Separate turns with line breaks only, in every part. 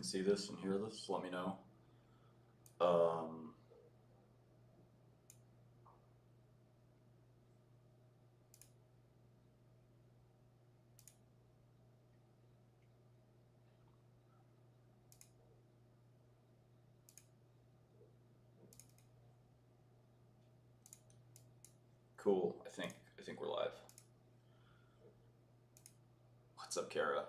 can see this and hear this, let me know. Cool. I think we're live. What's up, Kara?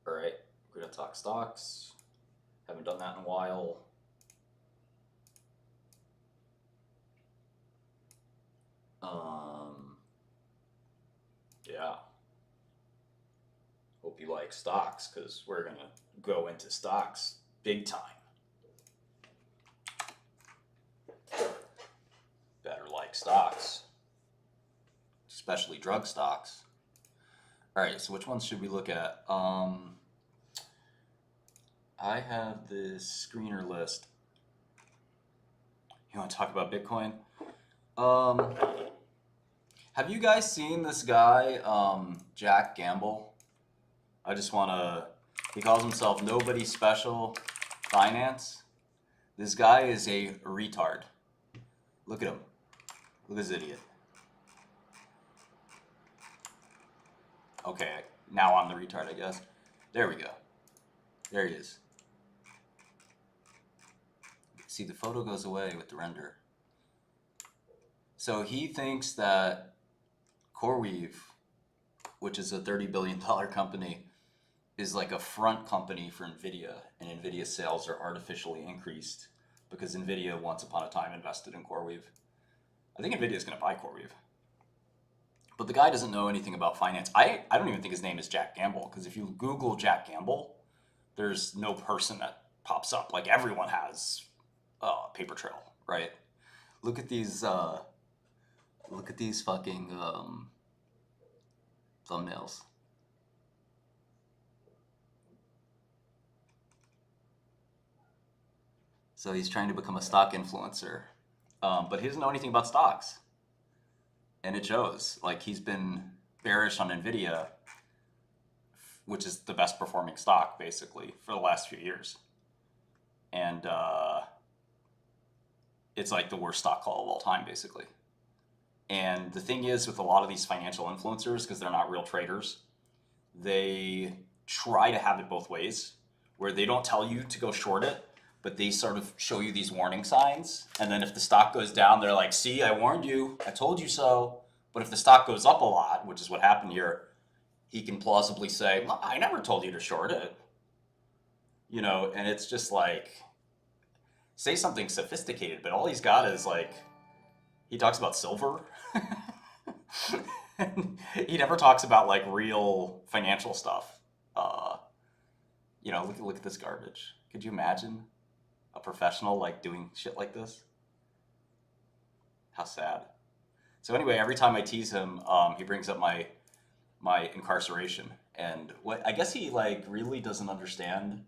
All right, we're gonna talk stocks. Haven't done that in a while. Yeah. Hope you like stocks, because we're gonna go into stocks big time. Better like stocks, especially drug stocks. All right, so which ones should we look at? I have this screener list. You want to talk about Bitcoin? Have you guys seen this guy, Jack Gamble? I just want to, he calls himself Nobody Special Finance. This guy is a retard. Look at him. Look at this idiot. Okay, now I'm the retard, I guess. There we go. There he is. See, the photo goes away with the render. So he thinks that CoreWeave, which is a $30 billion company, is like a front company for NVIDIA, and NVIDIA sales are artificially increased because NVIDIA once upon a time invested in CoreWeave. I think NVIDIA is going to buy CoreWeave. But the guy doesn't know anything about finance. I don't even think his name is Jack Gamble, because if you Google Jack Gamble, there's no person that pops up. Like, everyone has paper trail, right? Look at these fucking thumbnails. So he's trying to become a stock influencer, but he doesn't know anything about stocks. And it shows. Like, he's been bearish on NVIDIA, which is the best performing stock, basically, for the last few years. And it's like the worst stock call of all time, basically. And the thing is, with a lot of these financial influencers, because they're not real traders, they try to have it both ways, where they don't tell you to go short it, but they sort of show you these warning signs. And then if the stock goes down, they're like, see, I warned you, I told you so. But if the stock goes up a lot, which is what happened here, he can plausibly say, well, I never told you to short it. You know, and it's just like, say something sophisticated, but all he's got is like, he talks about silver. He never talks about like real financial stuff. You know, look at this garbage. Could you imagine a professional like doing shit like this? How sad. So anyway, every time I tease him, he brings up my incarceration, and what I guess he like really doesn't understand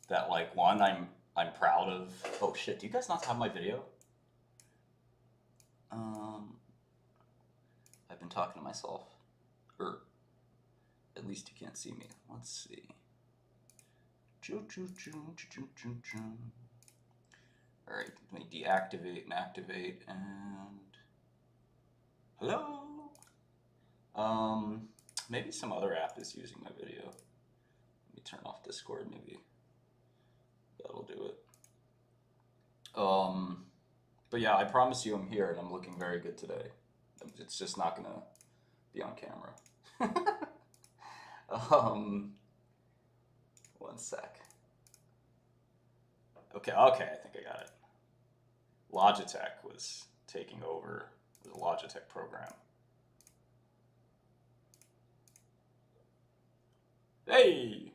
that, like, one, I'm proud of. Oh shit! Do you guys not have my video? I've been talking to myself, or at least you can't see me. Let's see. All right, let me deactivate and activate, and hello. Maybe some other app is using my video. Let me turn off Discord. Maybe that'll do it. But yeah, I promise you, I'm here and I'm looking very good today. It's just not gonna be on camera. One sec. Okay, I think I got it. Logitech was taking over the Logitech program. Hey!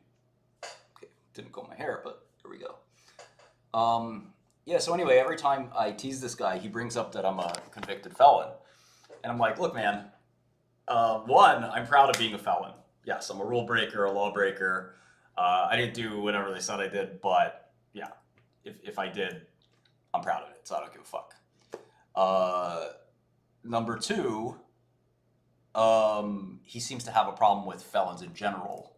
Okay, didn't comb my hair, but here we go. Yeah, so anyway, every time I tease this guy, he brings up that I'm a convicted felon. And I'm like, look, man, one, I'm proud of being a felon. Yes, I'm a rule breaker, a law breaker. I didn't do whatever they said I did, but yeah, if I did, I'm proud of it, so I don't give a fuck. Number two, he seems to have a problem with felons in general.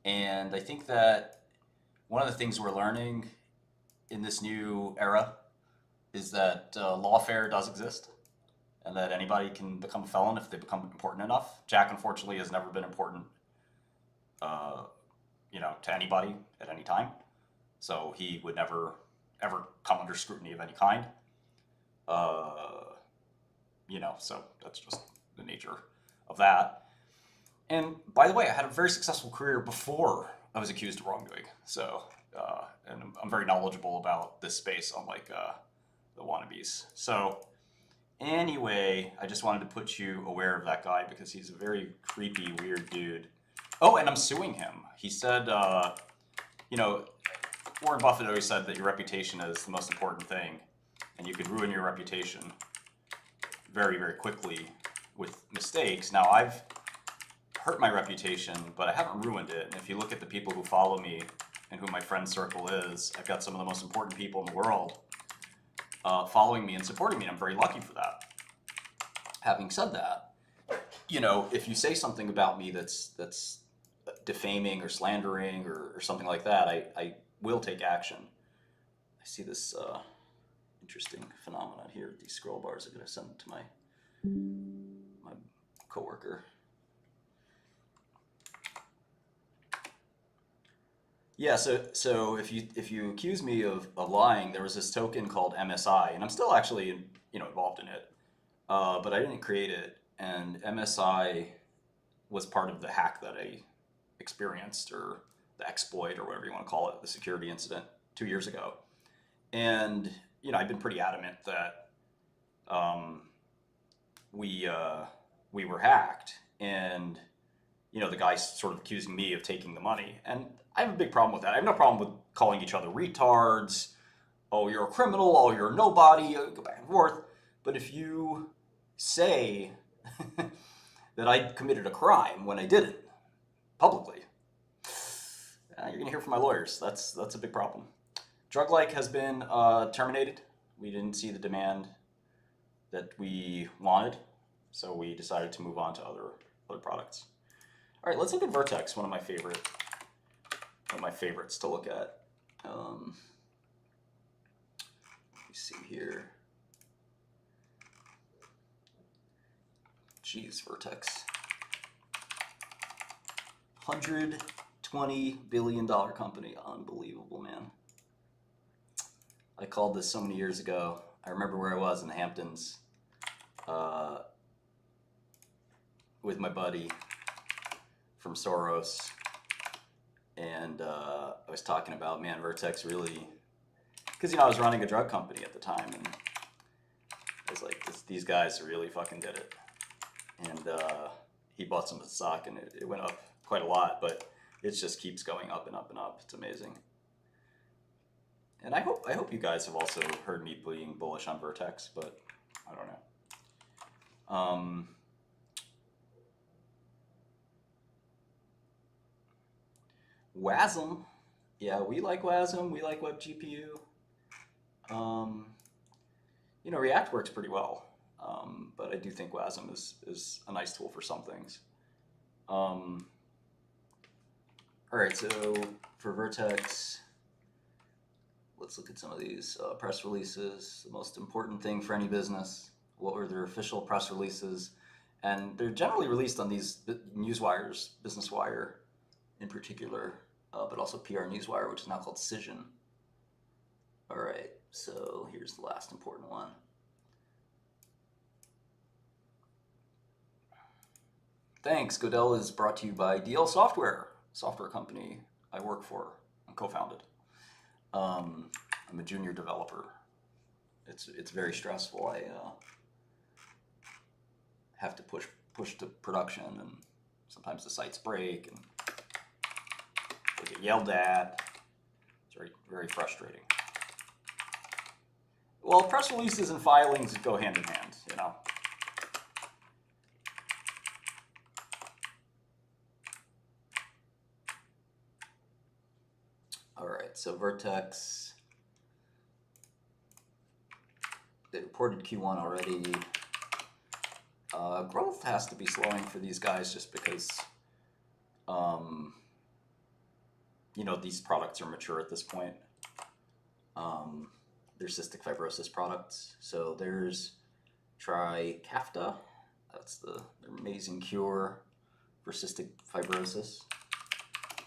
And I think that one of the things we're learning in this new era is that lawfare does exist, and that anybody can become a felon if they become important enough. Jack, unfortunately, has never been important, uh, to anybody at any time, so he would never ever come under scrutiny of any kind. Uh, so that's just the nature of that. And by the way, I had a very successful career before I was accused of wrongdoing. So, and I'm very knowledgeable about this space, unlike the wannabes. So, anyway, I just wanted to put you aware of that guy because he's a very creepy, weird dude. Oh, and I'm suing him. He said, Warren Buffett always said that your reputation is the most important thing, and you could ruin your reputation very, very quickly with mistakes. Now, I've hurt my reputation, but I haven't ruined it. And if you look at the people who follow me and who my friend circle is, I've got some of the most important people in the world following me and supporting me, and I'm very lucky for that. Having said that, if you say something about me that's defaming or slandering or something like that, I will take action. I see this interesting phenomenon here. These scroll bars are going to send to my coworker. Yeah, so if you accuse me of lying, there was this token called MSI, and I'm still actually involved in it, but I didn't create it, and MSI was part of the hack that I experienced, or the exploit, or whatever you want to call it, the security incident 2 years ago. And I've been pretty adamant that we were hacked, and the guy's sort of accusing me of taking the money, and I have a big problem with that. I have no problem with calling each other retards. Oh, you're a criminal. Oh, you're a nobody. Go back and forth. But if you say that I committed a crime when I didn't, publicly, you're going to hear from my lawyers. That's a big problem. Drug-like has been terminated. We didn't see the demand that we wanted, so we decided to move on to other products. All right, let's look at Vertex, one of my favorites to look at. Let me see here. Geez, Vertex. $120 billion company. Unbelievable, man. I called this so many years ago. I remember where I was in the Hamptons with my buddy from Soros. And I was talking about, man, Vertex really, because I was running a drug company at the time, and I was like, these guys really fucking did it. And he bought some of the stock, and it went up quite a lot, but it just keeps going up and up and up. It's amazing. And I hope you guys have also heard me being bullish on Vertex, but I don't know. WASM, yeah, we like WASM. We like WebGPU. React works pretty well, but I do think WASM is a nice tool for some things. All right, so for Vertex, let's look at some of these press releases. The most important thing for any business. What were their official press releases? And they're generally released on these newswires, Business Wire in particular, but also PR Newswire, which is now called Cision. All right, so here's the last important one. Thanks. Godel is brought to you by DL software company I work for and co-founded. I'm a junior developer. It's very stressful. I have to push to production, and sometimes the sites break and they get yelled at. It's very, very frustrating. Well, press releases and filings go hand in hand, All right, so Vertex, they reported Q1 already. Growth has to be slowing for these guys just because you know, these products are mature at this point. They're cystic fibrosis products. So there's Trikafta. That's the amazing cure for cystic fibrosis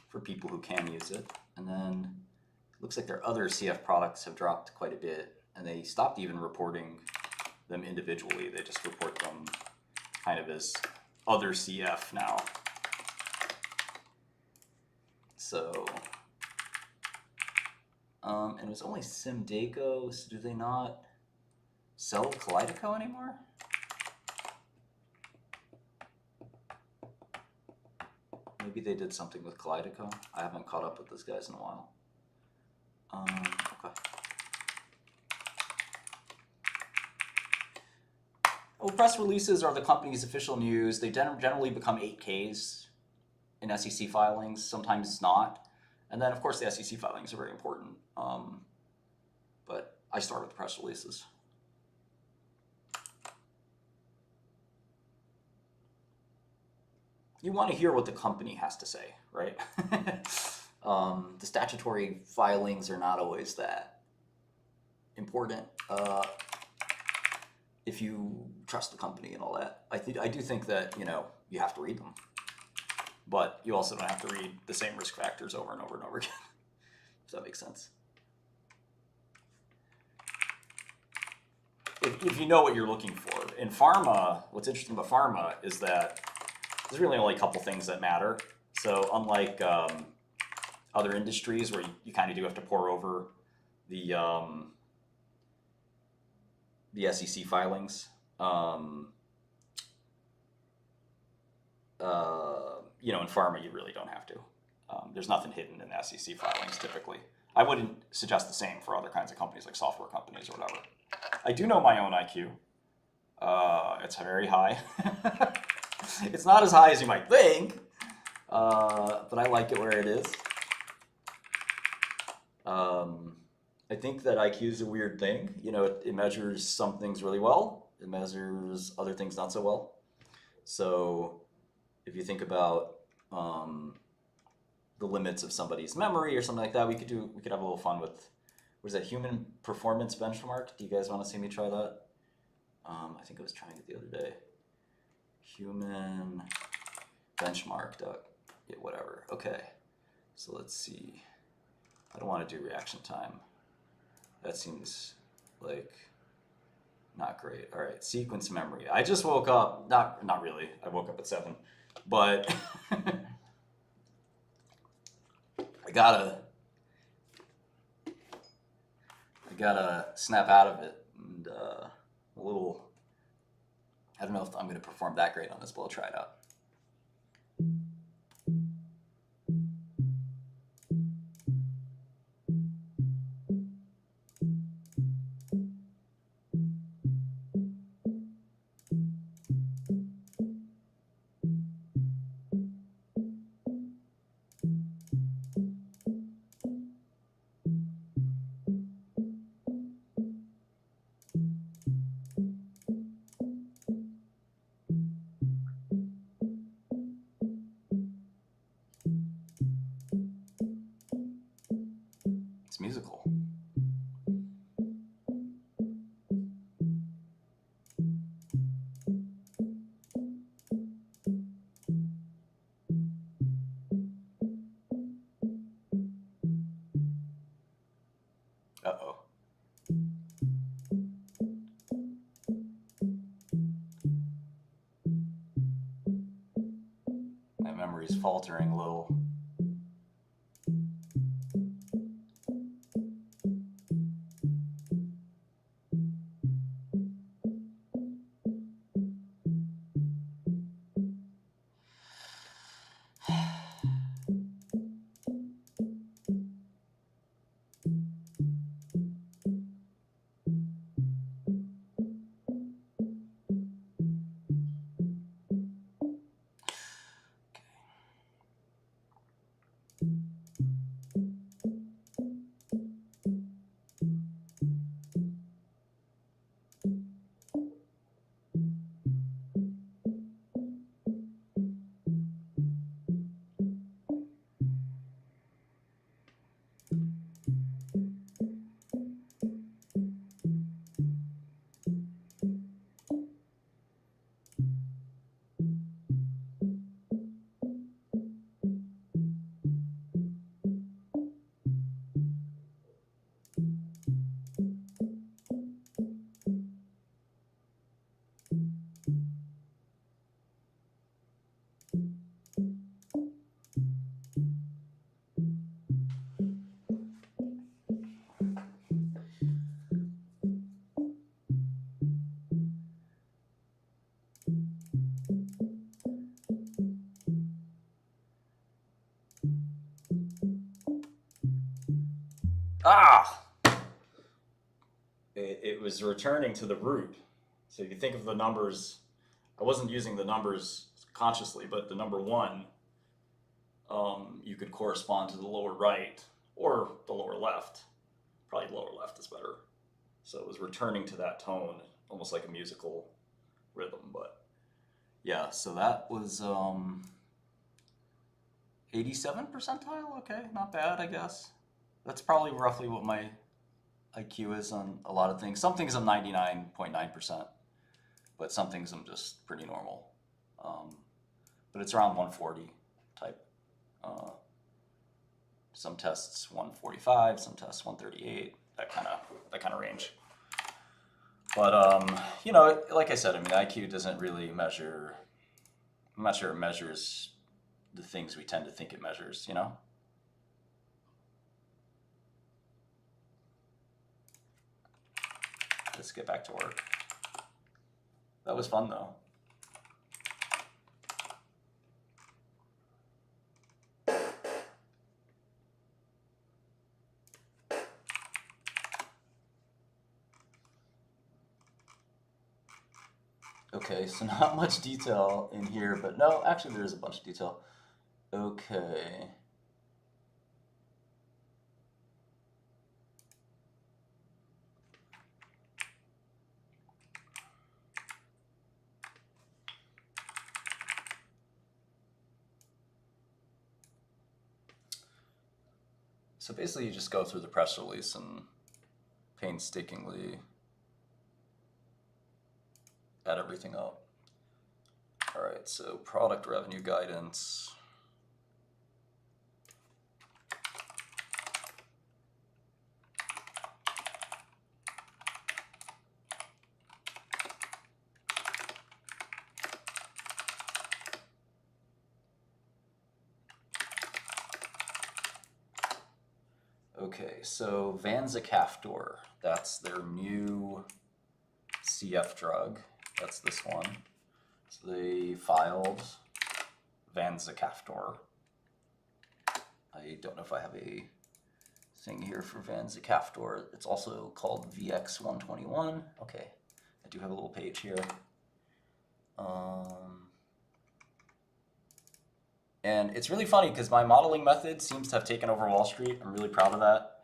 for people who can use it. And then it looks like their other CF products have dropped quite a bit, and they stopped even reporting them individually. They just report them kind of as other CF now. So, and it was only Symdeko, so do they not sell Kalydeco anymore? Maybe they did something with Kalydeco. I haven't caught up with those guys in a while. Okay. Well, press releases are the company's official news. They generally become 8Ks in SEC filings. Sometimes it's not. And then, of course, the SEC filings are very important. But I start with the press releases. You want to hear what the company has to say, right? The statutory filings are not always that important if you trust the company and all that. I do think that, you know, you have to read them, but you also don't have to read the same risk factors over and over and over again. If that makes sense. If you know what you're looking for. In pharma, what's interesting about pharma is that there's really only a couple things that matter. So unlike other industries where you kind of do have to pore over the SEC filings, you know, in pharma you really don't have to. There's nothing hidden in the SEC filings typically. I wouldn't suggest the same for other kinds of companies like software companies or whatever. I do know my own IQ. It's very high. It's not as high as you might think, but I like it where it is. I think that IQ is a weird thing. You know, it measures some things really well. It measures other things not so well. So if you think about the limits of somebody's memory or something like that, we could have a little fun with, what is that, human performance benchmark? Do you guys want to see me try that? I think I was trying it the other day. Human benchmark. Yeah, whatever. Okay. So let's see. I don't want to do reaction time. That seems like not great. All right, sequence memory. I just woke up. Not really. I woke up at 7, but I gotta snap out of it, and a little. I don't know if I'm going to perform that great on this, but I'll try it out. It's musical. Uh-oh. My memory's faltering a little. Ah! It was returning to the root. So if you think of the numbers, I wasn't using the numbers consciously, but the number 1, you could correspond to the lower right or the lower left. Probably lower left is better. So it was returning to that tone, almost like a musical rhythm. But yeah, so that was 87 percentile. Okay, not bad, I guess. That's probably roughly what my IQ is on a lot of things. Some things I'm 99.9%, but some things I'm just pretty normal. But it's around 140 type. Some tests 145, some tests 138, that kind of range. But you know, like I said, I mean, IQ doesn't really measure. I'm not sure it measures the things we tend to think it measures. You know. Let's get back to work. That was fun though. Okay, so not much detail in here, but no, actually there is a bunch of detail. Okay. So basically you just go through the press release and painstakingly add everything up. All right, so product revenue guidance. Okay, so vanzacaftor, that's their new CF drug. That's this one. So they filed vanzacaftor. I don't know if I have a thing here for vanzacaftor. It's also called VX121. Okay, I do have a little page here. And it's really funny because my modeling method seems to have taken over Wall Street. I'm really proud of that.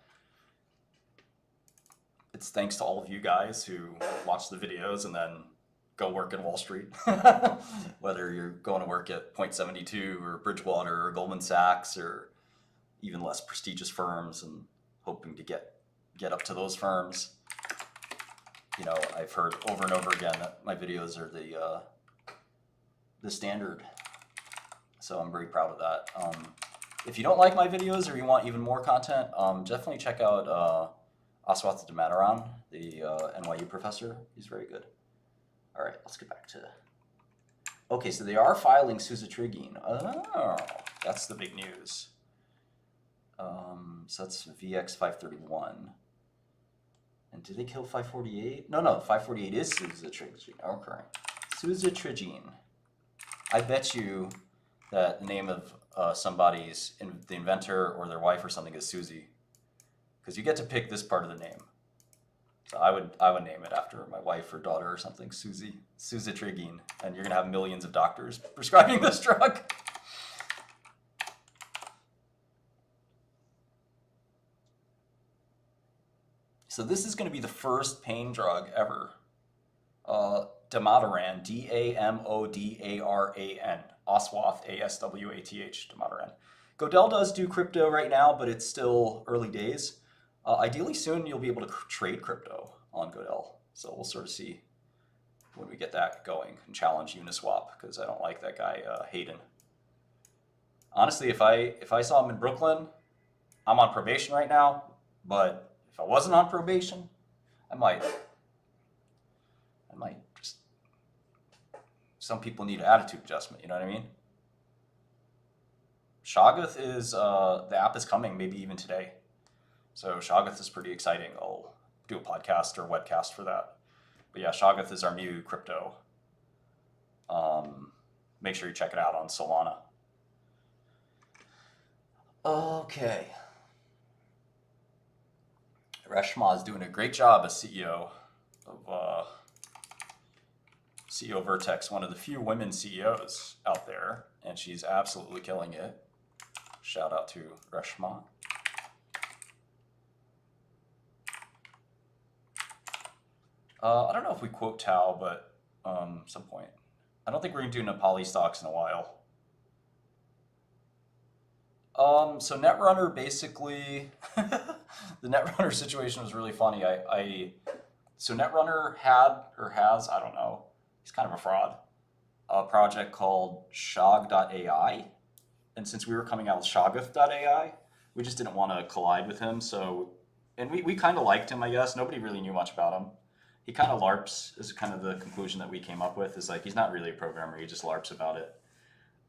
It's thanks to all of you guys who watch the videos and then go work in Wall Street. Whether you're going to work at Point72 or Bridgewater or Goldman Sachs or even less prestigious firms and hoping to get up to those firms. You know, I've heard over and over again that my videos are the standard. So I'm very proud of that. If you don't like my videos or you want even more content, definitely check out Aswath Damataran, the NYU professor. He's very good. All right, let's get back to... Okay, so they are filing suzetrigine. Oh, that's the big news. So that's VX531. And did they kill 548? No, 548 is suzetrigine. Okay. Suzetrigine. I bet you that the name of the inventor or their wife or something is Susie, because you get to pick this part of the name. So I would name it after my wife or daughter or something, suzetrigine, and you're gonna have millions of doctors prescribing this drug. So this is going to be the first pain drug ever. Damataran, Damodaran, Aswath, Aswath, Damataran. Godel does do crypto right now, but it's still early days. Ideally soon you'll be able to trade crypto on Godel. So we'll sort of see when we get that going and challenge Uniswap, because I don't like that guy Hayden. Honestly, if I saw him in Brooklyn, I'm on probation right now, but if I wasn't on probation, I might just... Some people need an attitude adjustment, you know what I mean? Shoggoth is, the app is coming, maybe even today. So Shoggoth is pretty exciting. I'll do a podcast or webcast for that. But yeah, Shoggoth is our new crypto. Make sure you check it out on Solana. Okay. Reshma is doing a great job as CEO of Vertex, one of the few women CEOs out there, and she's absolutely killing it. Shout out to Reshma. I don't know if we quote Tao, but some point. I don't think we're going to do Nepali stocks in a while. So Netrunner basically, the Netrunner situation was really funny. So Netrunner had or has, I don't know, he's kind of a fraud, a project called Shog.ai. And since we were coming out with Shoggoth.ai, we just didn't want to collide with him. So, and we kind of liked him, I guess. Nobody really knew much about him. He kind of LARPs is kind of the conclusion that we came up with, is like, he's not really a programmer. He just LARPs about it.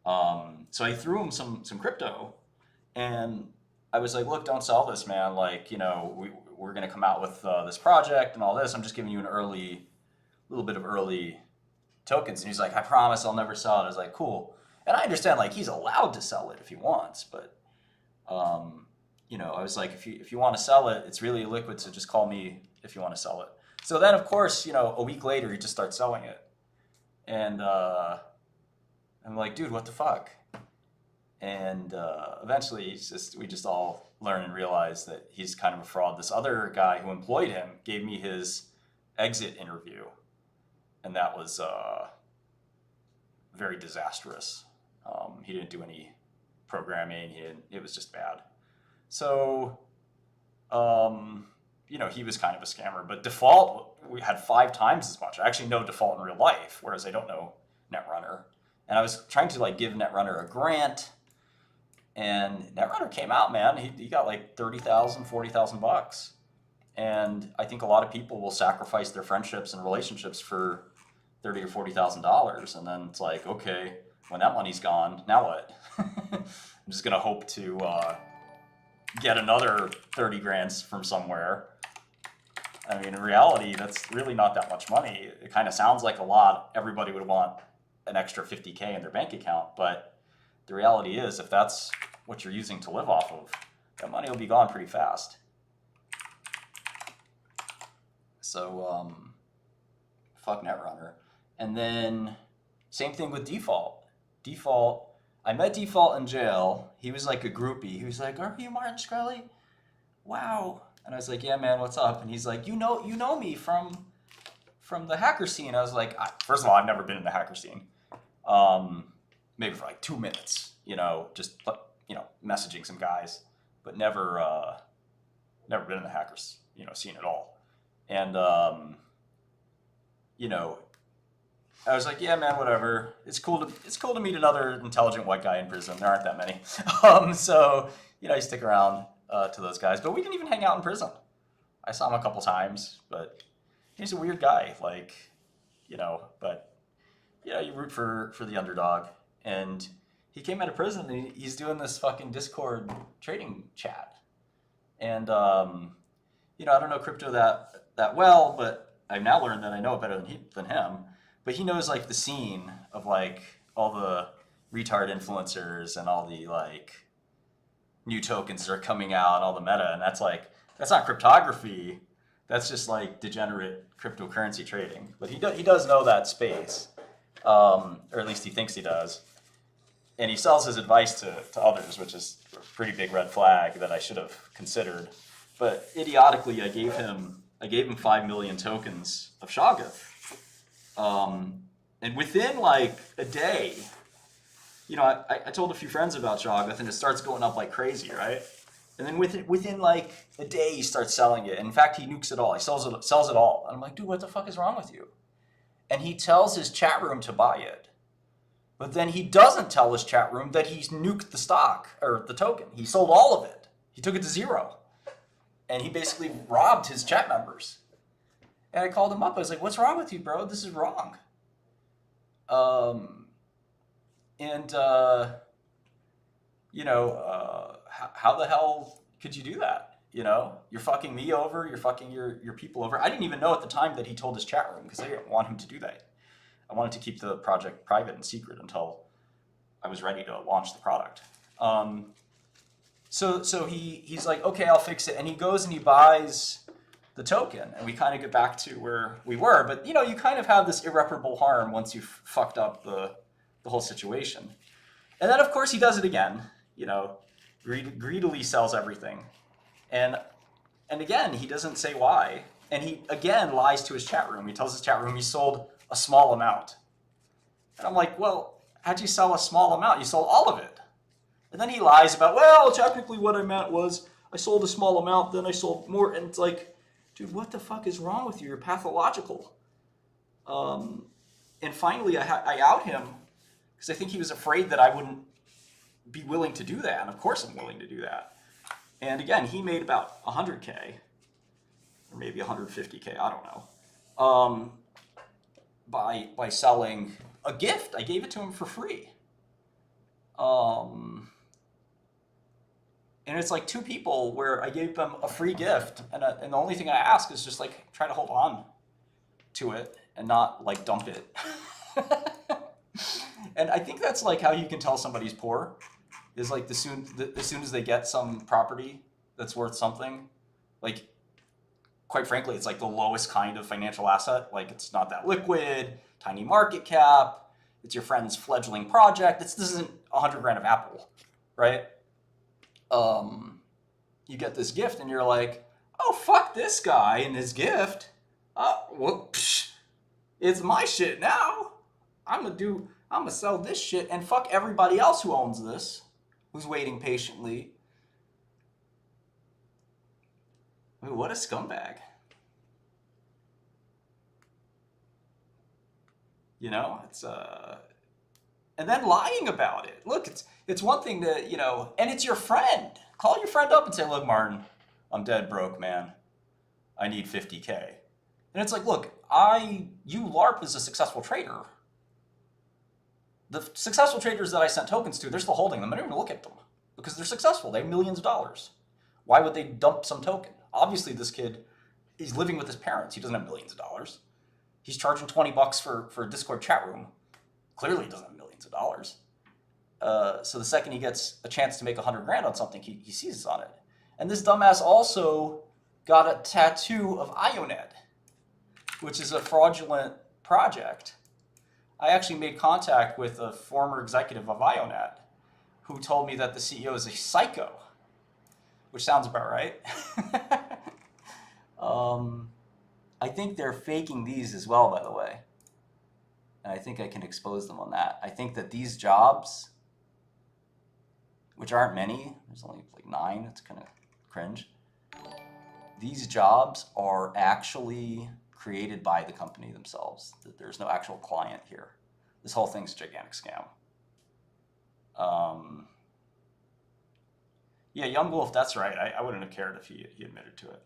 So I threw him some crypto. And I was like, look, don't sell this, man. Like, you know, we're going to come out with this project and all this. I'm just giving you a little bit of early tokens. And he's like, I promise I'll never sell it. I was like, cool. And I understand, like, he's allowed to sell it if he wants. But, you know, I was like, if you want to sell it, it's really illiquid. So just call me if you want to sell it. So then, of course, you know, a week later, he just starts selling it. And I'm like, dude, what the fuck? And eventually, we just all learn and realize that he's kind of a fraud. This other guy who employed him gave me his exit interview, and that was very disastrous. He didn't do any programming. It was just bad. So, you know, he was kind of a scammer. But Default, we had 5 times as much. I actually know Default in real life, whereas I don't know Netrunner. And I was trying to, like, give Netrunner a grant. And Netrunner came out, man. He got like $30,000, $40,000. And I think a lot of people will sacrifice their friendships and relationships for $30,000 or $40,000. And then it's like, okay, when that money's gone, now what? I'm just going to hope to get another 30 grand from somewhere. I mean, in reality, that's really not that much money. It kind of sounds like a lot. Everybody would want an extra 50K in their bank account, but the reality is, if that's what you're using to live off of, that money will be gone pretty fast. So, fuck Netrunner. And then, same thing with Default. Default, I met Default in jail. He was like a groupie. He was like, "Are you Martin Shkreli? Wow." And I was like, "Yeah, man, what's up?" And he's like, "You know me from the hacker scene." I was like, first of all, I've never been in the hacker scene. Maybe for like 2 minutes, you know, just, you know, messaging some guys, but never been in the hackers, you know, scene at all. And, you know, I was like, yeah, man, whatever. It's cool to meet another intelligent white guy in prison. There aren't that many. So, you know, you stick around to those guys, but we didn't even hang out in prison. I saw him a couple times, but he's a weird guy, like, you know, but, you know, you root for the underdog. And he came out of prison and he's doing this fucking Discord trading chat. And, you know, I don't know crypto that well, but I've now learned that I know it better than him. But he knows, like, the scene of, like, all the retard influencers and all the, like, new tokens that are coming out and all the meta. And that's not cryptography. That's just, like, degenerate cryptocurrency trading. But he does know that space. Or at least he thinks he does. And he sells his advice to others, which is a pretty big red flag that I should have considered. But idiotically, I gave him 5 million tokens of Shoggoth. And within like a day, you know, I told a few friends about Shoggoth, and it starts going up like crazy, right? And then within like a day, he starts selling it. And in fact, he nukes it all. He sells it all. And I'm like, dude, what the fuck is wrong with you? And he tells his chat room to buy it. But then he doesn't tell his chat room that he's nuked the stock, or the token. He sold all of it. He took it to zero. And he basically robbed his chat members. And I called him up. I was like, what's wrong with you, bro? This is wrong. You know, how the hell could you do that? You know, you're fucking me over. You're fucking your people over. I didn't even know at the time that he told his chat room, because I didn't want him to do that. I wanted to keep the project private and secret until I was ready to launch the product. So he's like, okay, I'll fix it. And he goes and he buys the token, and we kind of get back to where we were. But you know, you kind of have this irreparable harm once you've fucked up the whole situation. And then of course he does it again. You know, greedily sells everything, and again he doesn't say why, and he again lies to his chat room. He tells his chat room he sold a small amount, and I'm like, well, how'd you sell a small amount? You sold all of it. And then he lies about, well, technically what I meant was I sold a small amount, then I sold more. And it's like, dude, what the fuck is wrong with you? You're pathological. And finally, I out him because I think he was afraid that I wouldn't be willing to do that. And of course I'm willing to do that. And again, he made about 100K or maybe 150K, I don't know, by selling a gift. I gave it to him for free. And it's like two people where I gave them a free gift, and the only thing I ask is just like try to hold on to it and not like dump it. And I think that's like how you can tell somebody's poor, is like as soon as they get some property that's worth something, like quite frankly, it's like the lowest kind of financial asset. Like it's not that liquid, tiny market cap. It's your friend's fledgling project. This isn't 100 grand of Apple, right? You get this gift and you're like, oh, fuck this guy and his gift. Whoops. It's my shit now. I'm gonna sell this shit and fuck everybody else who owns this, who's waiting patiently. I mean, what a scumbag. You know, it's and then lying about it. Look, it's one thing to, you know, and it's your friend. Call your friend up and say, look, Martin, I'm dead broke, man. I need 50K. And it's like, look, you LARP is a successful trader. The successful traders that I sent tokens to, they're still holding them. I don't even look at them because they're successful. They have millions of dollars. Why would they dump some token? Obviously, this kid, he's living with his parents. He doesn't have millions of dollars. He's charging $20 for a Discord chat room. Clearly, he doesn't have millions of dollars. So the second he gets a chance to make 100 grand on something, he seizes on it. And this dumbass also got a tattoo of Ionet, which is a fraudulent project. I actually made contact with a former executive of Ionet who told me that the CEO is a psycho, which sounds about right. I think they're faking these as well, by the way. And I think I can expose them on that. I think that these jobs, which aren't many, there's only like 9, it's kind of cringe. These jobs are actually created by the company themselves. There's no actual client here. This whole thing's a gigantic scam. Yeah, Young Wolf, that's right. I wouldn't have cared if he admitted to it.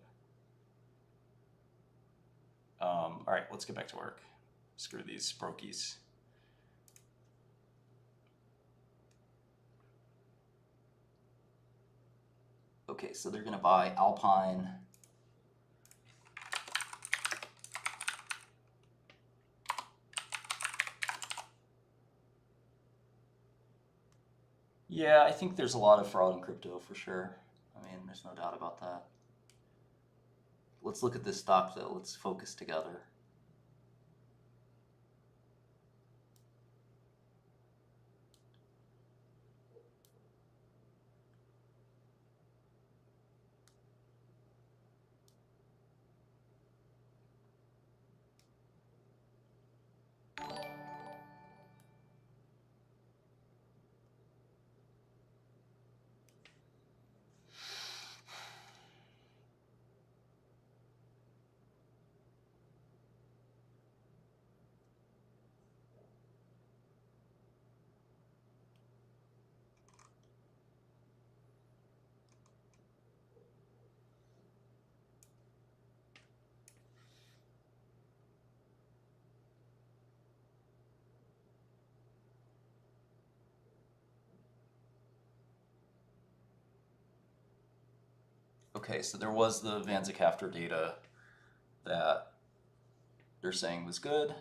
All right, let's get back to work. Screw these brokies. Okay, so they're going to buy Alpine. Yeah, I think there's a lot of fraud in crypto for sure. I mean, there's no doubt about that. Let's look at this stock though. Let's focus together. Okay, so there was the Vanzicaftor data that they're saying was good.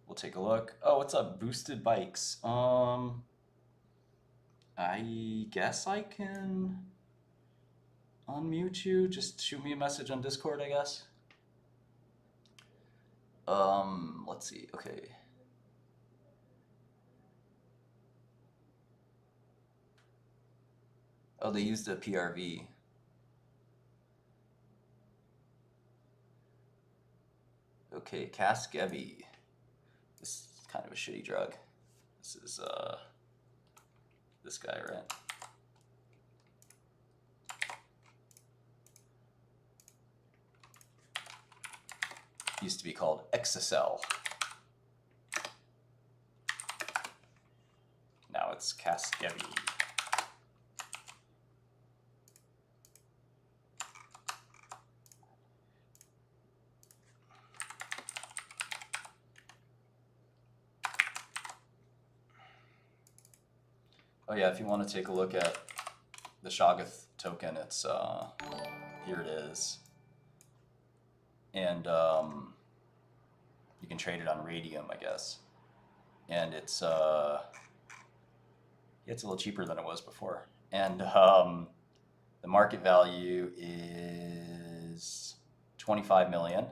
We'll take a look. Oh, what's up? Boosted bikes. I guess I can unmute you. Just shoot me a message on Discord, I guess. Let's see. Okay. Oh, they used a PRV. Okay, Casgevy. This is kind of a shitty drug. This is this guy, right? Used to be called Exicel. Now it's Casgevy. Oh yeah, if you want to take a look at the Shoggoth token, it's here it is, and you can trade it on Radium, I guess, and it's a little cheaper than it was before, and the market value is 25 million.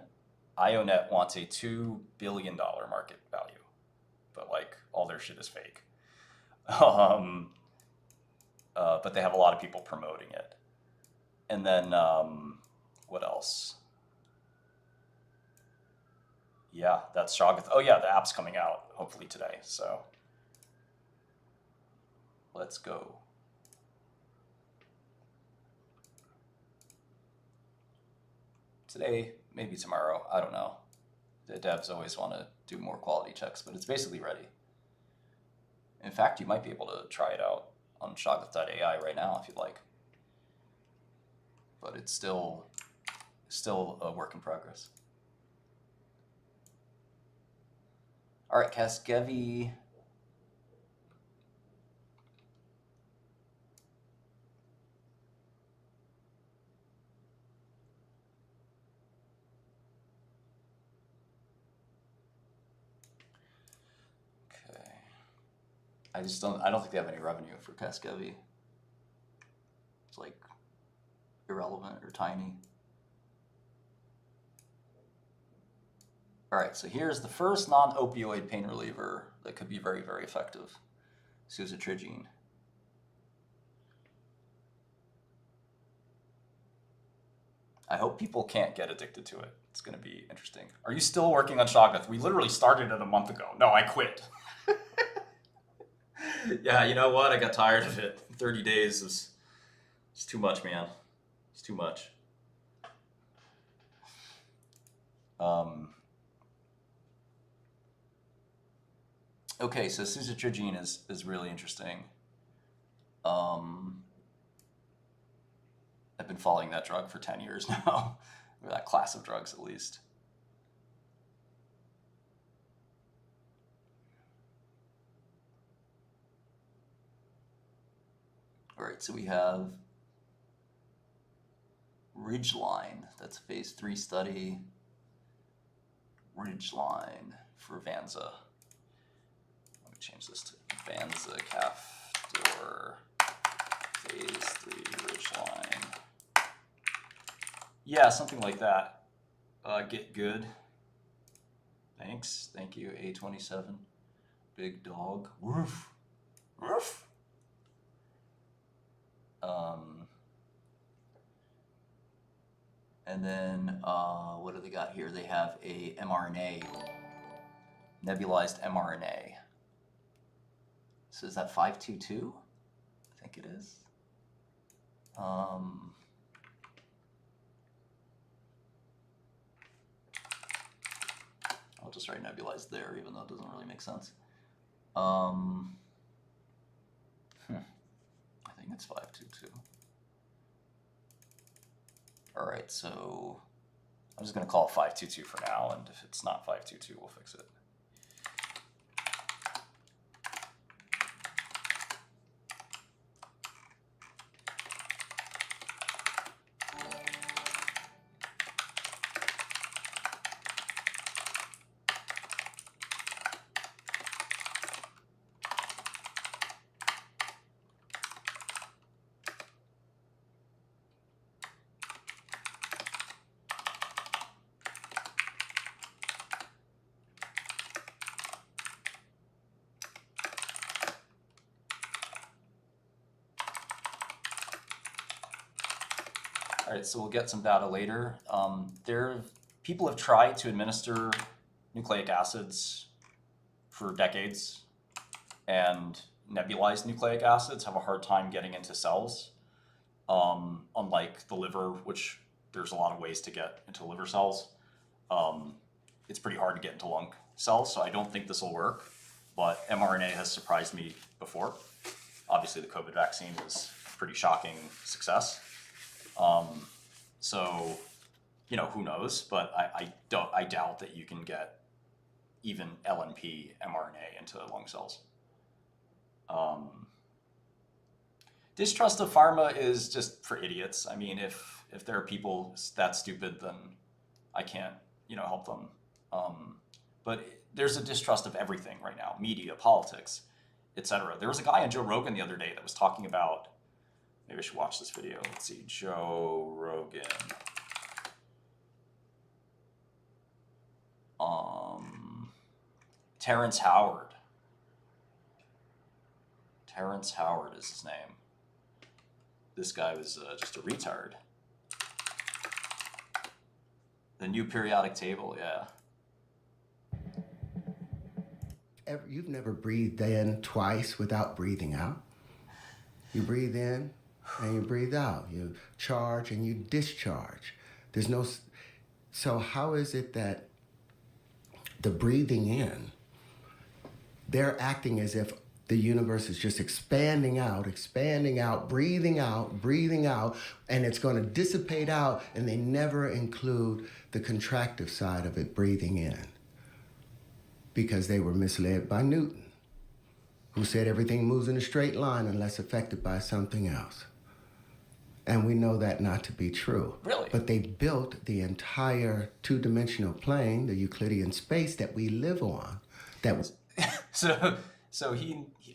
IONET wants a $2 billion market value, but like all their shit is fake. But they have a lot of people promoting it. And then, what else? Yeah, that's Shoggoth. Oh yeah, the app's coming out hopefully today. So let's go. Today, maybe tomorrow, I don't know. The devs always want to do more quality checks, but it's basically ready. In fact, you might be able to try it out on shoggoth.ai right now if you'd like. But it's still a work in progress. All right, Casgevy. I don't think they have any revenue for Casgevy. It's like irrelevant or tiny. All right, so here's the first non-opioid pain reliever that could be very, very effective. Suzetrigine. I hope people can't get addicted to it. It's going to be interesting. Are you still working on Shoggoth? We literally started it a month ago. No, I quit. Yeah, you know what? I got tired of it. 30 days is too much, man. It's too much. Okay, so suzetrigine is really interesting. I've been following that drug for 10 years now, or that class of drugs at least. All right, so we have Ridgeline. That's a phase 3 study. Ridgeline for Vanza. Let me change this to Vanza Caftor phase 3 Ridgeline. Yeah, something like that. Get good. Thanks. Thank you, A27. Big dog. Woof. Woof. And then what do they got here? They have a mRNA, nebulized mRNA. So is that 522? I think it is. I'll just write nebulized there, even though it doesn't really make sense. I think it's 522. All right, so I'm just going to call it 522 for now, and if it's not 522, we'll fix it. All right, so we'll get some data later. People have tried to administer nucleic acids for decades, and nebulized nucleic acids have a hard time getting into cells. Unlike the liver, which there's a lot of ways to get into liver cells, it's pretty hard to get into lung cells, so I don't think this will work. But mRNA has surprised me before. Obviously, the COVID vaccine was a pretty shocking success. So, who knows? But I doubt that you can get even LNP mRNA into lung cells. Distrust of pharma is just for idiots. I mean, if there are people that stupid, then I can't, help them. But there's a distrust of everything right now: media, politics, etc. There was a guy on Joe Rogan the other day that was talking about. Maybe I should watch this video. Let's see, Joe Rogan. Terrence Howard. Terrence Howard is his name. This guy was just a retard. The new periodic table, yeah.
You've never breathed in twice without breathing out. You breathe in and you breathe out. You charge and you discharge. There's no... So how is it that the breathing in, they're acting as if the universe is just expanding out, breathing out, and it's going to dissipate out, and they never include the contractive side of it, breathing in, because they were misled by Newton, who said everything moves in a straight line unless affected by something else. And we know that not to be true.
Really?
But they built the entire two-dimensional plane, the Euclidean space that we live on, that was...
So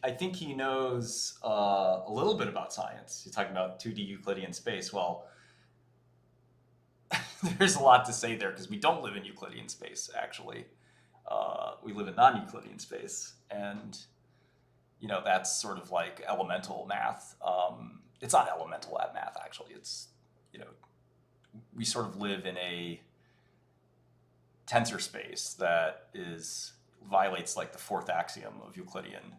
I think he knows a little bit about science. He's talking about 2D Euclidean space. Well, there's a lot to say there because we don't live in Euclidean space, actually. We live in non-Euclidean space. And, that's sort of like elemental math. It's not elemental math, actually. It's, we sort of live in a tensor space that violates like the fourth axiom of Euclidean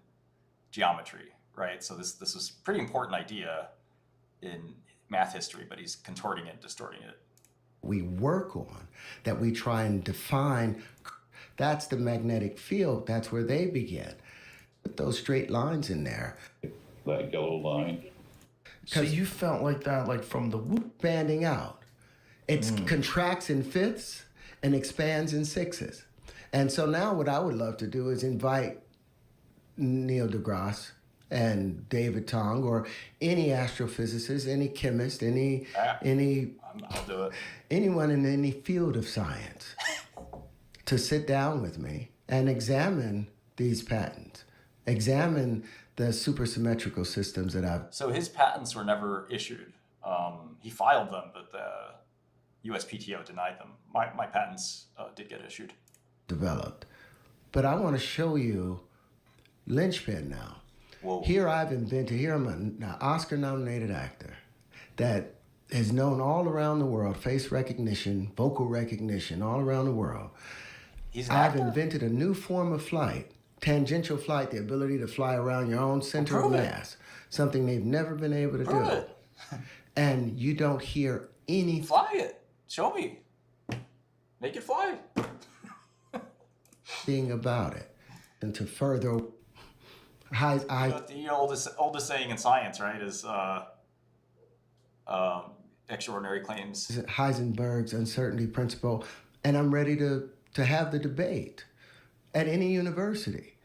geometry, right? So this was a pretty important idea in math history, but he's contorting it, distorting it.
We work on, that we try and define, that's the magnetic field, that's where they begin. Put those straight lines in there.
That yellow line.
So you felt like that, like from the
expanding out. It contracts in fifths and expands in sixths. And so now what I would love to do is invite Neil deGrasse and David Tong or any astrophysicist, any chemist,
I'll do it.
Anyone in any field of science to sit down with me and examine these patents, examine the supersymmetrical systems that I've...
So his patents were never issued. He filed them, but the USPTO denied them. My patents did get issued.
Developed. But I want to show you linchpin now.
Whoa.
Here I'm an Oscar-nominated actor that is known all around the world, face recognition, vocal recognition, all around the world. I've invented a new form of flight, tangential flight, the ability to fly around your own center of mass, something they've never been able to do.
It.
And you don't hear any...
Fly it. Show me. Make it fly.
...thing about it. And to further...
The oldest saying in science, right, is extraordinary claims.
Heisenberg's uncertainty principle, and I'm ready to have the debate at any university,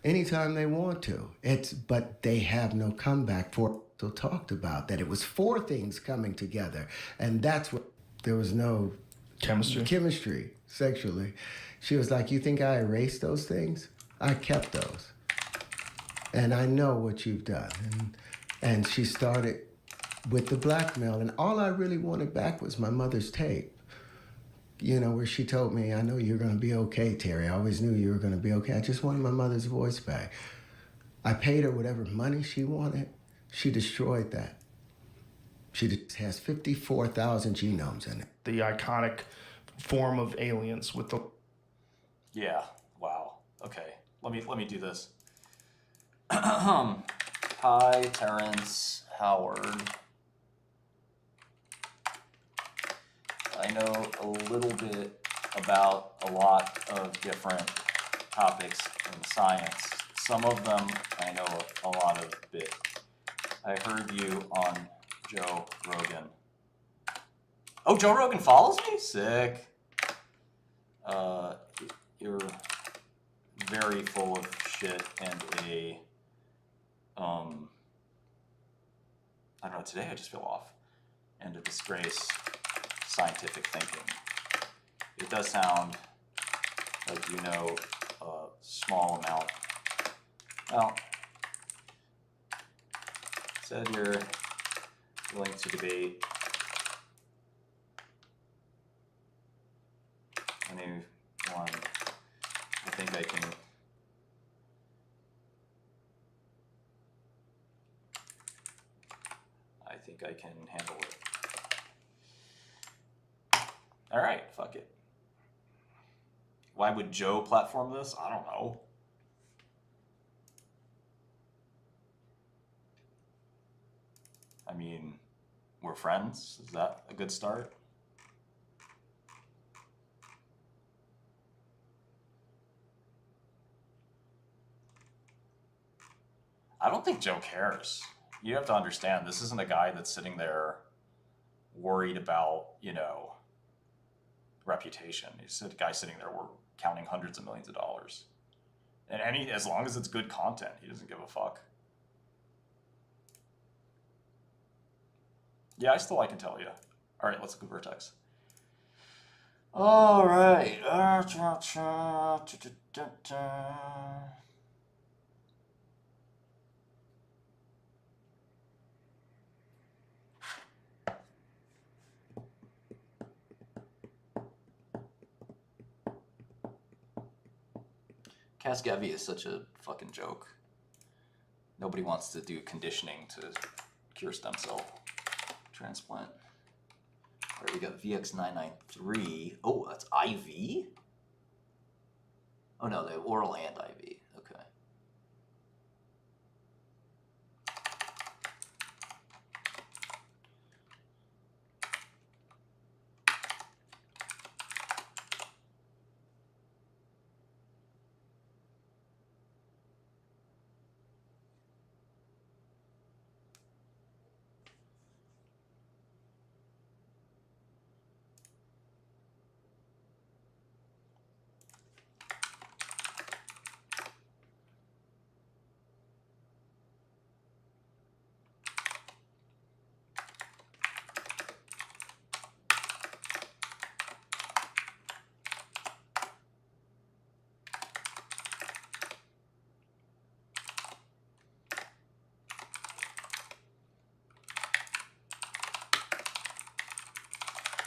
anytime they want to. But they have no comeback for. So talked about that it was four things coming together, and that's what there was no chemistry sexually. She was like, "You think I erased those things? I kept those, and I know what you've done." And she started with the blackmail, and all I really wanted back was my mother's tape, where she told me, "I know you're going to be okay, Terry. I always knew you were going to be okay." I just wanted my mother's voice back. I paid her whatever money she wanted. She destroyed that. She just has 54,000 genomes in it.
The iconic form of aliens with the.
Yeah. Wow. Okay. Let me do this. Hi, Terrence Howard. I know a little bit about a lot of different topics in science. Some of them I know a lot of bit. I heard you on Joe Rogan. Oh, Joe Rogan follows me? Sick. You're very full of shit and I don't know, today I just feel off. And a disgrace scientific thinking. It does sound like you know a small amount. Well, said you're willing to debate anyone. I think I can. I think I can handle it. All right, fuck it. Why would Joe platform this? I don't know. I mean, we're friends. Is that a good start? I don't think Joe cares. You have to understand, this isn't a guy that's sitting there worried about, reputation. He's a guy sitting there counting hundreds of millions of dollars. And as long as it's good content, he doesn't give a fuck. Yeah, I can tell you. All right, let's look at Vertex. All right. Casgevy is such a fucking joke. Nobody wants to do conditioning to cure stem cell transplant. All right, we got VX993. Oh, that's IV? Oh no, they have oral and IV. Okay.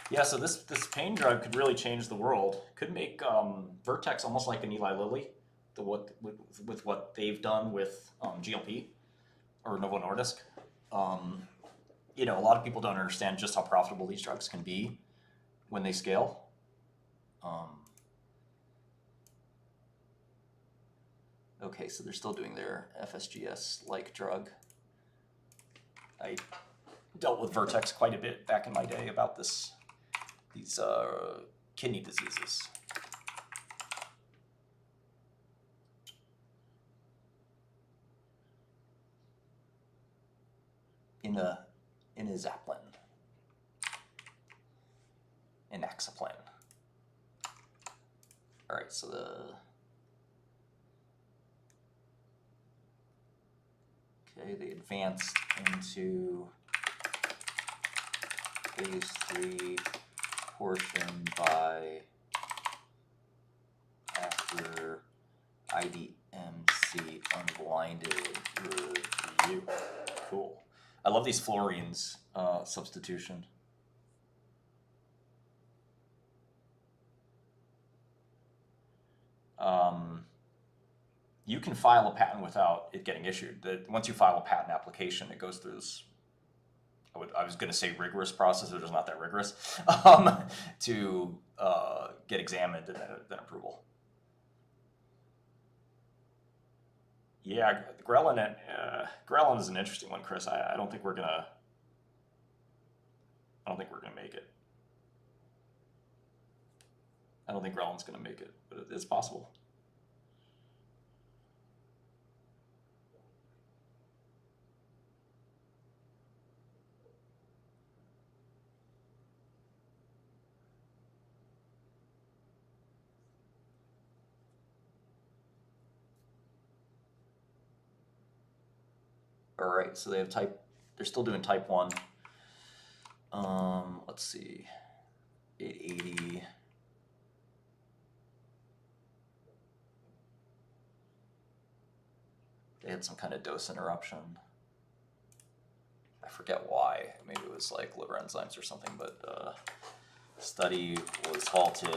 Yeah, so this pain drug could really change the world. Could make Vertex almost like an Eli Lilly, with what they've done with GLP or Novo Nordisk. A lot of people don't understand just how profitable these drugs can be when they scale. Okay, so they're still doing their FSGS-like drug. I dealt with Vertex quite a bit back in my day about these kidney diseases. Inazaplin. Inaxaplin. All right, so they advanced into phase 3 portion by after IDMC unblinded review. Cool. I love these fluorines substitution. You can file a patent without it getting issued. Once you file a patent application, it goes through this I was going to say rigorous process, which is not that rigorous, to get examined and then approval. Yeah, Ghrelin is an interesting one, Chris. I don't think we're gonna make it. I don't think Grelin's gonna make it, but it's possible. All right, so they're still doing type 1. Let's see, 880. They had some kind of dose interruption. I forget why. Maybe it was like liver enzymes or something, but study was halted.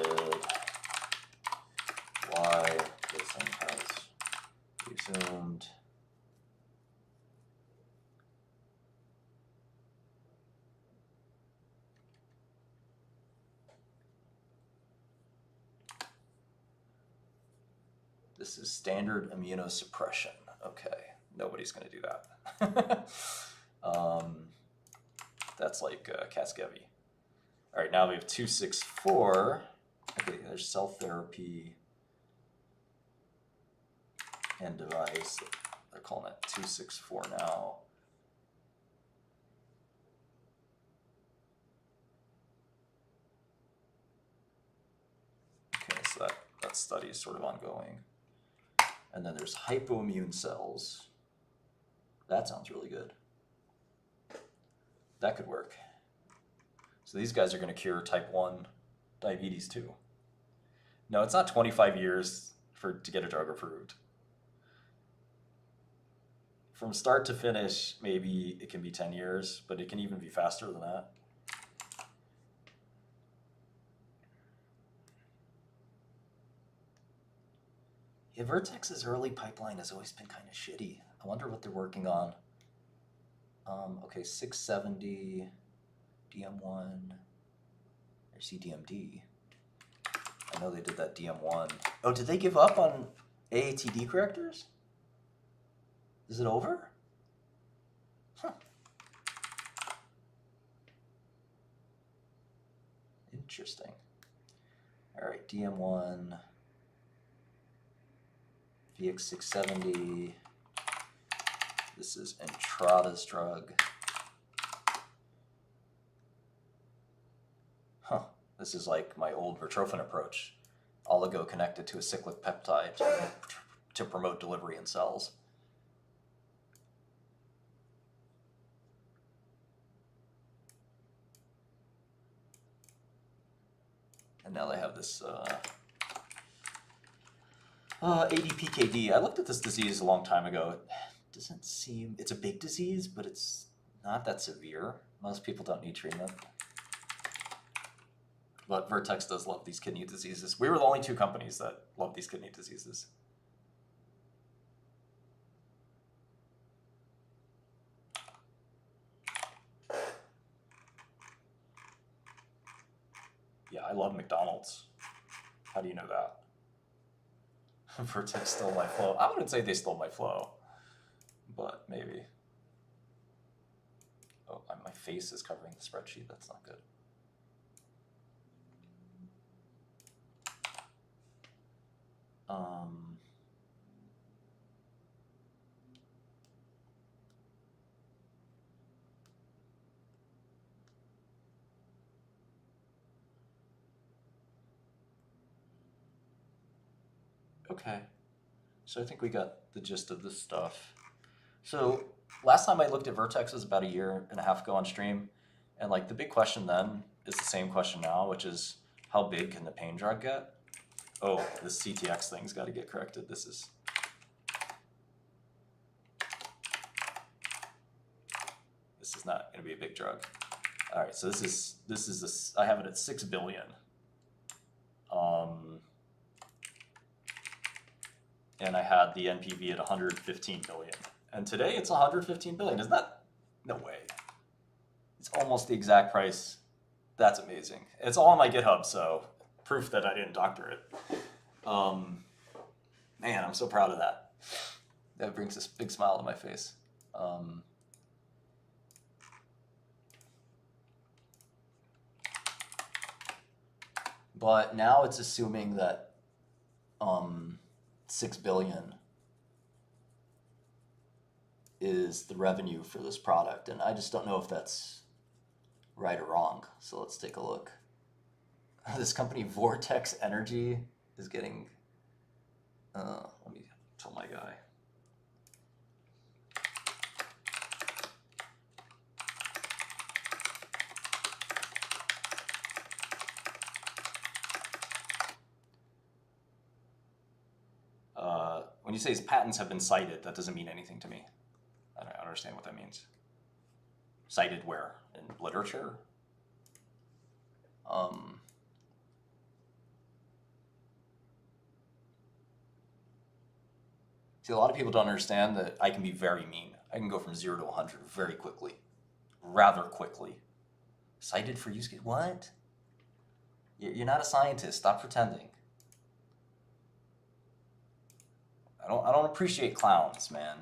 Why? Dosing has resumed. This is standard immunosuppression. Okay, nobody's going to do that. That's like Casgevy. All right, now we have 264. Okay, there's cell therapy and device. They're calling it 264 now. Okay, so that study is sort of ongoing. And then there's hypoimmune cells. That sounds really good. That could work. So these guys are going to cure type 1 diabetes too. No, it's not 25 years to get a drug approved. From start to finish, maybe it can be 10 years, but it can even be faster than that. Yeah, Vertex's early pipeline has always been kind of shitty. I wonder what they're working on. Okay, 670, DM1, or CDMD. I know they did that DM1. Oh, did they give up on AATD correctors? Is it over? Huh. Interesting. All right, DM1. VX670, this is Entrada's drug. Huh, this is like my old Vertrophin approach. Oligo connected to a cyclic peptide to promote delivery in cells. And now they have this ADPKD. I looked at this disease a long time ago. It doesn't seem, it's a big disease, but it's not that severe. Most people don't need treatment. But Vertex does love these kidney diseases. We were the only two companies that love these kidney diseases. Yeah, I love McDonald's. How do you know that? Vertex stole my flow. I wouldn't say they stole my flow, but maybe. Oh, my face is covering the spreadsheet. That's not good. Okay, so I think we got the gist of this stuff. So last time I looked at Vertex was about a year and a half ago on stream, and like the big question then is the same question now, which is how big can the pain drug get? Oh, this CTX thing's got to get corrected. This is not going to be a big drug. All right, so this is I have it at 6 billion. And I had the NPV at 115 billion. And today it's 115 billion. Isn't that? No way. almost the exact price. That's amazing. It's all on my GitHub, so proof that I didn't doctor it. Man, I'm so proud of that. That brings this big smile to my face. But now it's assuming that 6 billion is the revenue for this product, and I just don't know if that's right or wrong. So let's take a look. This company Vortex Energy is getting let me tell my guy. When you say his patents have been cited, that doesn't mean anything to me. I don't understand what that means. Cited where? In literature? See, a lot of people don't understand that I can be very mean. I can go from 0 to 100 very quickly. Rather quickly. Cited for use case? What? You're not a scientist. Stop pretending. I don't appreciate clowns, man.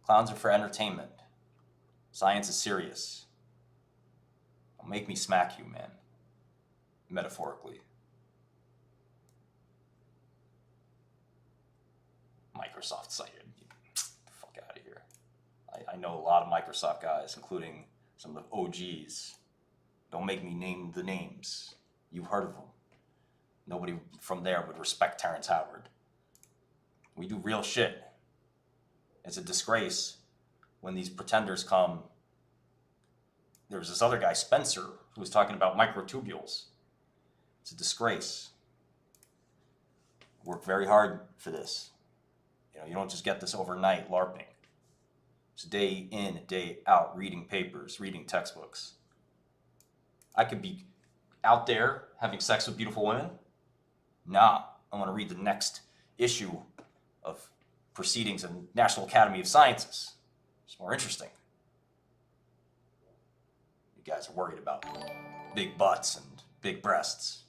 Clowns are for entertainment. Science is serious. Don't make me smack you, man. Metaphorically. Microsoft cited. Get the fuck out of here. I know a lot of Microsoft guys, including some of the OGs. Don't make me name the names. You've heard of them. Nobody from there would respect Terrence Howard. We do real shit. It's a disgrace when these pretenders come. There was this other guy, Spencer, who was talking about microtubules. It's a disgrace. Work very hard for this. You don't just get this overnight LARPing. It's day in, day out, reading papers, reading textbooks. I could be out there having sex with beautiful women. Nah, I want to read the next issue of Proceedings in National Academy of Sciences. It's more interesting. You guys are worried about big butts and big breasts.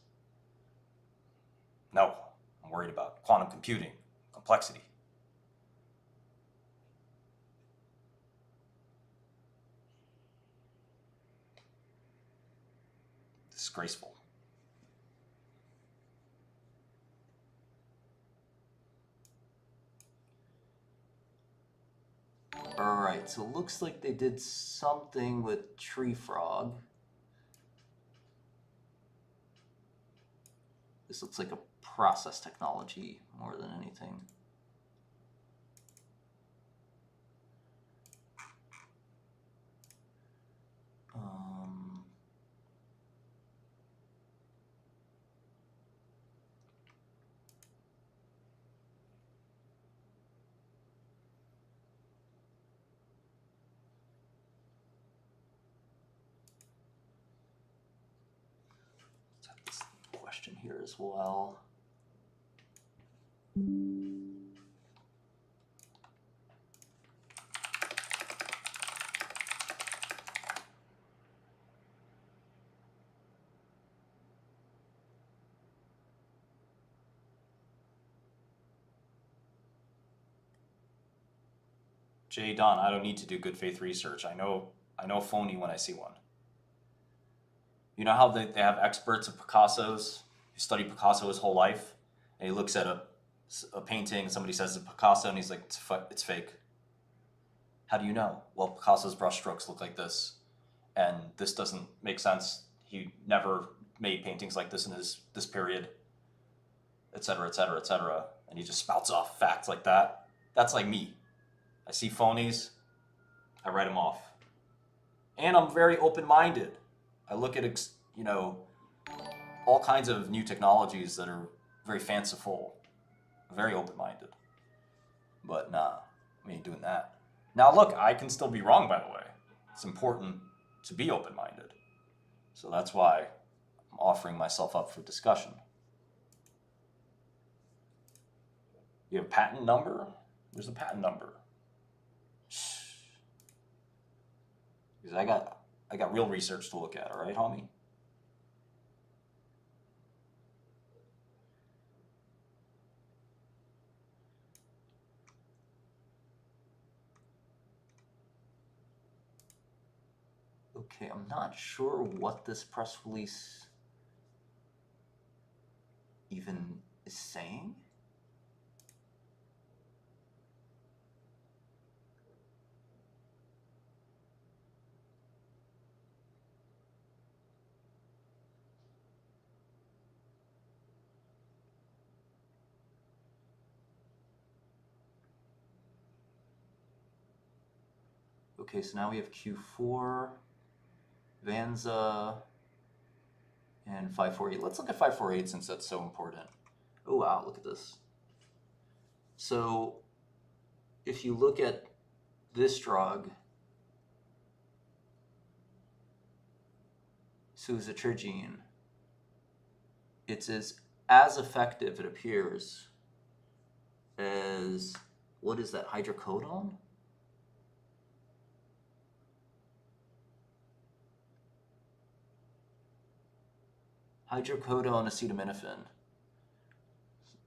No, I'm worried about quantum computing, complexity. Disgraceful. Alright, so it looks like they did something with Tree Frog. This looks like a process technology more than anything. Let's have this question here as well. Jay Don, I don't need to do good faith research. I know phony when I see one. You know how they have experts of Picasso's? He studied Picasso his whole life, and he looks at a painting, and somebody says it's Picasso, and he's like, it's fake. How do you know? Well, Picasso's brushstrokes look like this, and this doesn't make sense. He never made paintings like this in this period, et cetera, et cetera, et cetera. And he just spouts off facts like that. That's like me. I see phonies, I write them off. And I'm very open-minded. I look at, all kinds of new technologies that are very fanciful. I'm very open-minded. But nah, we ain't doing that. Now look, I can still be wrong, by the way. It's important to be open-minded. So that's why I'm offering myself up for discussion. You have a patent number? Where's the patent number? Because I I got real research to look at, all right, homie? Okay, I'm not sure what this press release even is saying. Okay, so now we have Q4, Vanza, and 548. Let's look at 548 since that's so important. Oh wow, look at this. So if you look at this drug, suzetrigine, it's as effective, it appears, as, what is that, hydrocodone? Hydrocodone acetaminophen,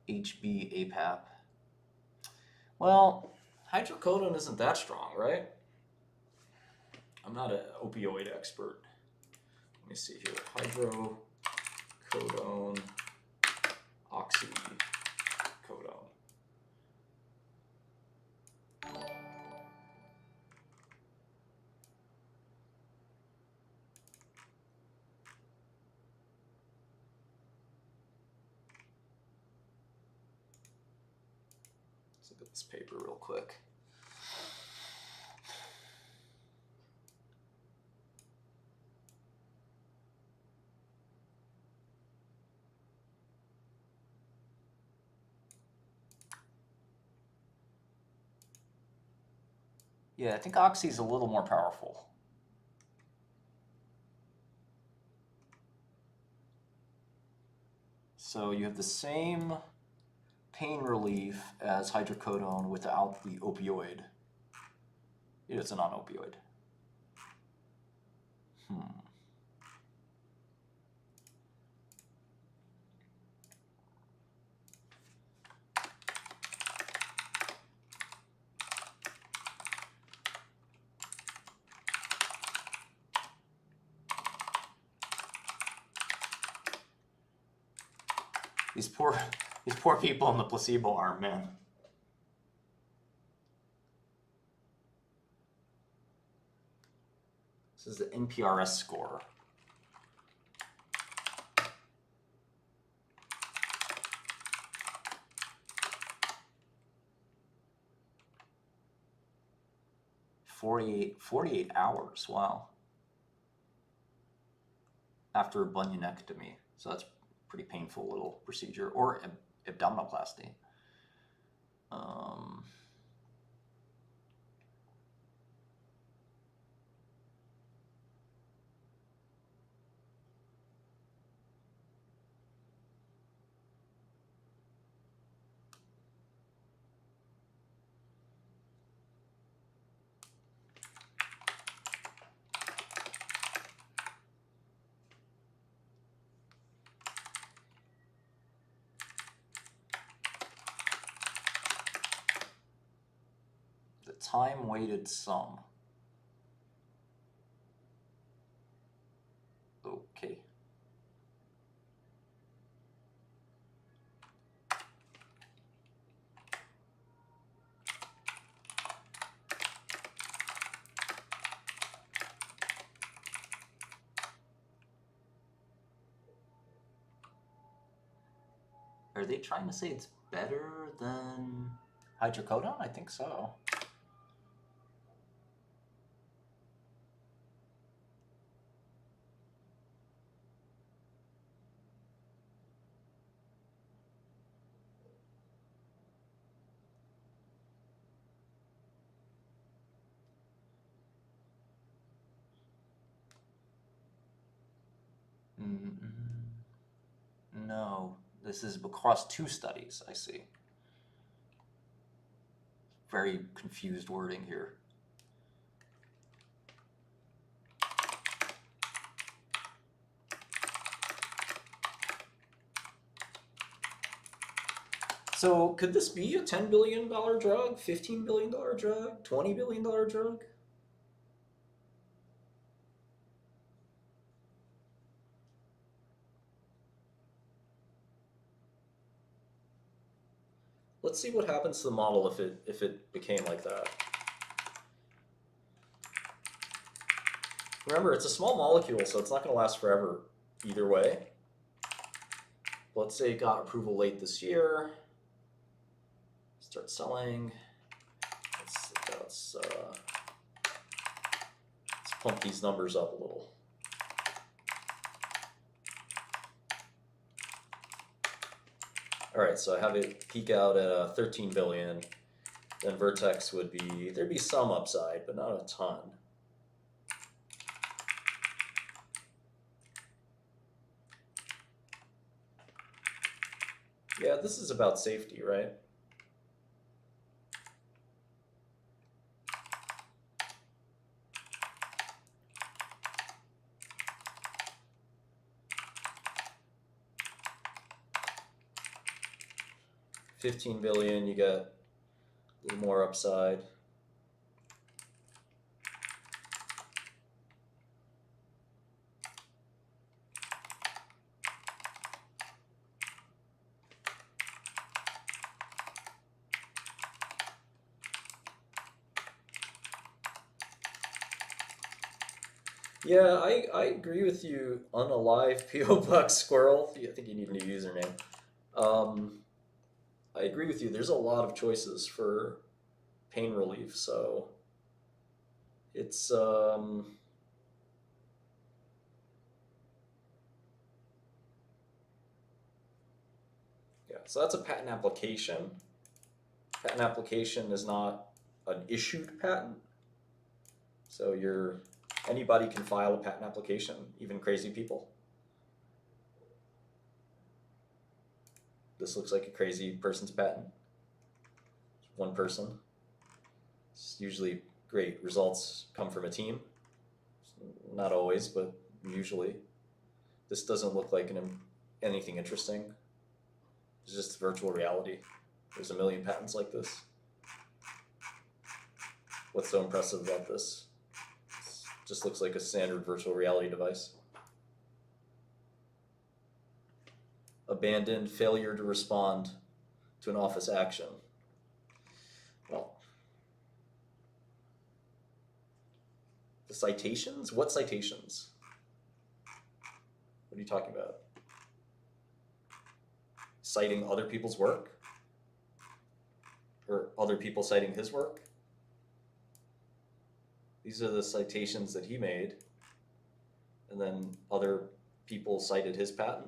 HB APAP. Well, hydrocodone isn't that strong, right? I'm not an opioid expert. Let me see here. Hydrocodone, oxycodone. Let's look at this paper real quick. Yeah, I think oxy's a little more powerful. So you have the same pain relief as hydrocodone without the opioid. It's a non-opioid. These poor people in the placebo arm, man. This is the NPRS score. Forty-eight hours, wow. After a bunionectomy, so that's a pretty painful little procedure, or abdominoplasty. The time-weighted sum. Okay. Are they trying to say it's better than hydrocodone? I think so. No, this is across 2 studies, I see. Very confused wording here. So could this be a $10 billion drug, $15 billion drug, $20 billion drug? Let's see what happens to the model if it became like that. Remember, it's a small molecule, so it's not going to last forever either way. Let's say it got approval late this year. Start selling. Let's pump these numbers up a little. All right, so I have it peak out at 13 billion. Then Vertex would be, there'd be some upside, but not a ton. Yeah, this is about safety, right? $15 billion, you get a little more upside. Yeah, I agree with you. Unalive P.O. Box Squirrel. I think you need a new username. I agree with you. There's a lot of choices for pain relief, so it's yeah. So that's a patent application. Patent application is not an issued patent, so anybody can file a patent application, even crazy people. This looks like a crazy person's patent. One person. It's usually great. Results come from a team. Not always, but usually. This doesn't look like anything interesting. It's just virtual reality. There's a million patents like this. What's so impressive about this? It just looks like a standard virtual reality device. Abandoned, failure to respond to an office action. Well, the citations? What citations? What are you talking about? Citing other people's work? Or other people citing his work? These are the citations that he made, and then other people cited his patent.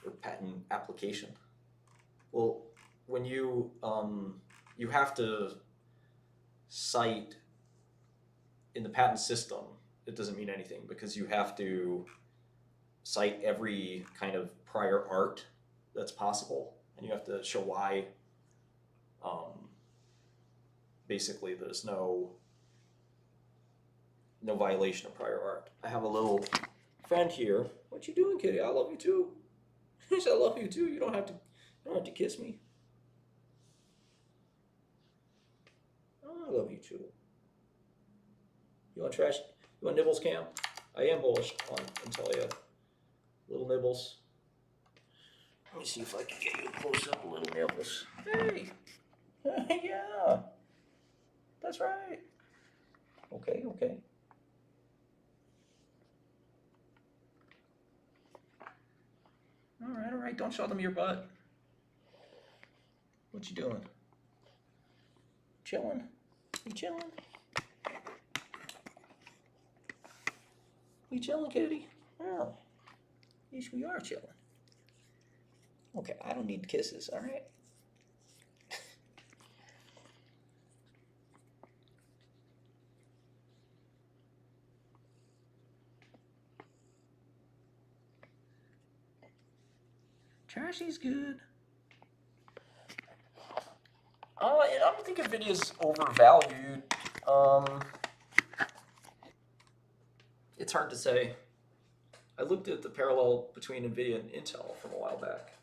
Or patent application. Well, when you have to cite in the patent system, it doesn't mean anything because you have to cite every kind of prior art that's possible, and you have to show why. Basically, there's no violation of prior art. I have a little friend here. What you doing, kitty? I love you too. He said, I love you too. You don't have to kiss me. Oh, I love you too. You want trash? You want nibbles, Cam? I am bullish on Intelia. Little nibbles. Let me see if I can get you close up. Little nibbles. Hey. Yeah. That's right. Okay. All right. Don't show them your butt. What you doing? Chilling? You chilling? We chilling, kitty? Oh. Yes, we are chilling. Okay, I don't need kisses, all right? Trashy's good. I don't think Nvidia's overvalued. It's hard to say. I looked at the parallel between Nvidia and Intel from a while back.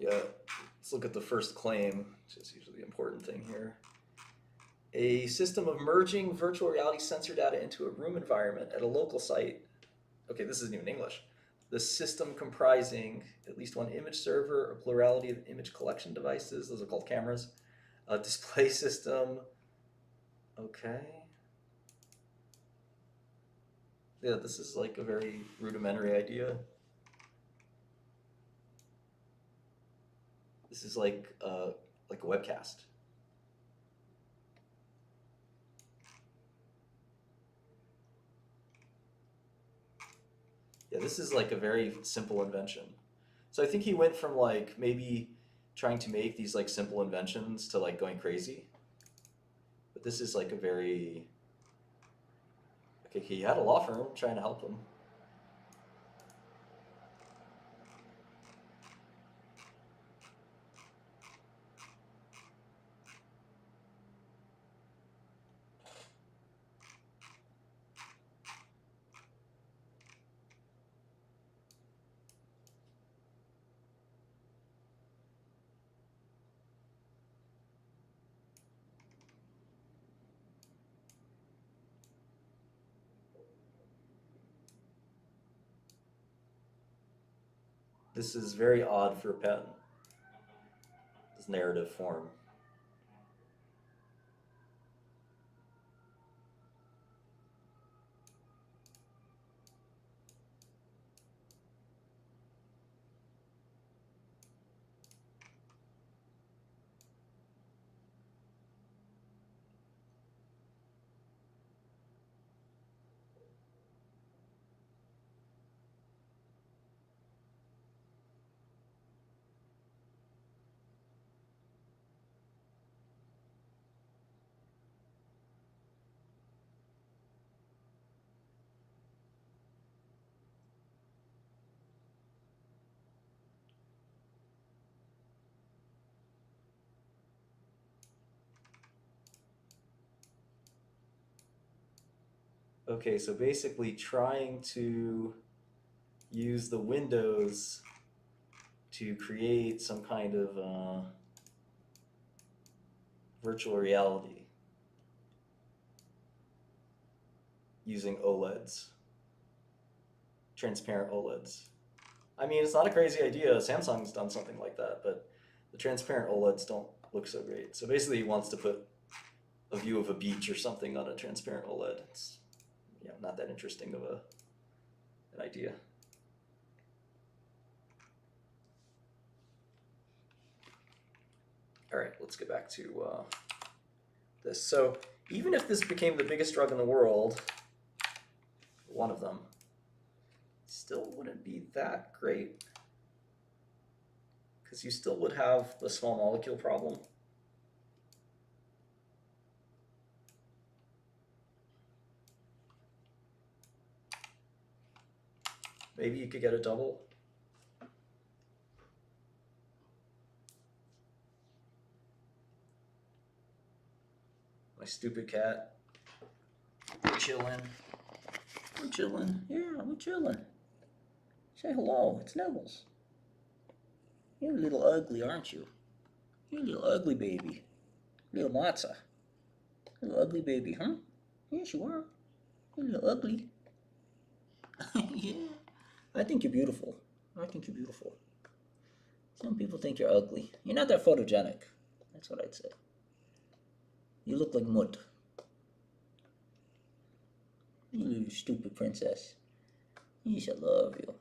Yeah, let's look at the first claim, which is usually the important thing here. A system of merging virtual reality sensor data into a room environment at a local site. Okay, this isn't even English. The system comprising at least one image server, a plurality of image collection devices, those are called cameras, a display system. Okay. Yeah, this is like a very rudimentary idea. This is like a webcast. Yeah, this is like a very simple invention. So I think he went from like maybe trying to make these like simple inventions to like going crazy. But this is like a very, okay, he had a law firm trying to help him. This is very odd for a patent, this narrative form. Okay, so basically trying to use the windows to create some kind of virtual reality using OLEDs, transparent OLEDs. I mean, it's not a crazy idea. Samsung's done something like that, but the transparent OLEDs don't look so great. So basically he wants to put a view of a beach or something on a transparent OLED. It's not that interesting of an idea. All right, let's get back to this. So even if this became the biggest drug in the world, one of them, still wouldn't be that great, because you still would have the small molecule problem. Maybe you could get a double. My stupid cat. We're chilling. We're chilling. Yeah, we're chilling. Say hello. It's Nibbles. You're a little ugly, aren't you? You're a little ugly baby. Little Matza. Little ugly baby, huh? Yes, you are. You're a little ugly. Yeah. I think you're beautiful. I think you're beautiful. Some people think you're ugly. You're not that photogenic. That's what I'd say. You look like mud. You little stupid princess. Yes, I love you.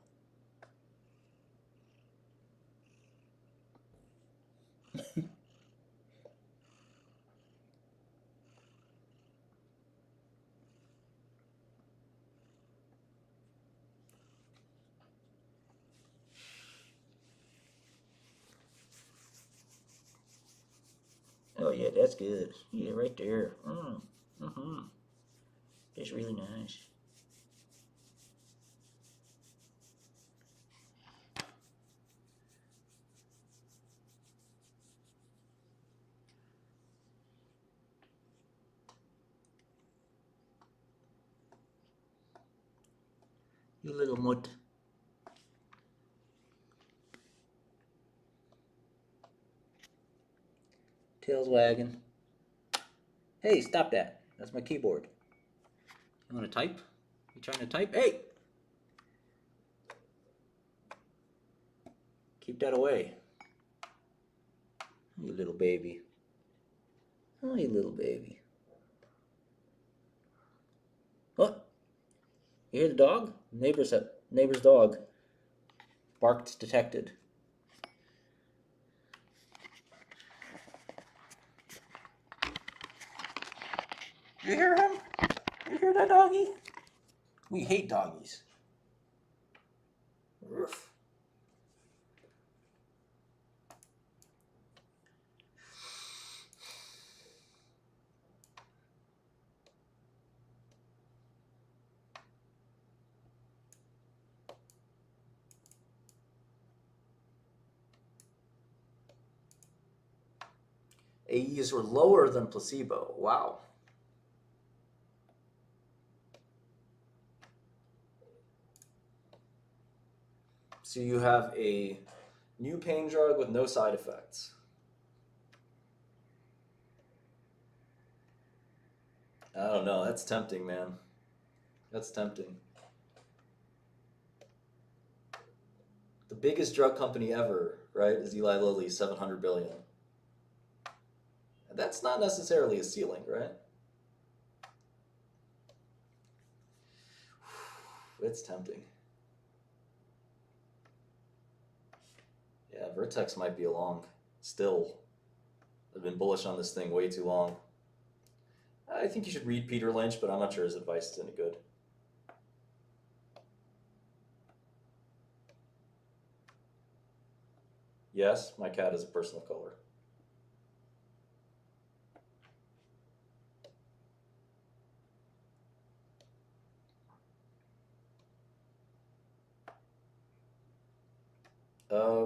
Oh yeah, that's good. Yeah, right there. That's really nice. You little mud. Tail's wagging. Hey, stop that. That's my keyboard. You want to type? You trying to type? Hey! Keep that away. You little baby. Oh, you little baby. What? You hear the dog? Neighbor's dog. Barked detected. You hear him? You hear that doggy? We hate doggies. Roof. AEs were lower than placebo. Wow. So you have a new pain drug with no side effects. I don't know. That's tempting, man. That's tempting. The biggest drug company ever, right, is Eli Lilly, $700 billion. And that's not necessarily a ceiling, right? It's tempting. Yeah, Vertex might be along still. I've been bullish on this thing way too long. I think you should read Peter Lynch, but I'm not sure his advice is any good. Yes, my cat is a person of color.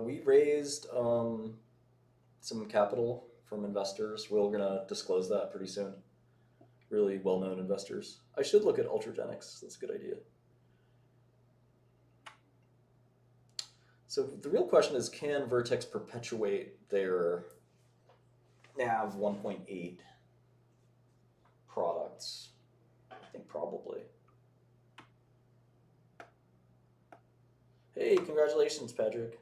We raised some capital from investors. We're going to disclose that pretty soon. Really well-known investors. I should look at Ultragenics. That's a good idea. So the real question is, can Vertex perpetuate their NAV 1.8 products? I think probably. Hey, congratulations, Patrick.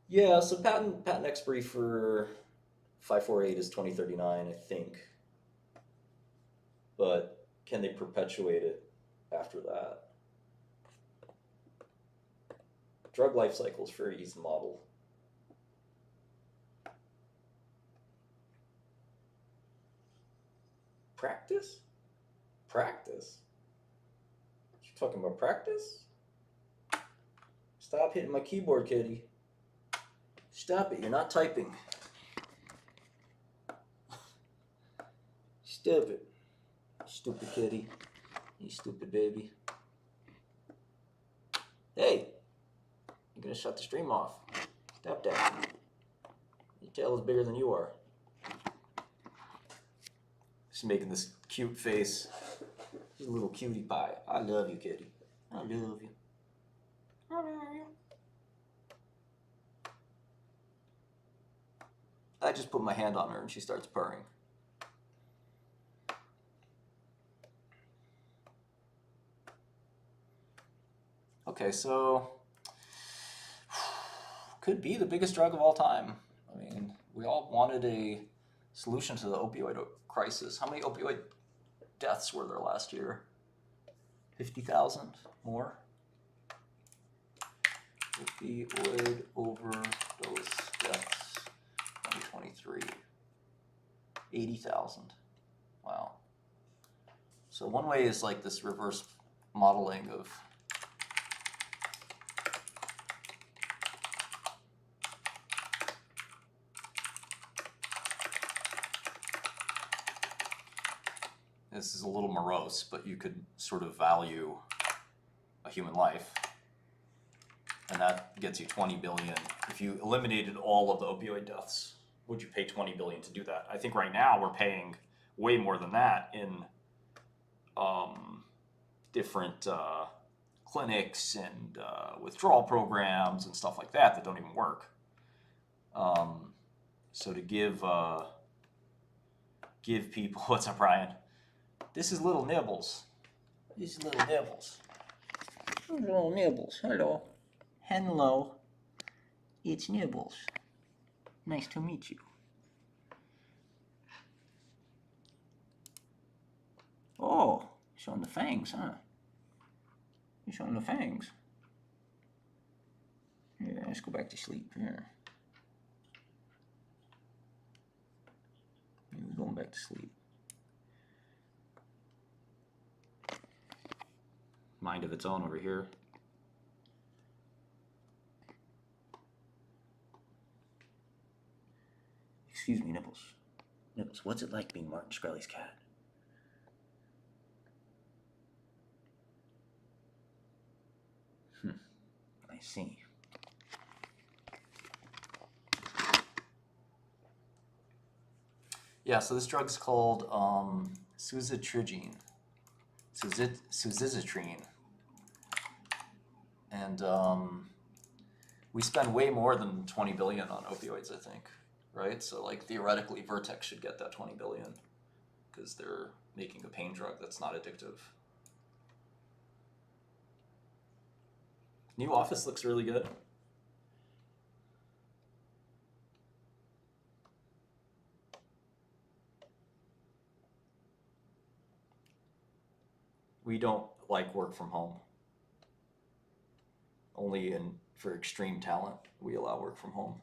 Yeah, so patent expiry for 548 is 2039, I think. But can they perpetuate it after that? Drug life cycle is very easy to model. Practice? Practice? You talking about practice? Stop hitting my keyboard, kitty. Stop it, you're not typing. Stupid. Stupid kitty. You stupid baby. Hey! You're gonna shut the stream off. Stop that. Your tail is bigger than you are. She's making this cute face. She's a little cutie pie. I love you, kitty. I love you. I love you. I just put my hand on her and she starts purring. Okay, so could be the biggest drug of all time. I mean, we all wanted a solution to the opioid crisis. How many opioid deaths were there last year? 50,000 more? Opioid overdose deaths. 2023, 80,000. Wow. So one way is like this reverse modeling of this is a little morose, but you could sort of value a human life. And that gets you 20 billion. If you eliminated all of the opioid deaths, would you pay 20 billion to do that? I think right now we're paying way more than that in different
clinics and withdrawal programs and stuff like that don't even work. So to give people, what's up, Brian? This is little Nibbles. This is little Nibbles. Little Nibbles. Hello. Hello. It's Nibbles. Nice to meet you. Oh, showing the fangs, huh? You're showing the fangs. Yeah, let's go back to sleep here. Yeah, we're going back to sleep. Mind of its own over here. Excuse me, Nibbles. Nibbles, what's it like being Martin Shkreli's cat? I see. Yeah, so this drug's called suzetrigine. Suzetrine. And we spend way more than 20 billion on opioids, I think, right? So like theoretically, Vertex should get that 20 billion because they're making a pain drug that's not addictive. New office looks really good. We don't like work from home. Only for extreme talent, we allow work from home.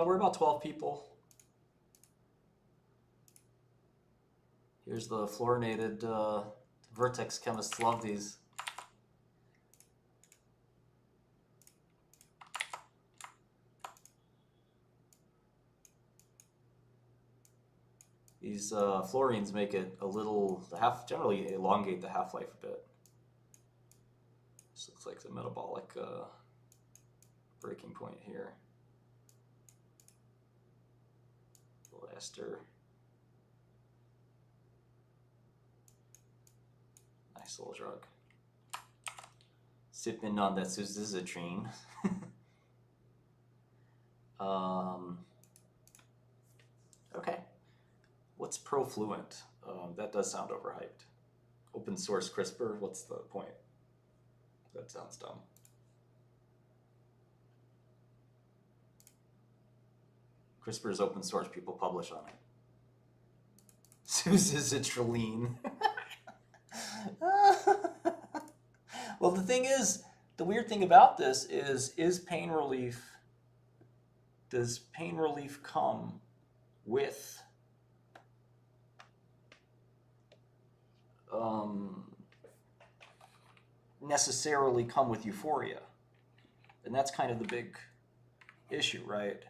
We're about 12 people. Here's the fluorinated Vertex chemists love these. These fluorines make it a little, generally elongate the half-life a bit. This looks like the metabolic breaking point here. Ester. Nice little drug. Sipping on that suzetrine. Okay. What's Profluent? That does sound overhyped. Open source CRISPR, what's the point? That sounds dumb. CRISPR is open source, people publish on it. Suzetrine. Well, the thing is, the weird thing about this is pain relief, does pain relief come with necessarily come with euphoria? And that's kind of the big issue, right?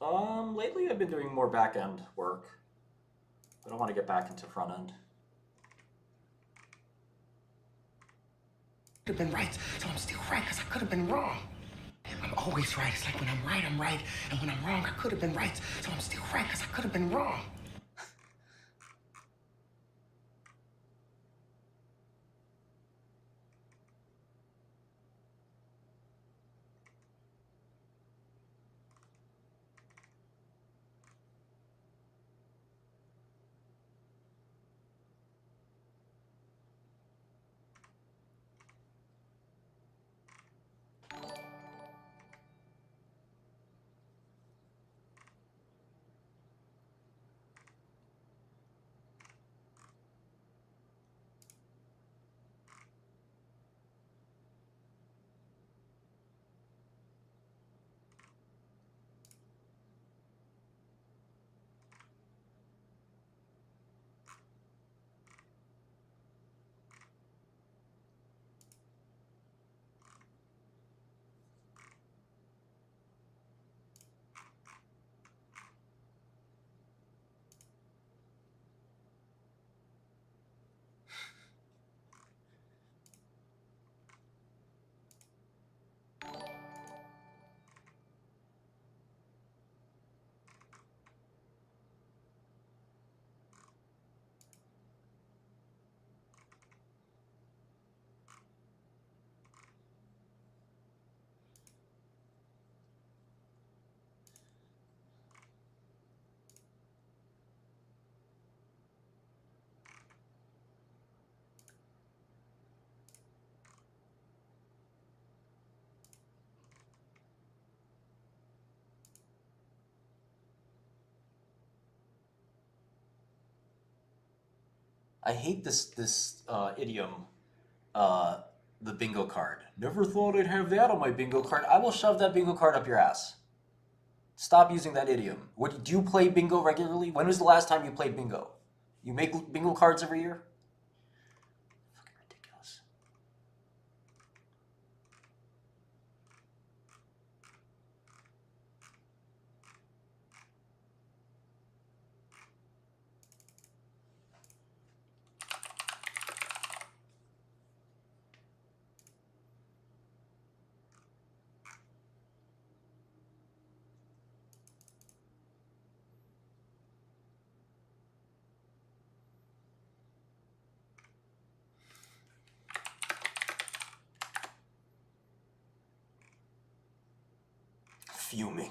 Lately I've been doing more back end work, but I want to get back into front end.
Could have been right, so I'm still right because I could have been wrong. I'm always right. It's like when I'm right, I'm right. And when I'm wrong, I could have been right, so I'm still right because I could have been wrong.
I hate this idiom, the bingo card. Never thought I'd have that on my bingo card. I will shove that bingo card up your ass. Stop using that idiom. Do you play bingo regularly? When was the last time you played bingo? You make bingo cards every year? Fucking ridiculous. Fuming.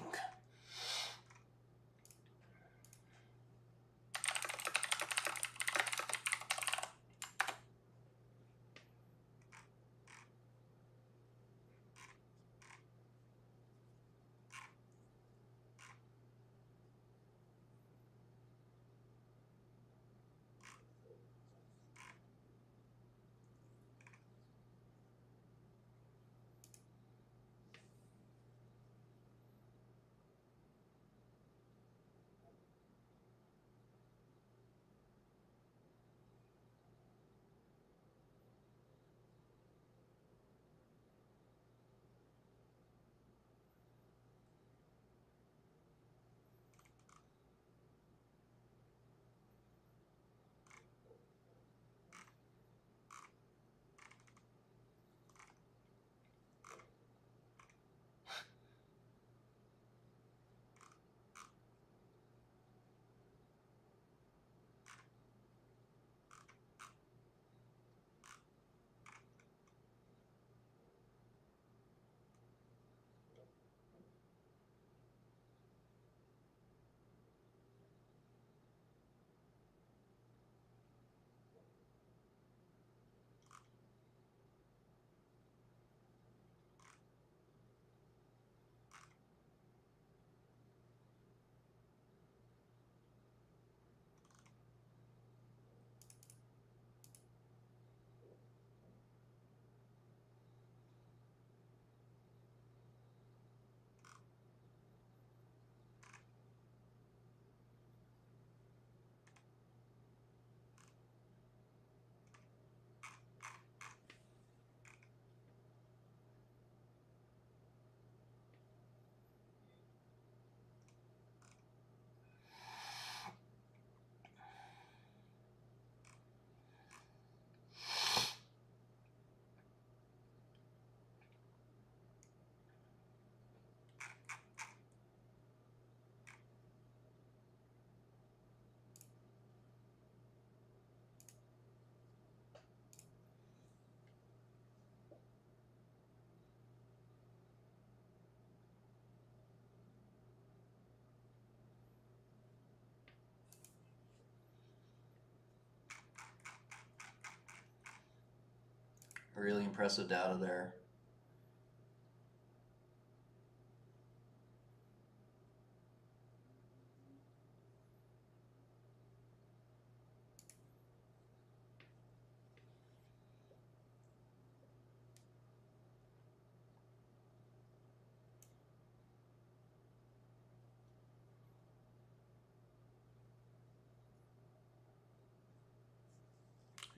Really impressive data there.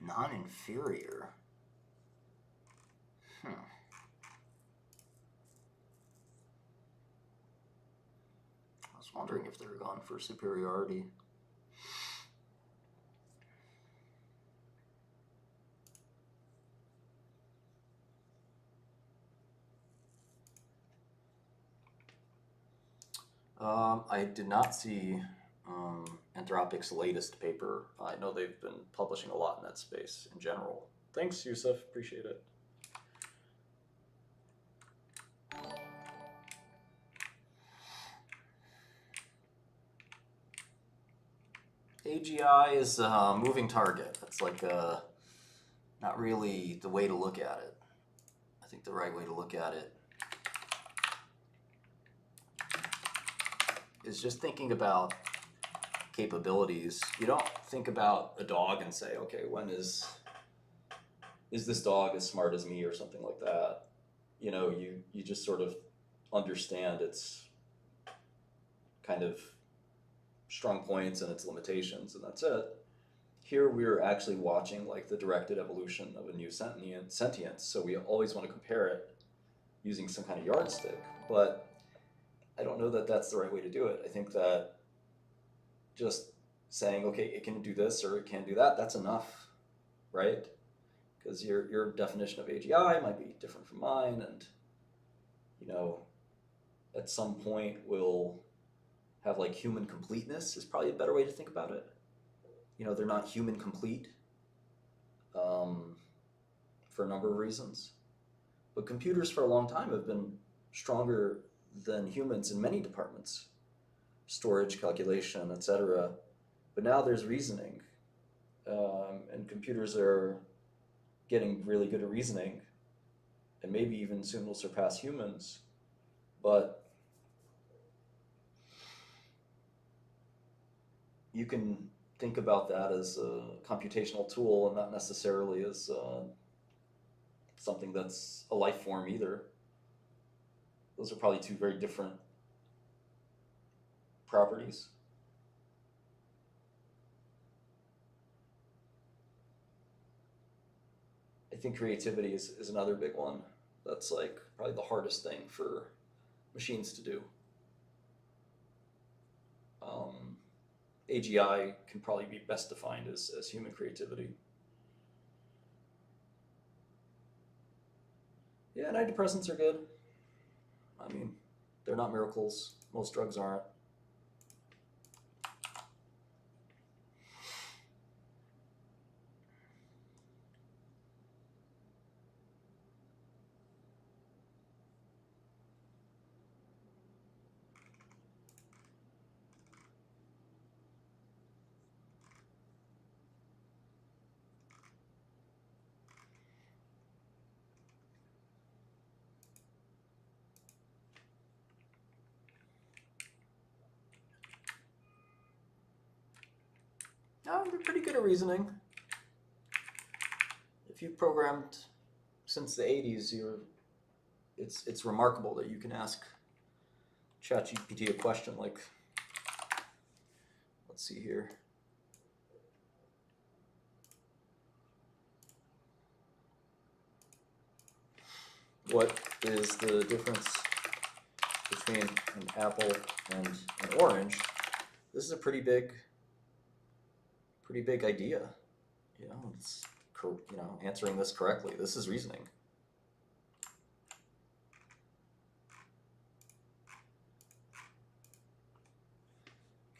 Non-inferior. I was wondering if they were going for superiority. I did not see Anthropic's latest paper. I know they've been publishing a lot in that space in general. Thanks, Yusuf. Appreciate it. AGI is a moving target. That's like not really the way to look at it. I think the right way to look at it is just thinking about capabilities. You don't think about a dog and say, okay, when is this dog as smart as me or something like that? You know, you just sort of understand its kind of strong points and its limitations, and that's it. Here we're actually watching like the directed evolution of a new sentience, so we always want to compare it using some kind of yardstick, but I don't know that that's the right way to do it. I think that just saying, okay, it can do this or it can do that, that's enough, right? Because your definition of AGI might be different from mine, and you know, at some point we'll have like human completeness is probably a better way to think about it. You know, they're not human complete for a number of reasons. But computers for a long time have been stronger than humans in many departments, storage, calculation, etc. But now there's reasoning, and computers are getting really good at reasoning, and maybe even soon will surpass humans. But you can think about that as a computational tool and not necessarily as something that's a life form either. Those are probably two very different properties. I think creativity is another big one. That's like probably the hardest thing for machines to do. AGI can probably be best defined as human creativity. Yeah, antidepressants are good. I mean, they're not miracles. Most drugs aren't. They're pretty good at reasoning. If you've programmed since the 80s, it's remarkable that you can ask ChatGPT a question like, let's see here. What is the difference between an apple and an orange? This is a pretty big idea. You know, it's answering this correctly. This is reasoning.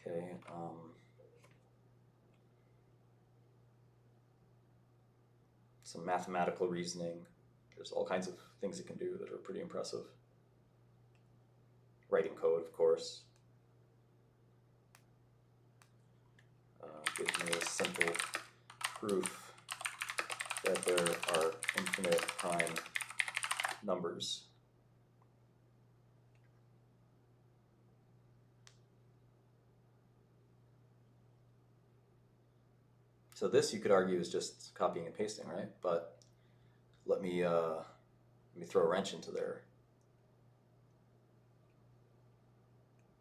Okay. Some mathematical reasoning. There's all kinds of things it can do that are pretty impressive. Writing code, of course. Gives me a simple proof
that there are infinite prime numbers. So this, you could argue, is just copying and pasting, right? But let me throw a wrench into there.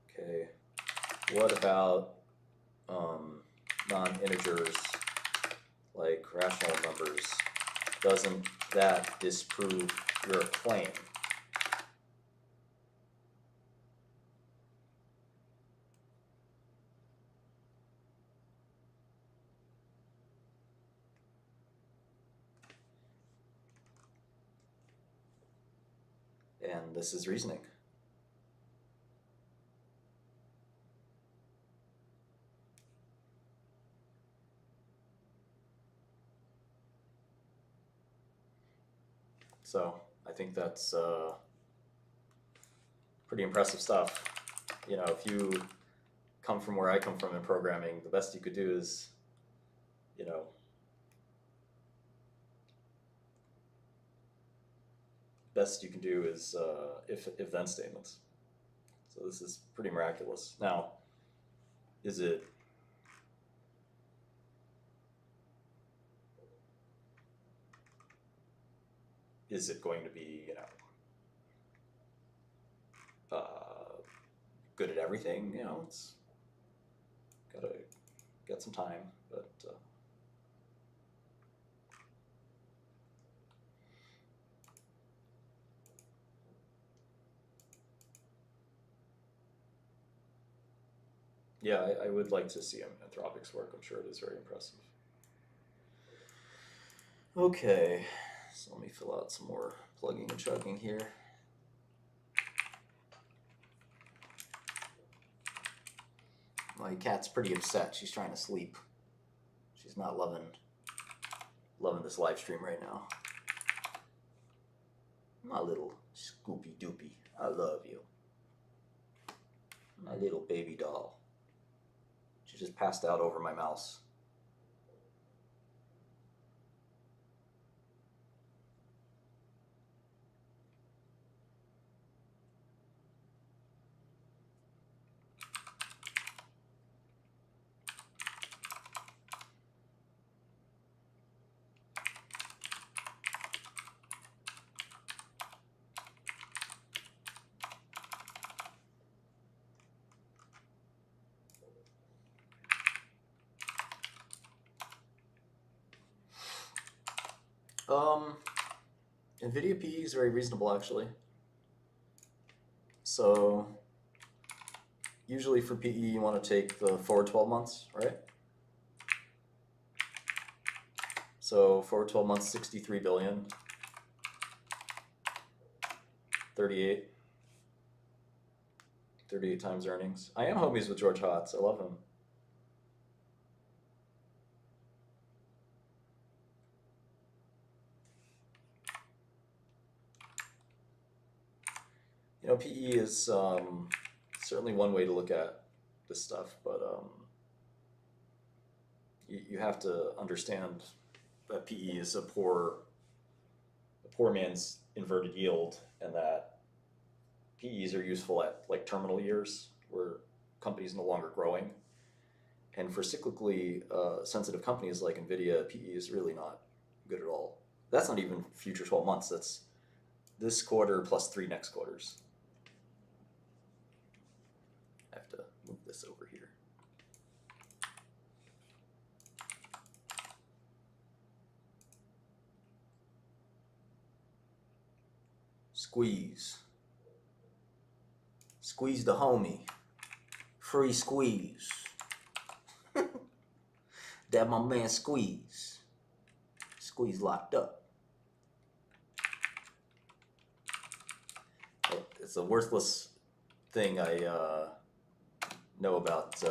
Okay, what about non-integers like rational numbers? Doesn't that disprove your claim? And this is reasoning. So I think that's pretty impressive stuff. You know, if you come from where I come from in programming, the best you could do is, you know, best you can do is if-then statements. So this is pretty miraculous. Now, is it going to be, you know, good at everything? You know, it's gotta get some time, but yeah, I would like to see Anthropic's work. I'm sure it is very impressive. Okay, so let me fill out some more plugging and chugging here. My cat's pretty upset. She's trying to sleep. She's not loving this live stream right now. My little Scoopy Doopy, I love you. My little baby doll. She just passed out over my mouse. NVIDIA PE is very reasonable, actually. So usually for PE, you want to take the forward 12 months, right? So forward 12 months, 63 billion, 38 times earnings. I am homies with George Hotz. I love him. You know, PE is certainly one way to look at this stuff, but you have to understand that PE is a poor man's inverted yield, and that PEs are useful at like terminal years where companies no longer growing. And for cyclically sensitive companies like NVIDIA, PE is really not good at all. That's not even future 12 months. That's this quarter plus 3 next quarters. I have to move this over here. Squeeze. Squeeze the homie. Free squeeze. That my man Squeeze. Squeeze locked up. It's a worthless thing I know about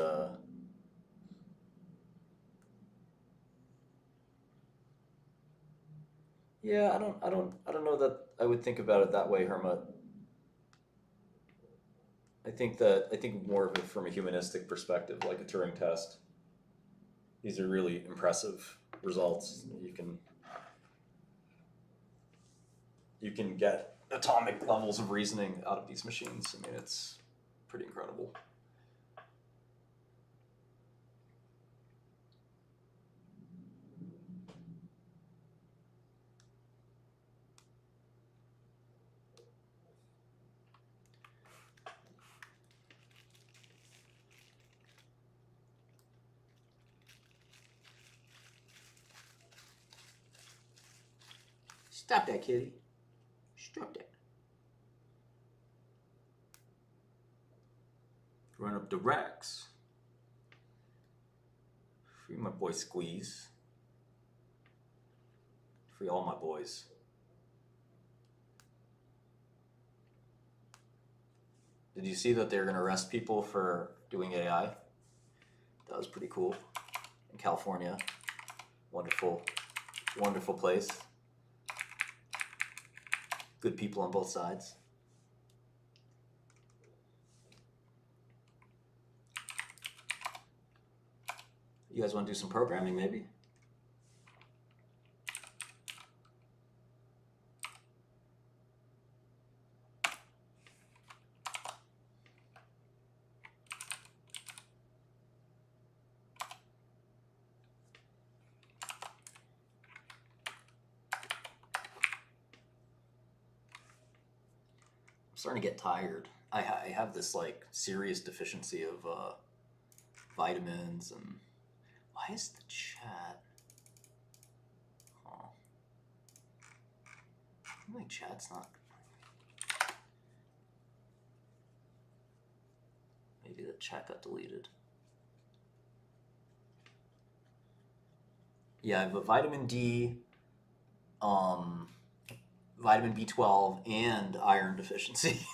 yeah, I don't know that I would think about it that way, Hermit. I think more of it from a humanistic perspective, like a Turing test. These are really impressive results. You can you can get atomic levels of reasoning out of these machines. I mean, it's pretty incredible.
Stop that, kitty. Stop that. Run up the racks. Free my boy Squeeze. Free all my boys. Did you see that they're going to arrest people for doing AI? That was pretty cool. In California. Wonderful, wonderful place. Good people on both sides. You guys want to do some programming, maybe? I'm starting to get tired. I have this like serious deficiency of vitamins and why is the chat? Oh, I think chat's not. Maybe the chat got deleted. Yeah, I have a vitamin D, vitamin B12, and iron deficiency.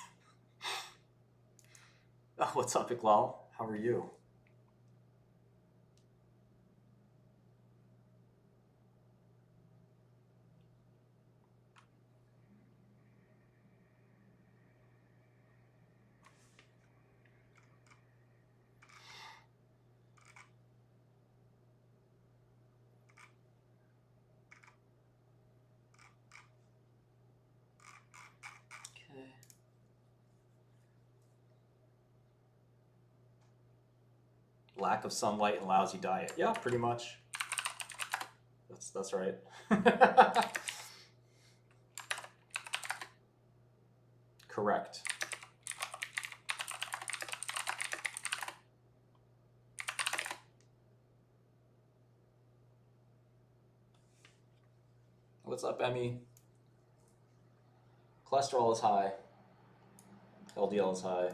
Oh, what's up, Iqbal? How are you? Okay. Lack of sunlight and lousy diet. Yeah, pretty much. That's right. Correct. What's up, Emmy? Cholesterol is high. LDL is high.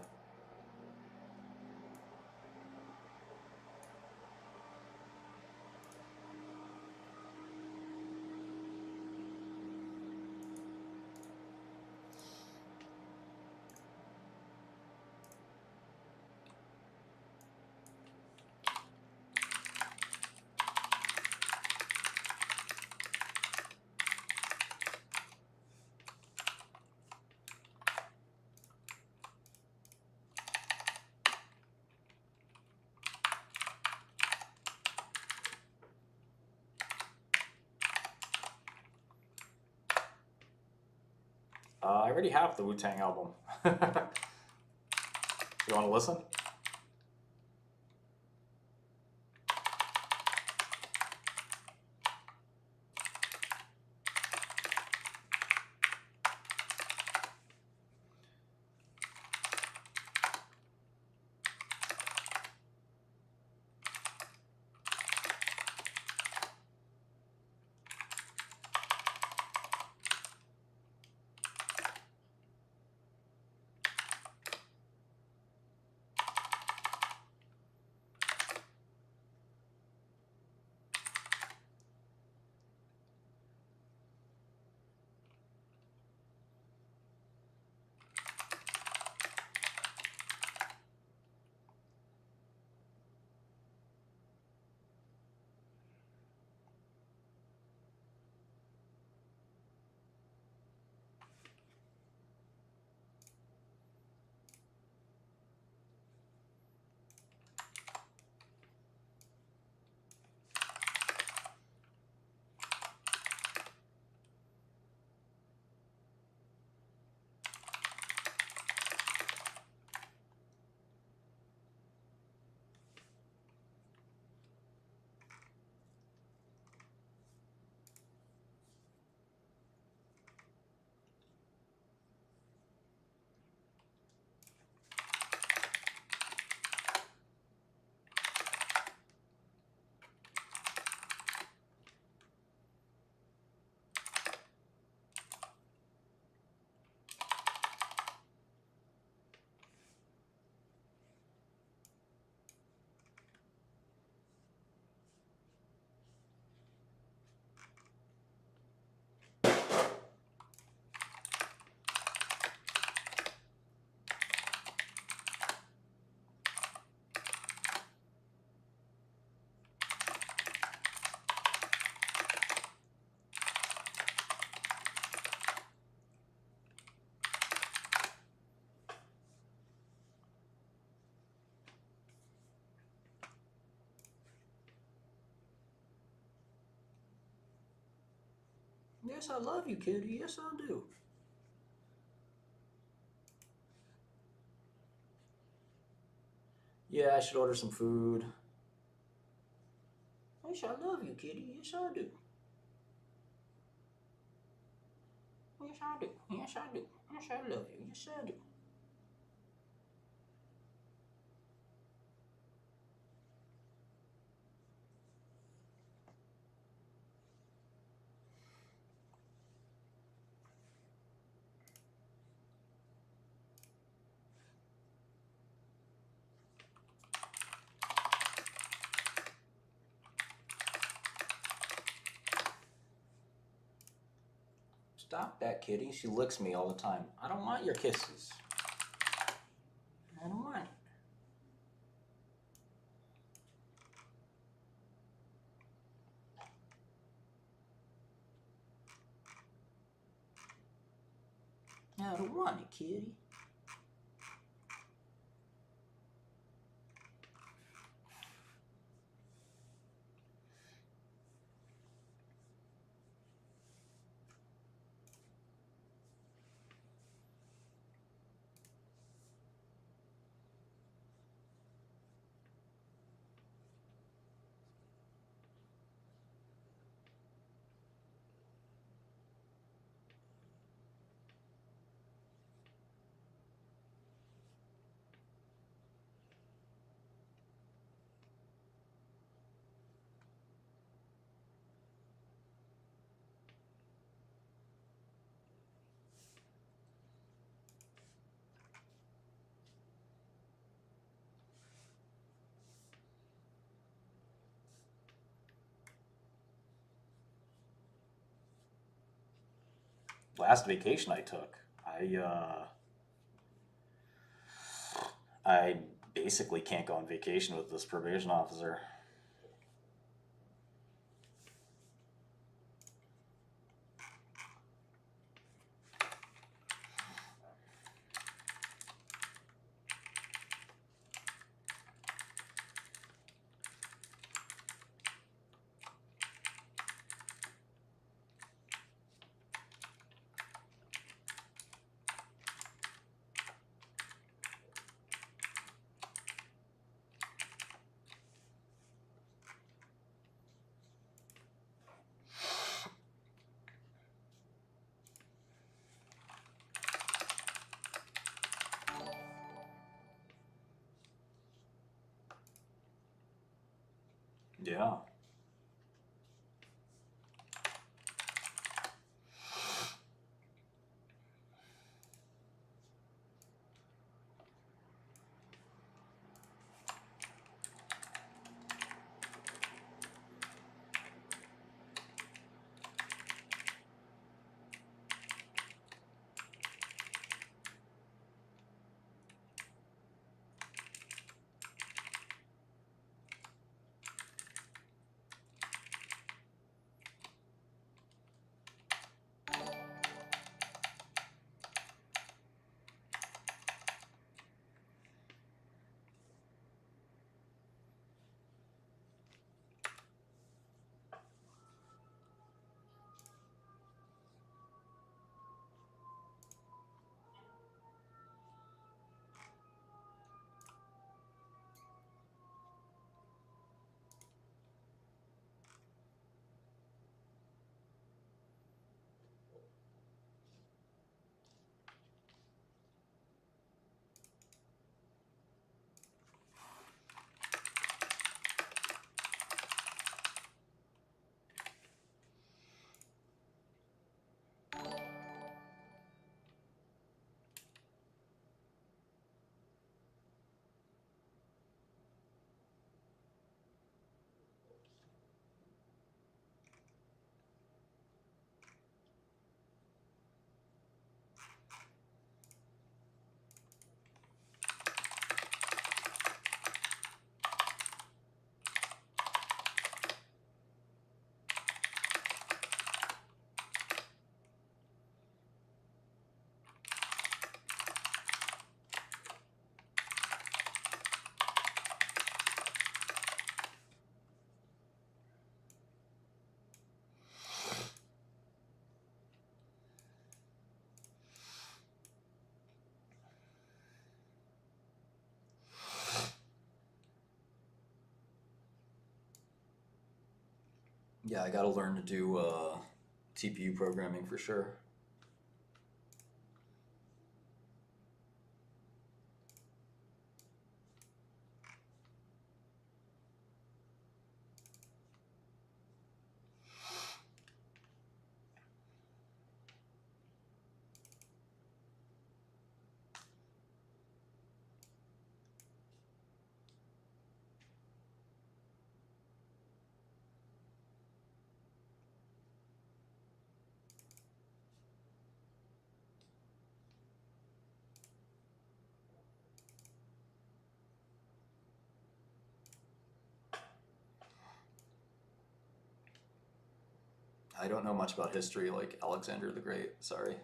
I already have the Wu-Tang album. You want to listen? Yes, I love you, kitty. Yes, I do. Yeah, I should order some food. Yes, I love you, kitty. Yes, I do. Yes, I do. Yes, I do. Yes, I love you. Yes, I do. Stop that, kitty. She licks me all the time. I don't want your kisses. I don't want it. I don't want it, kitty.
Last vacation I took, I basically can't go on vacation with this probation officer. Yeah. Yeah, I got to learn to do TPU programming for sure. I don't know much about history like Alexander the Great. Sorry.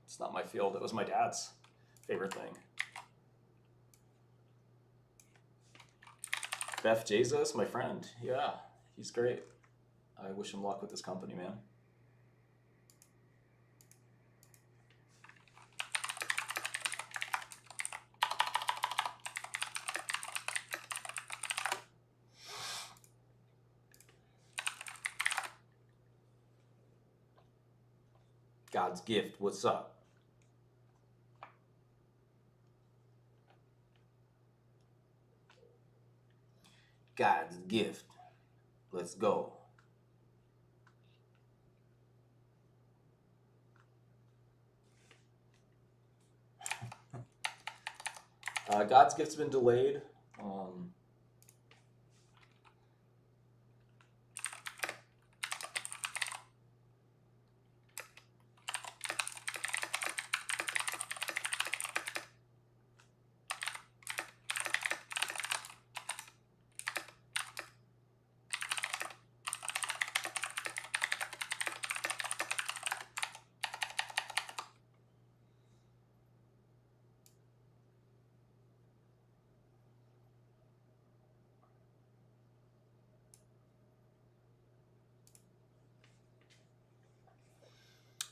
It's not my field. It was my dad's favorite thing. Beth Jesus, my friend. Yeah, he's great. I wish him luck with this company, man. God's gift, what's up? God's gift. Let's go. God's gift's been delayed.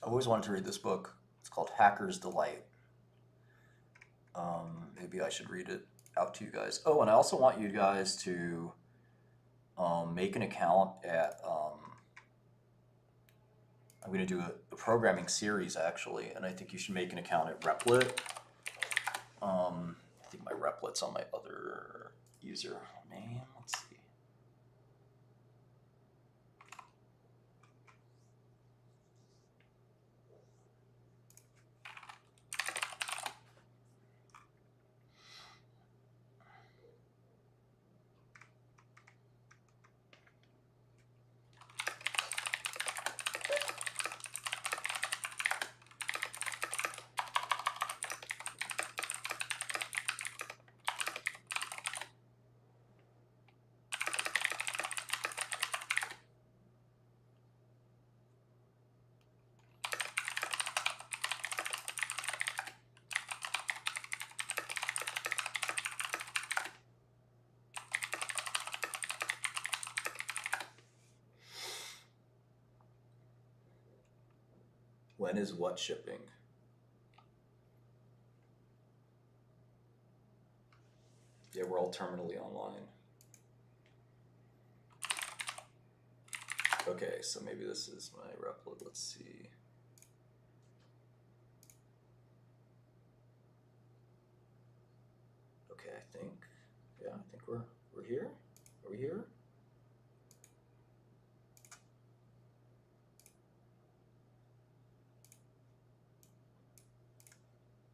I've always wanted to read this book. It's called Hacker's Delight. Maybe I should read it out to you guys. Oh, and I also want you guys to make an account at, I'm going to do a programming series actually, and I think you should make an account at Replit. I think my Replit's on my other user name. Let's see. When is what shipping? Yeah, we're all terminally online. Okay, so maybe this is my Replit. Let's see. Okay, I think we're here. Are we here?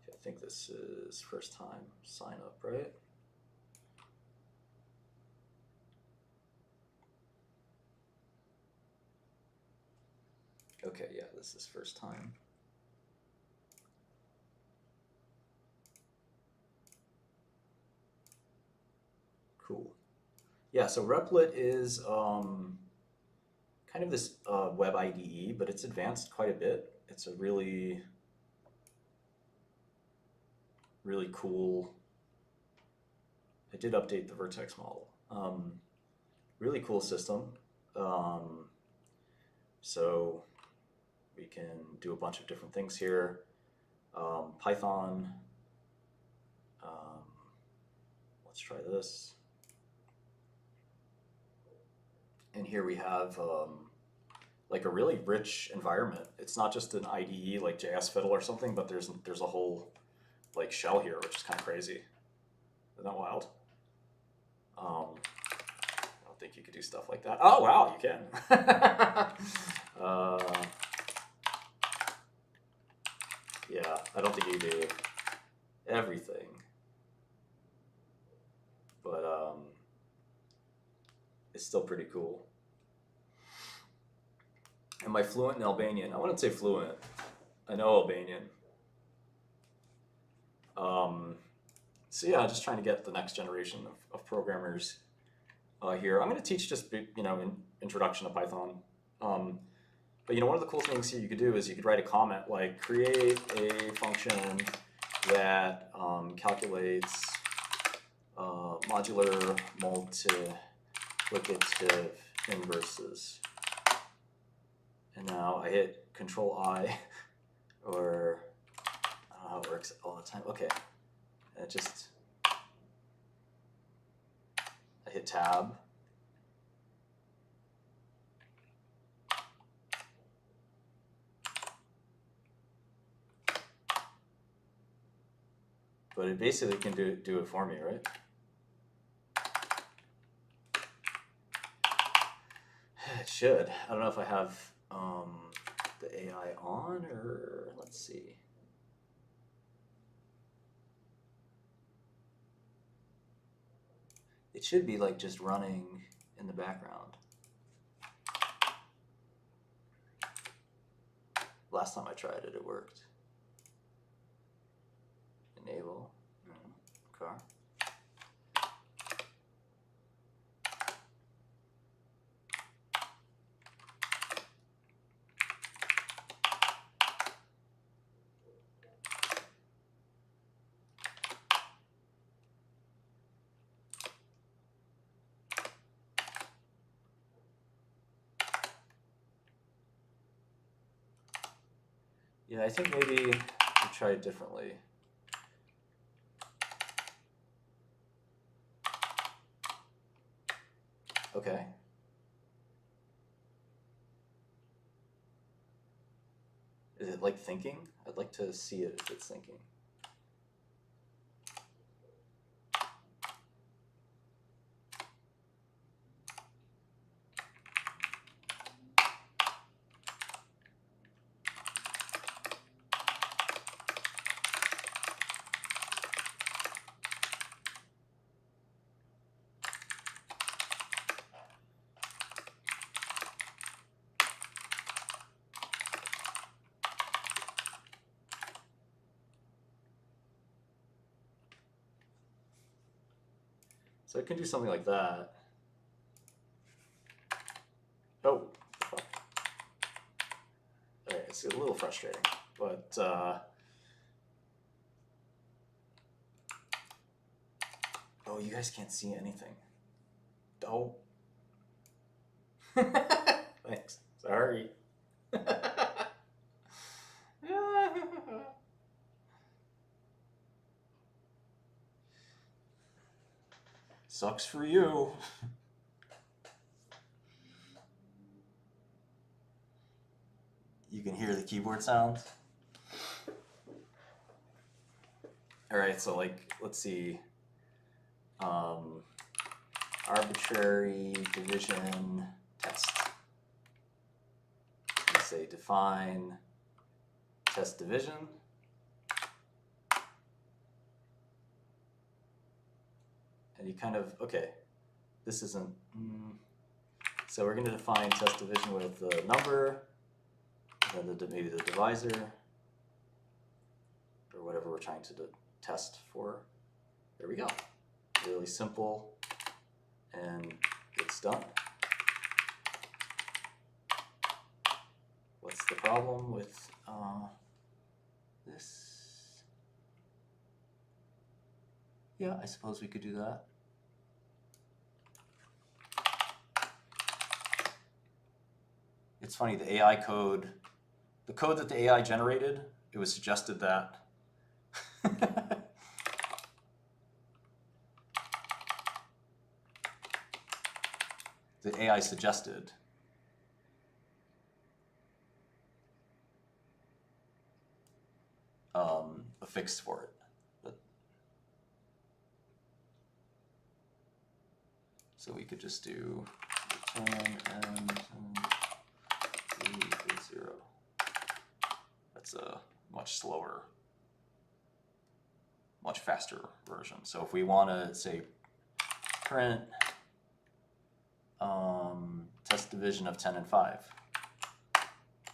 Okay, I think this is first time sign up, right? Okay, yeah, this is first time. Cool. Yeah, so Replit is kind of this web IDE, but it's advanced quite a bit. It's a really cool. I did update the Vertex model. Really cool system. So we can do a bunch of different things here. Python. Let's try this. And here we have like a really rich environment. It's not just an IDE like JS Fiddle or something, but there's a whole like shell here, which is kind of crazy. Isn't that wild? I don't think you could do stuff like that. Oh wow, you can. Yeah, I don't think you do everything, but it's still pretty cool. Am I fluent in Albanian? I wouldn't say fluent. I know Albanian. So yeah, just trying to get the next generation of programmers here. I'm going to teach just introduction to Python. But one of the cool things here you could do is you could write a comment like create a function that calculates modular multiplicative inverses. And now I hit Control I, or I don't know how it works all the time. Okay, and I hit Tab. But it basically can do it for me, right? It should. I don't know if I have the AI on, or let's see. It should be like just running in the background. Last time I tried it, it worked. Enable. Okay. Yeah, I think maybe we try it differently. Okay. Is it like thinking? I'd like to see it if it's thinking. So it can do something like that. Oh, fuck. All right, it's a little frustrating, but oh, you guys can't see anything. Oh. Thanks. Sorry. Sucks for you. You can hear the keyboard sounds. All right, so like, let's see. Arbitrary division test. Let's say define test division. And you kind of, okay, this isn't, so we're going to define test division with the number, and then maybe the divisor, or whatever we're trying to test for. There we go. Really simple, and it's done. What's the problem with this? Yeah, I suppose we could do that. It's funny, the AI code, the code that the AI generated, it was suggested that the AI suggested fixed for it. But, so we could just do return and 0. That's a much slower, much faster version. So if we want to say print test division of 10 and 5,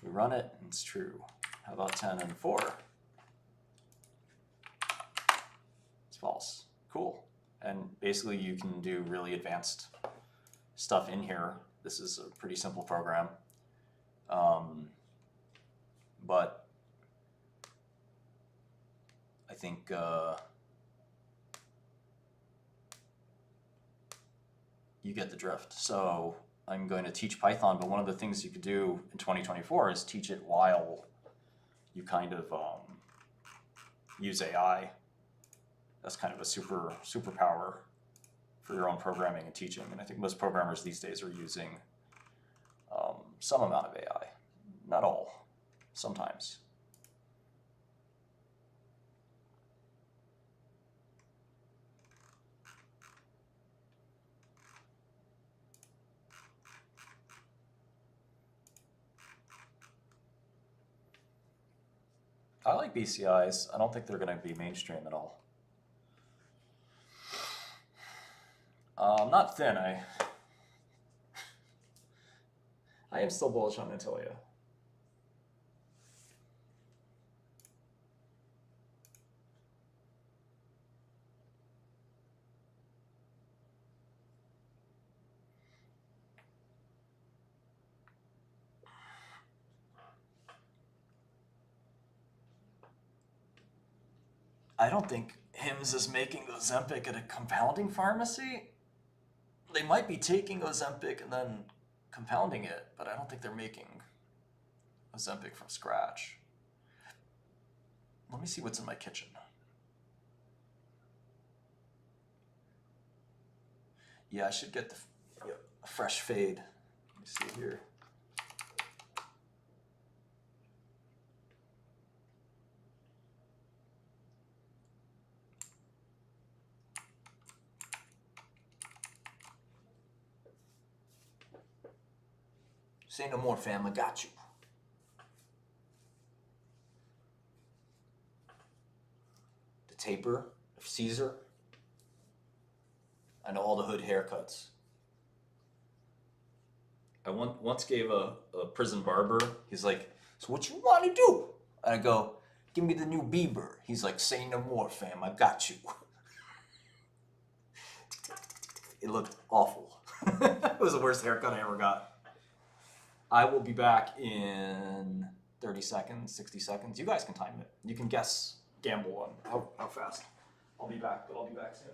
we run it and it's true. How about 10 and 4? It's false. Cool. And basically you can do really advanced stuff in here. This is a pretty simple program. But I think you get the drift. So I'm going to teach Python, but one of the things you could do in 2024 is teach it while you kind of use AI. That's kind of a superpower for your own programming and teaching. And I think most programmers these days are using some amount of AI. Not all, sometimes. I like BCIs. I don't think they're going to be mainstream at all. I'm not thin. I am still bullish on Natalia. I don't think Hims is making Ozempic at a compounding pharmacy. They might be taking Ozempic and then compounding it, but I don't think they're making Ozempic from scratch. Let me see what's in my kitchen. Yeah, I should get a fresh fade. Let me see here. Say no more, fam. I got you. The taper of Caesar. I know all the hood haircuts. I once gave a prison barber, he's like, so what you want to do? And I go, give me the new Bieber. He's like, say no more, fam. I got you. It looked awful. It was the worst haircut I ever got. I will be back in 30 seconds, 60 seconds. You guys can time it. You can gamble on how fast. I'll be back, but I'll be back soon.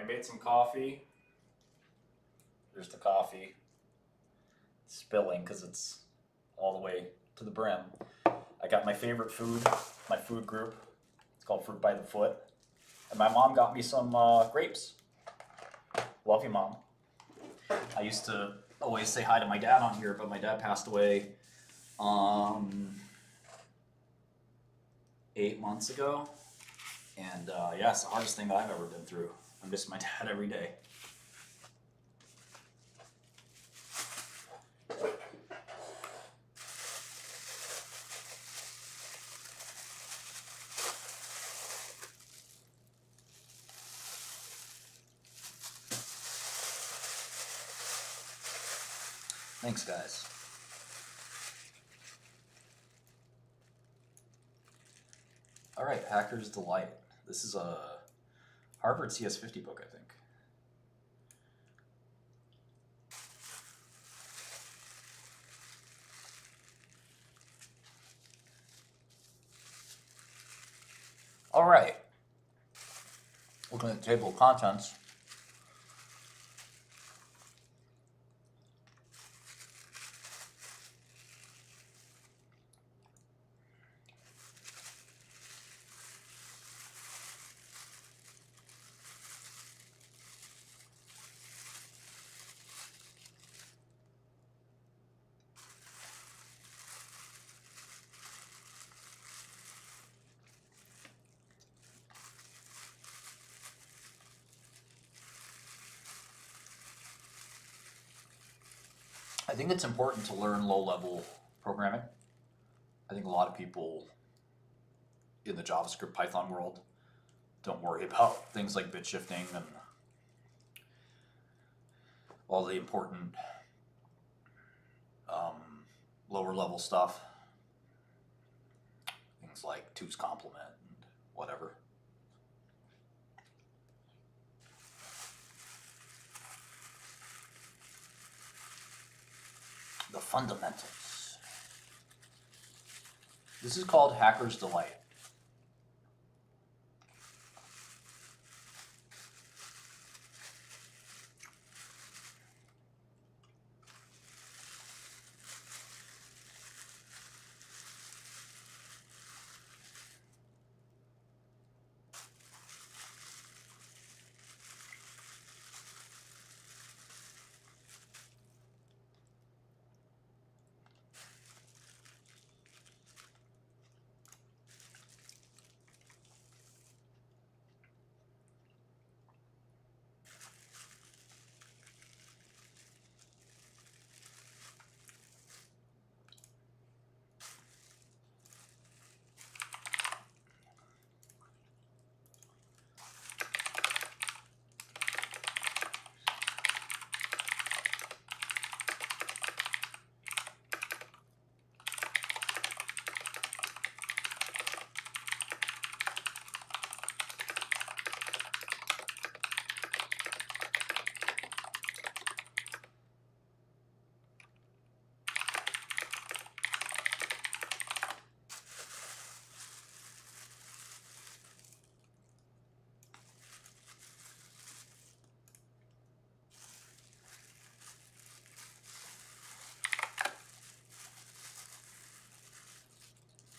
I made some coffee. There's the coffee. It's spilling because it's all the way to the brim. I got my favorite food, my food group. It's called Fruit by the Foot. And my mom got me some grapes. Love you, Mom. I used to always say hi to my dad on here, but my dad passed away 8 months ago. And yeah, it's the hardest thing that I've ever been through. I miss my dad every day. Thanks, guys. All right, Hacker's Delight. This is a Harvard CS50 book, I think. All right. Looking at the table of contents. I think it's important to learn low-level programming. I think a lot of people in the JavaScript Python world don't worry about things like bit shifting and all the important lower-level stuff. Things like two's complement and whatever. The fundamentals. This is called Hacker's Delight.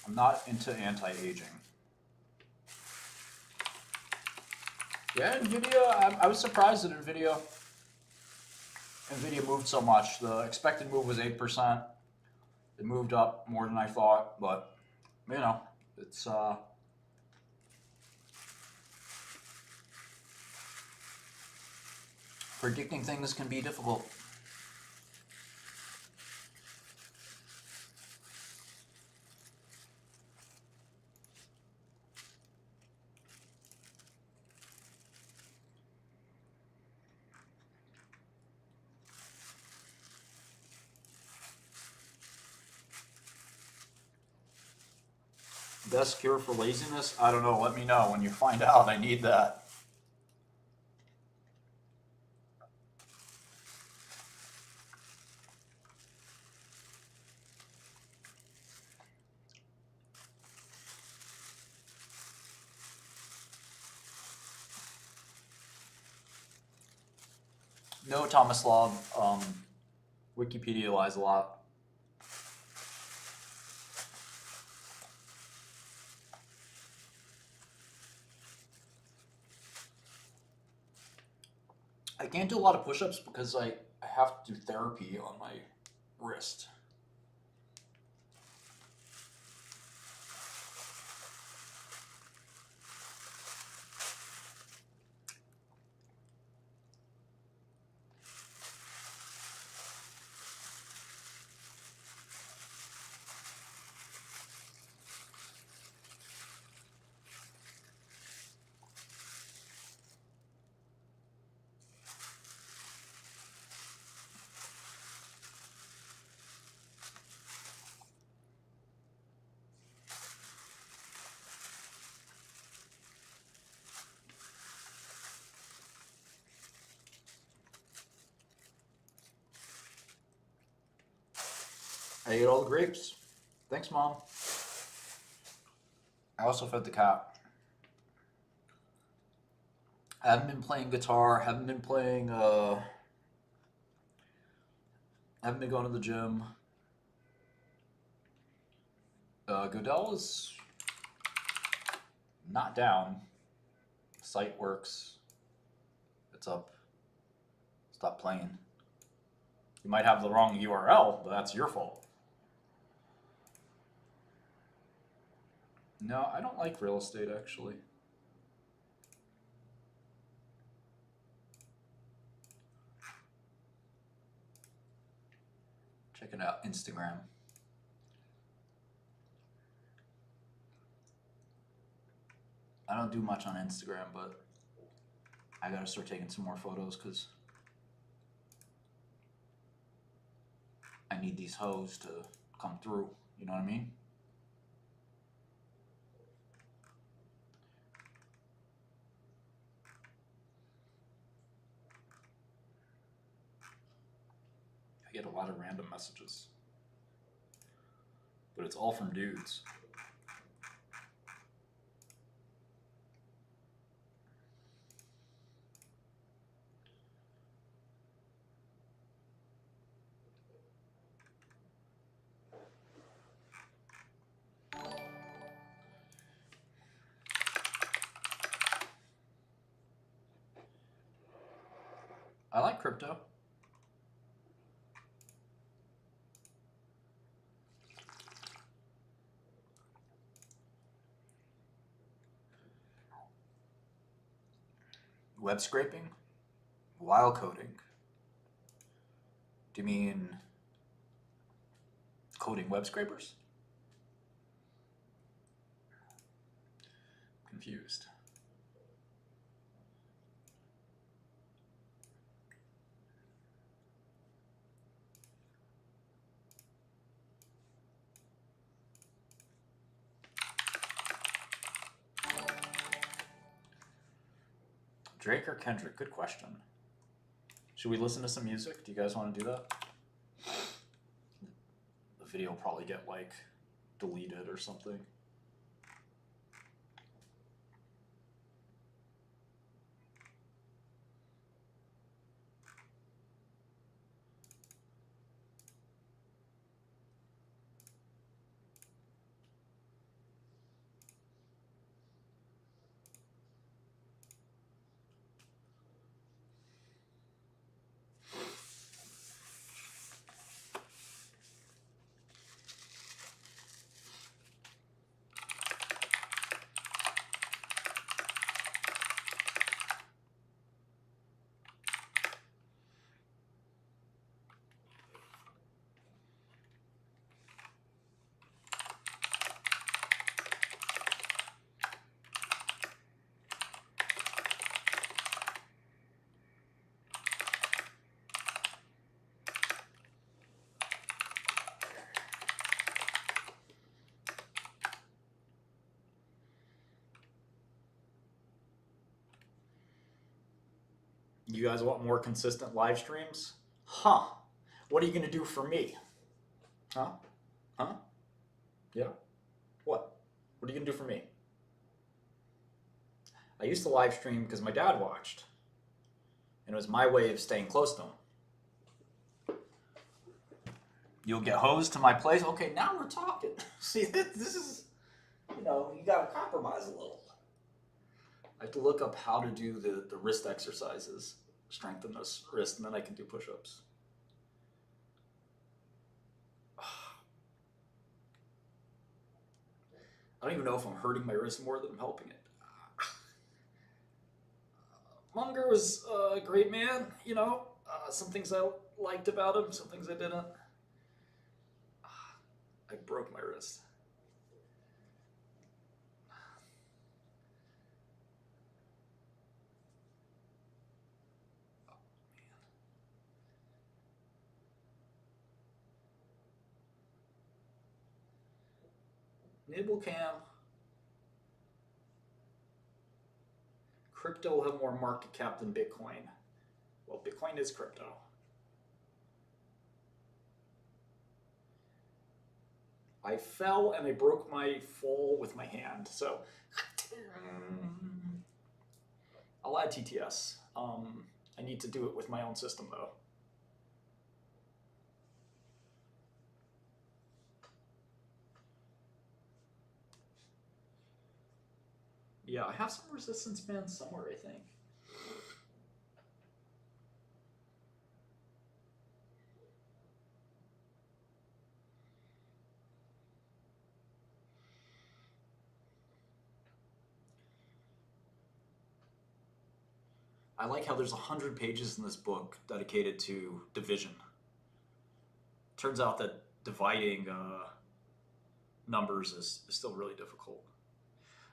I'm not into anti-aging. Yeah, NVIDIA, I was surprised that NVIDIA moved so much. The expected move was 8%. It moved up more than I thought, but, you know, it's, predicting things can be difficult. Best cure for laziness? I don't know. Let me know when you find out. I need that.
No, Tomislav. Wikipedia lies a lot. I can't do a lot of push-ups because I have to do therapy on my wrist. I ate all the grapes. Thanks, Mom. I also fed the cat. I haven't been playing guitar, haven't been going to the gym. Godel is not down. Site works. It's up. Stop playing. You might have the wrong URL, but that's your fault. No, I don't like real estate actually. Checking out Instagram. I don't do much on Instagram, but I gotta start taking some more photos because I need these hoes to come through. You know what I mean? I get a lot of random messages, but it's all from dudes. I like crypto. Web scraping? While coding? Do you mean coding web scrapers? Confused. Drake or Kendrick? Good question. Should we listen to some music? Do you guys want to do that? The video will probably get like deleted or something. You guys want more consistent live streams? Huh. What are you going to do for me? Huh? Huh? Yeah? What? What are you going to do for me? I used to live stream because my dad watched.
And it was my way of staying close to them. You'll get hosed to my place. Okay, now we're talking. See, this is, you got to compromise a little. I have to look up how to do the wrist exercises, strengthen those wrists, and then I can do push-ups. I don't even know if I'm hurting my wrist more than I'm helping it. Munger was a great man, some things I liked about him, some things I didn't. I broke my wrist. Nibble cam. Crypto will have more market cap than Bitcoin. Well, Bitcoin is crypto. I fell and I broke my fall with my hand. So I'll add TTS. I need to do it with my own system though. Yeah, I have some resistance bands somewhere, I think. I like how there's 100 pages in this book dedicated to division. Turns out that dividing numbers is still really difficult.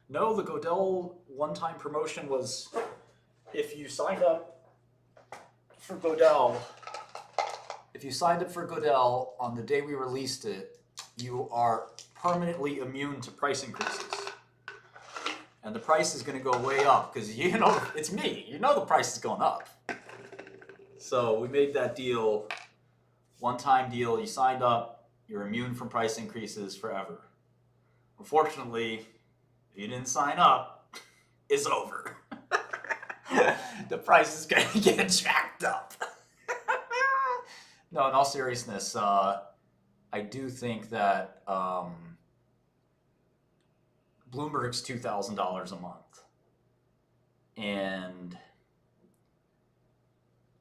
No, the Godel one-time promotion was if you signed up for Godel on the day we released it, you are permanently immune to price increases. And the price is going to go way up because it's me. The price is going up. So we made that deal, one-time deal. You signed up, you're immune from price increases forever. Unfortunately, if you didn't sign up, it's over. The price is going to get jacked up. No, in all seriousness, I do think that Bloomberg's $2,000 a month. And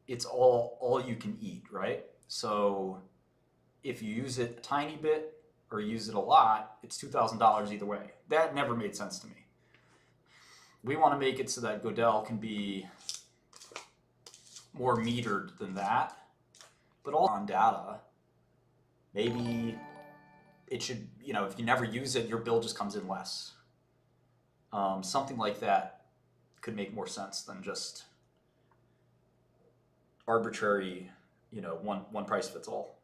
it's all you can eat, right? So if you use it a tiny bit or use it a lot, it's $2,000 either way. That never made sense to me. We want to make it so that Godel can be more metered than that. But all on data, maybe it should, if you never use it, your bill just comes in less. Something like that could make more sense than just arbitrary, one price fits all.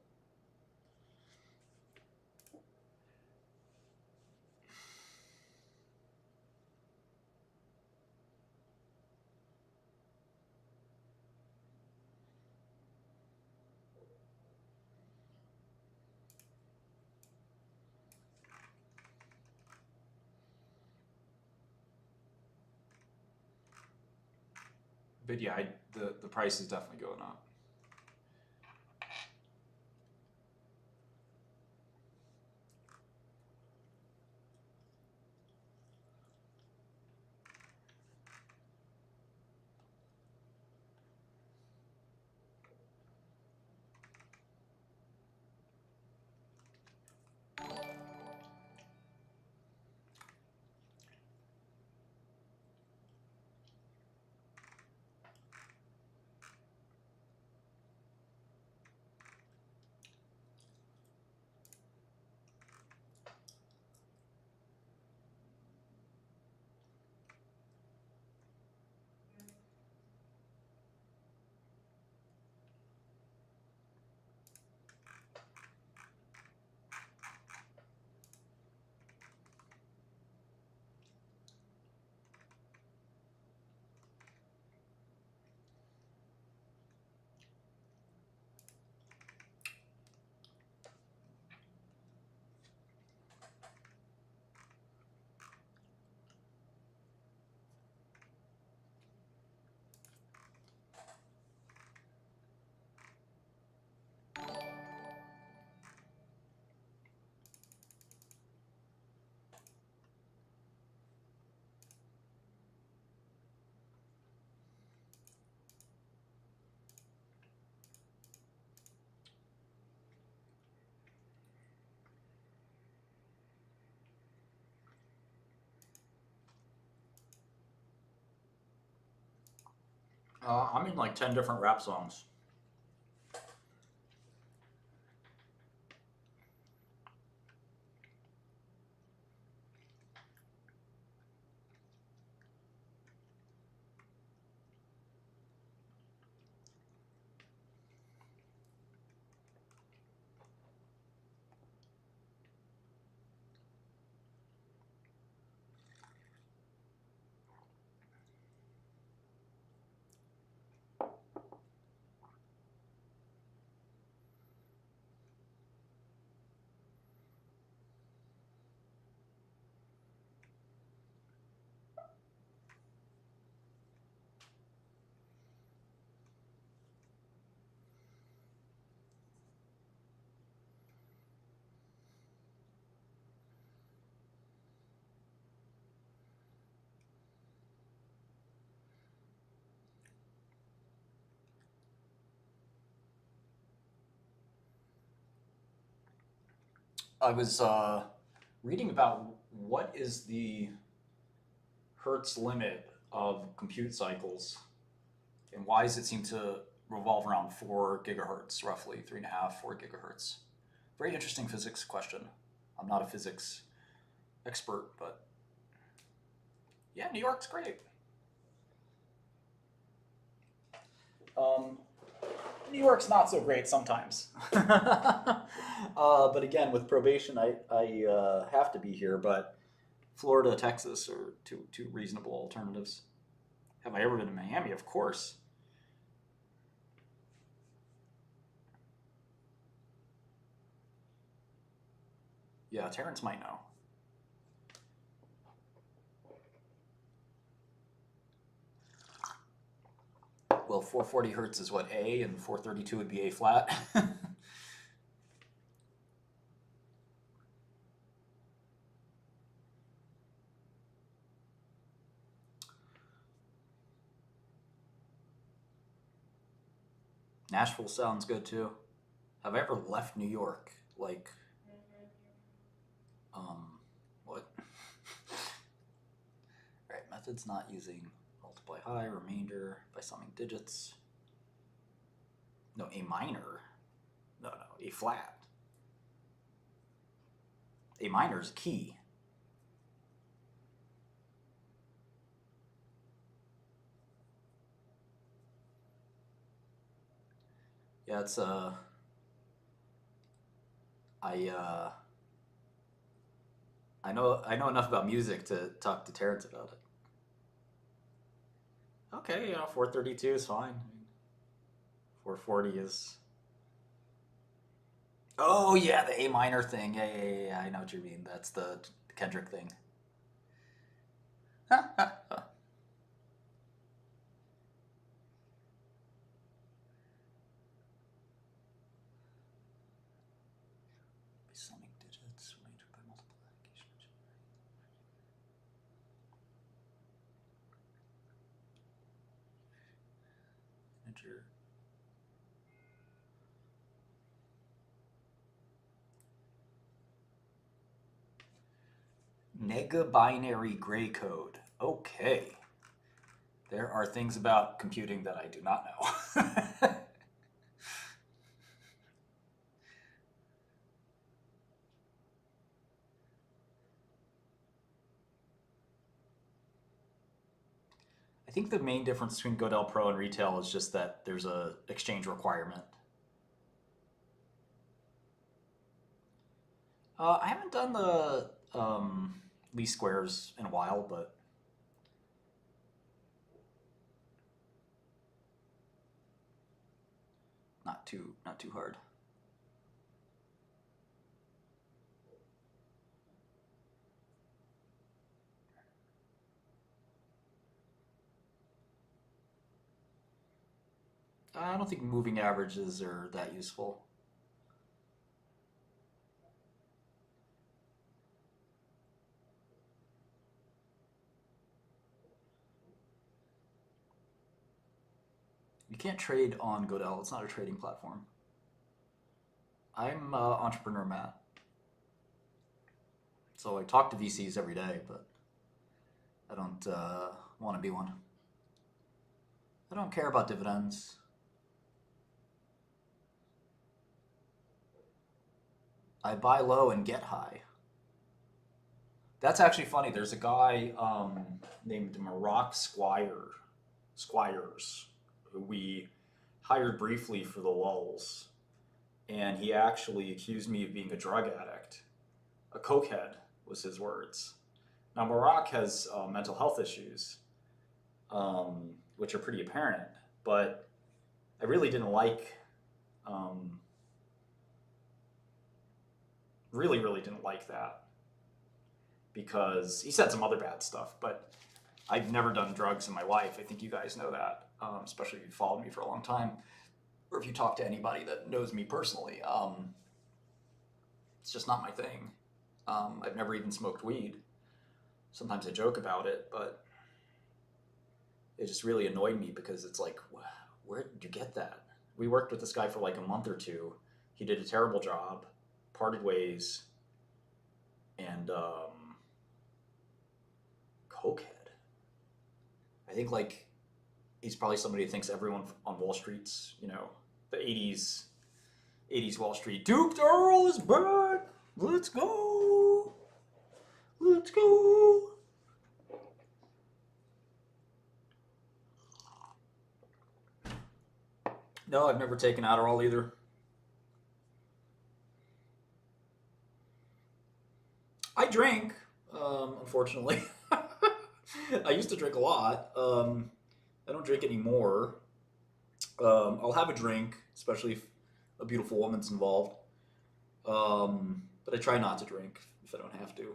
But yeah, the price is definitely going up. I'm in like 10 different rap songs. I was reading about what is the Hertz limit of compute cycles, and why does it seem to revolve around 4 gigahertz, roughly 3.5, 4 gigahertz? Very interesting physics question. I'm not a physics expert, but yeah, New York's great. New York's not so great sometimes. But again, with probation, I have to be here. But Florida, Texas are two reasonable alternatives. Have I ever been to Miami? Of course. Yeah, Terrence might know. Well, 440 hertz is what, A, and 432 would be A flat. Nashville sounds good too. Have I ever left New York? Like, what? Right, methods not using multiply high, remainder by summing digits. No, A minor. No, A flat. A minor is a key. Yeah, it's I know enough about music to talk to Terrence about it. Okay, 432 is fine. 440 is. Oh yeah, the A minor thing. Yeah. I know what you mean. That's the Kendrick thing. Summing digits, major by multiplication. Integer. Nega binary gray code. Okay. There are things about computing that I do not know. I think the main difference between Godel Pro and retail is just that there's a exchange requirement. I haven't done the least squares in a while, but not too hard. I don't think moving averages are that useful. You can't trade on Godel. It's not a trading platform. I'm entrepreneur Matt. So I talk to VCs every day, but I don't want to be one. I don't care about dividends. I buy low and get high. That's actually funny. There's a guy named Squires, who we hired briefly for the lulls, and he actually accused me of being a drug addict. A cokehead was his words. Now, Maroc has mental health issues, which are pretty apparent, but I really didn't like, really didn't like that, because he said some other bad stuff, but I've never done drugs in my life. I think you guys know that, especially if you followed me for a long time, or if you talk to anybody that knows me personally. It's just not my thing. I've never even smoked weed. Sometimes I joke about it, but it just really annoyed me because it's like, where did you get that? We worked with this guy for like a month or two. He did a terrible job, parted ways, and cokehead. I think like he's probably somebody who thinks everyone on Wall Street's, you know, the 80s Wall Street. Duke Earl is back. Let's go. Let's go. No, I've never taken Adderall either. I drink, unfortunately. I used to drink a lot. I don't drink anymore. I'll have a drink, especially if a beautiful woman's involved. But I try not to drink if I don't have to.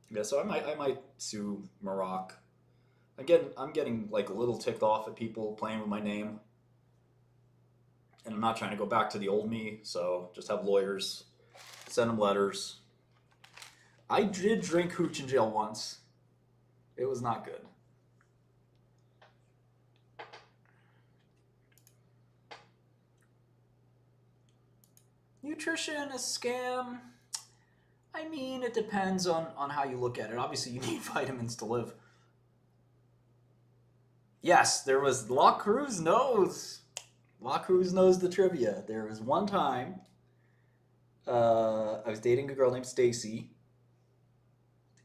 Yeah, so I might sue Maroc. I'm getting like a little ticked off at people playing with my name, and I'm not trying to go back to the old me. So just have lawyers send them letters. I did drink hooch in jail once. It was not good. Nutrition is scam. I mean, it depends on how you look at it. Obviously, you need vitamins to live. Yes, there was. La Cruz knows. La Cruz knows the trivia. There was one time I was dating a girl named Stacy.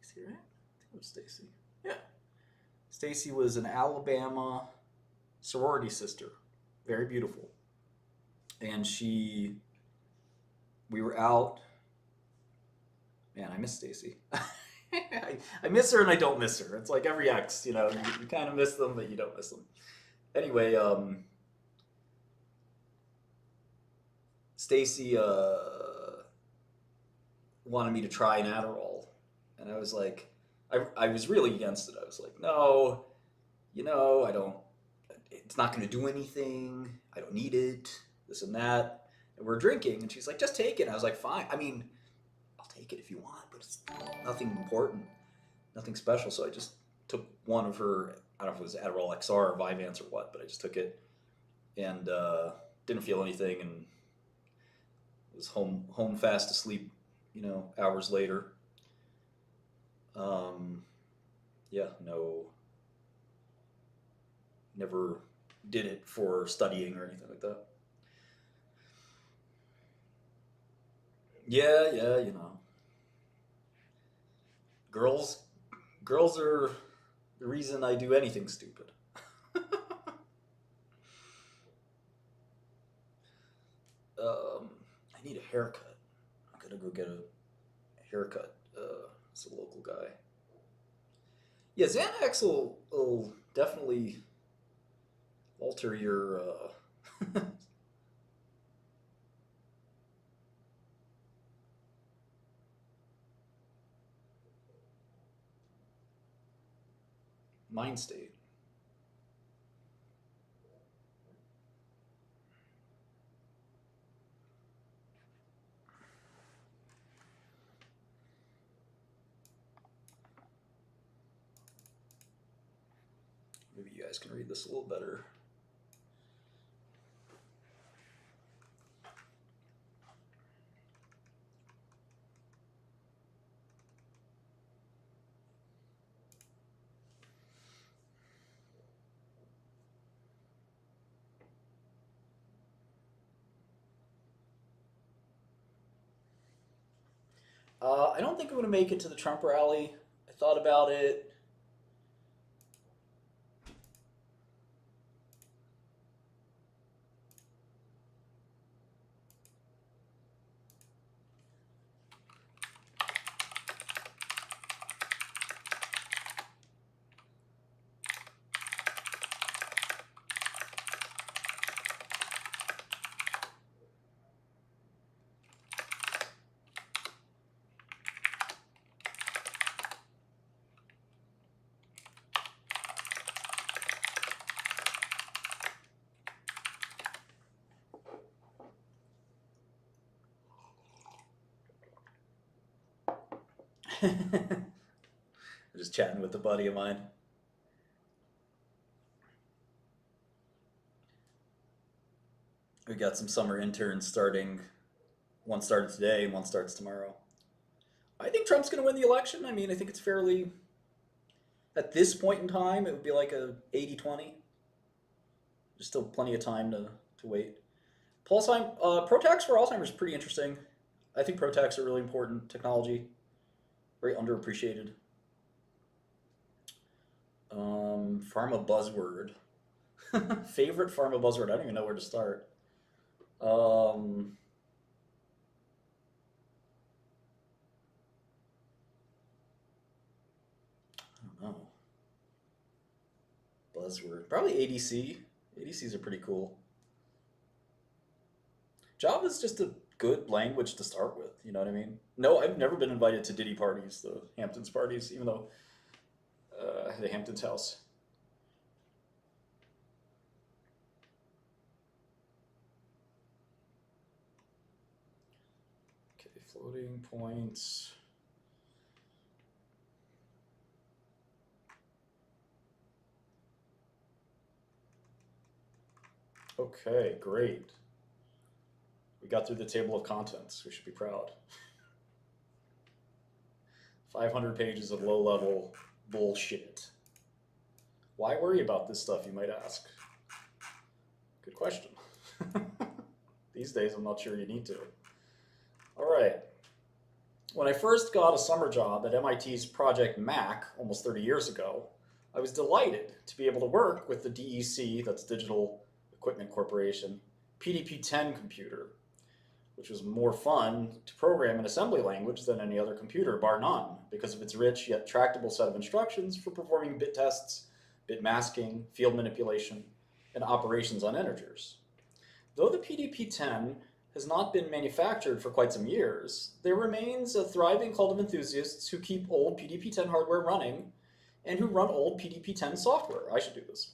Stacy, right? I think it was Stacy. Yeah. Stacy was an Alabama sorority sister. Very beautiful. And we were out. Man, I miss Stacy. I miss her and I don't miss her. It's like every ex, you know, you kind of miss them, but you don't miss them. Anyway, Stacy wanted me to try an Adderall, and I was like, I was really against it. I was like, no, you know, I don't. It's not going to do anything. I don't need it. This and that. And we're drinking, and she's like, just take it. And I was like, fine. I mean, I'll take it if you want, but it's nothing important, nothing special. So I just took one of her. I don't know if it was Adderall XR or Vyvanse or what, but I just took it and didn't feel anything, and was home fast asleep, you know, hours later. Yeah, no, never did it for studying or anything like that. Yeah, you know. Girls are the reason I do anything stupid. I need a haircut. I'm gonna go get a haircut. It's a local guy. Yeah, Xanax will definitely alter your mind state. Maybe you guys can read this a little better. I don't think I'm going to make it to the Trump rally. I thought about it. Just chatting with a buddy of mine. We got some summer interns starting. One started today and one starts tomorrow. I think Trump's going to win the election. I mean, I think it's fairly, at this point in time, it would be like a 80-20. There's still plenty of time to wait. Protacs for Alzheimer's is pretty interesting. I think Protacs are really important technology. Very underappreciated. Pharma buzzword. Favorite pharma buzzword. I don't even know where to start. I don't know. Buzzword. Probably ADC. ADCs are pretty cool. Java's just a good language to start with, you know what I mean? No, I've never been invited to Diddy parties, the Hamptons parties, even though the Hamptons house. Okay, floating points. Okay, great. We got through the table of contents. We should be proud. 500 pages of low-level bullshit. Why worry about this stuff, you might ask? Good question. These days, I'm not sure you need to. All right. When I first got a summer job at MIT's Project Mac almost 30 years ago, I was delighted to be able to work with the DEC, that's Digital Equipment Corporation, PDP-10 computer, which was more fun to program in assembly language than any other computer, bar none, because of its rich yet tractable set of instructions for performing bit tests, bit masking, field manipulation, and operations on integers. Though the PDP-10 has not been manufactured for quite some years, there remains a thriving cult of enthusiasts who keep old PDP-10 hardware running and who run old PDP-10 software. I should do this.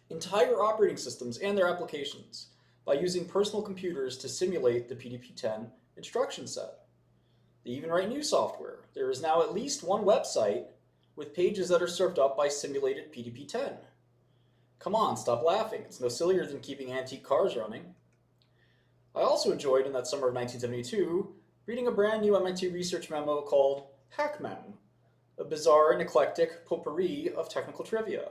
Entire operating systems and their applications by using personal computers to simulate the PDP-10 instruction set. They even write new software. There is now at least one website with pages that are served up by simulated PDP-10. Come on, stop laughing. It's no sillier than keeping antique cars running. I also enjoyed, in that summer of 1972, reading a brand new MIT research memo called Hackmem, a bizarre and eclectic potpourri of technical trivia.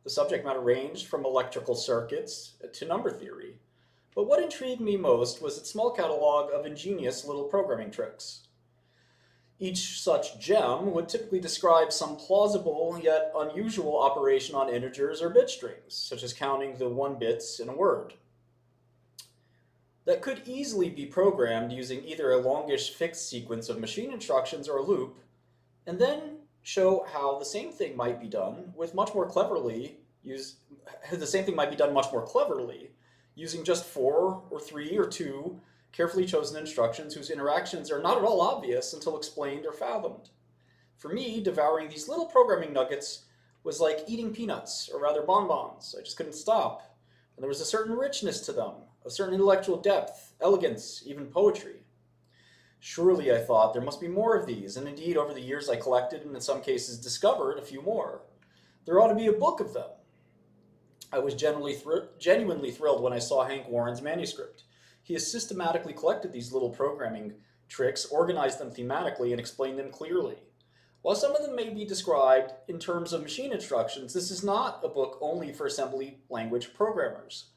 The subject matter ranged from electrical circuits to number theory, but what intrigued me most was its small catalog of ingenious little programming tricks. Each such gem would typically describe some plausible yet unusual operation on integers or bit strings, such as counting the 1 bits in a word, that could easily be programmed using either a longish fixed sequence of machine instructions or a loop, and then show how the same thing might be done much more cleverly using just 4 or 3 or 2 carefully chosen instructions whose interactions are not at all obvious until explained or fathomed. For me, devouring these little programming nuggets was like eating peanuts, or rather bonbons. I just couldn't stop. And there was a certain richness to them, a certain intellectual depth, elegance, even poetry. Surely, I thought, there must be more of these, and indeed, over the years I collected and in some cases discovered a few more. There ought to be a book of them. I was genuinely thrilled when I saw Hank Warren's manuscript. He has systematically collected these little programming tricks, organized them thematically, and explained them clearly. While some of them may be described in terms of machine instructions, this is not a book only for assembly language programmers.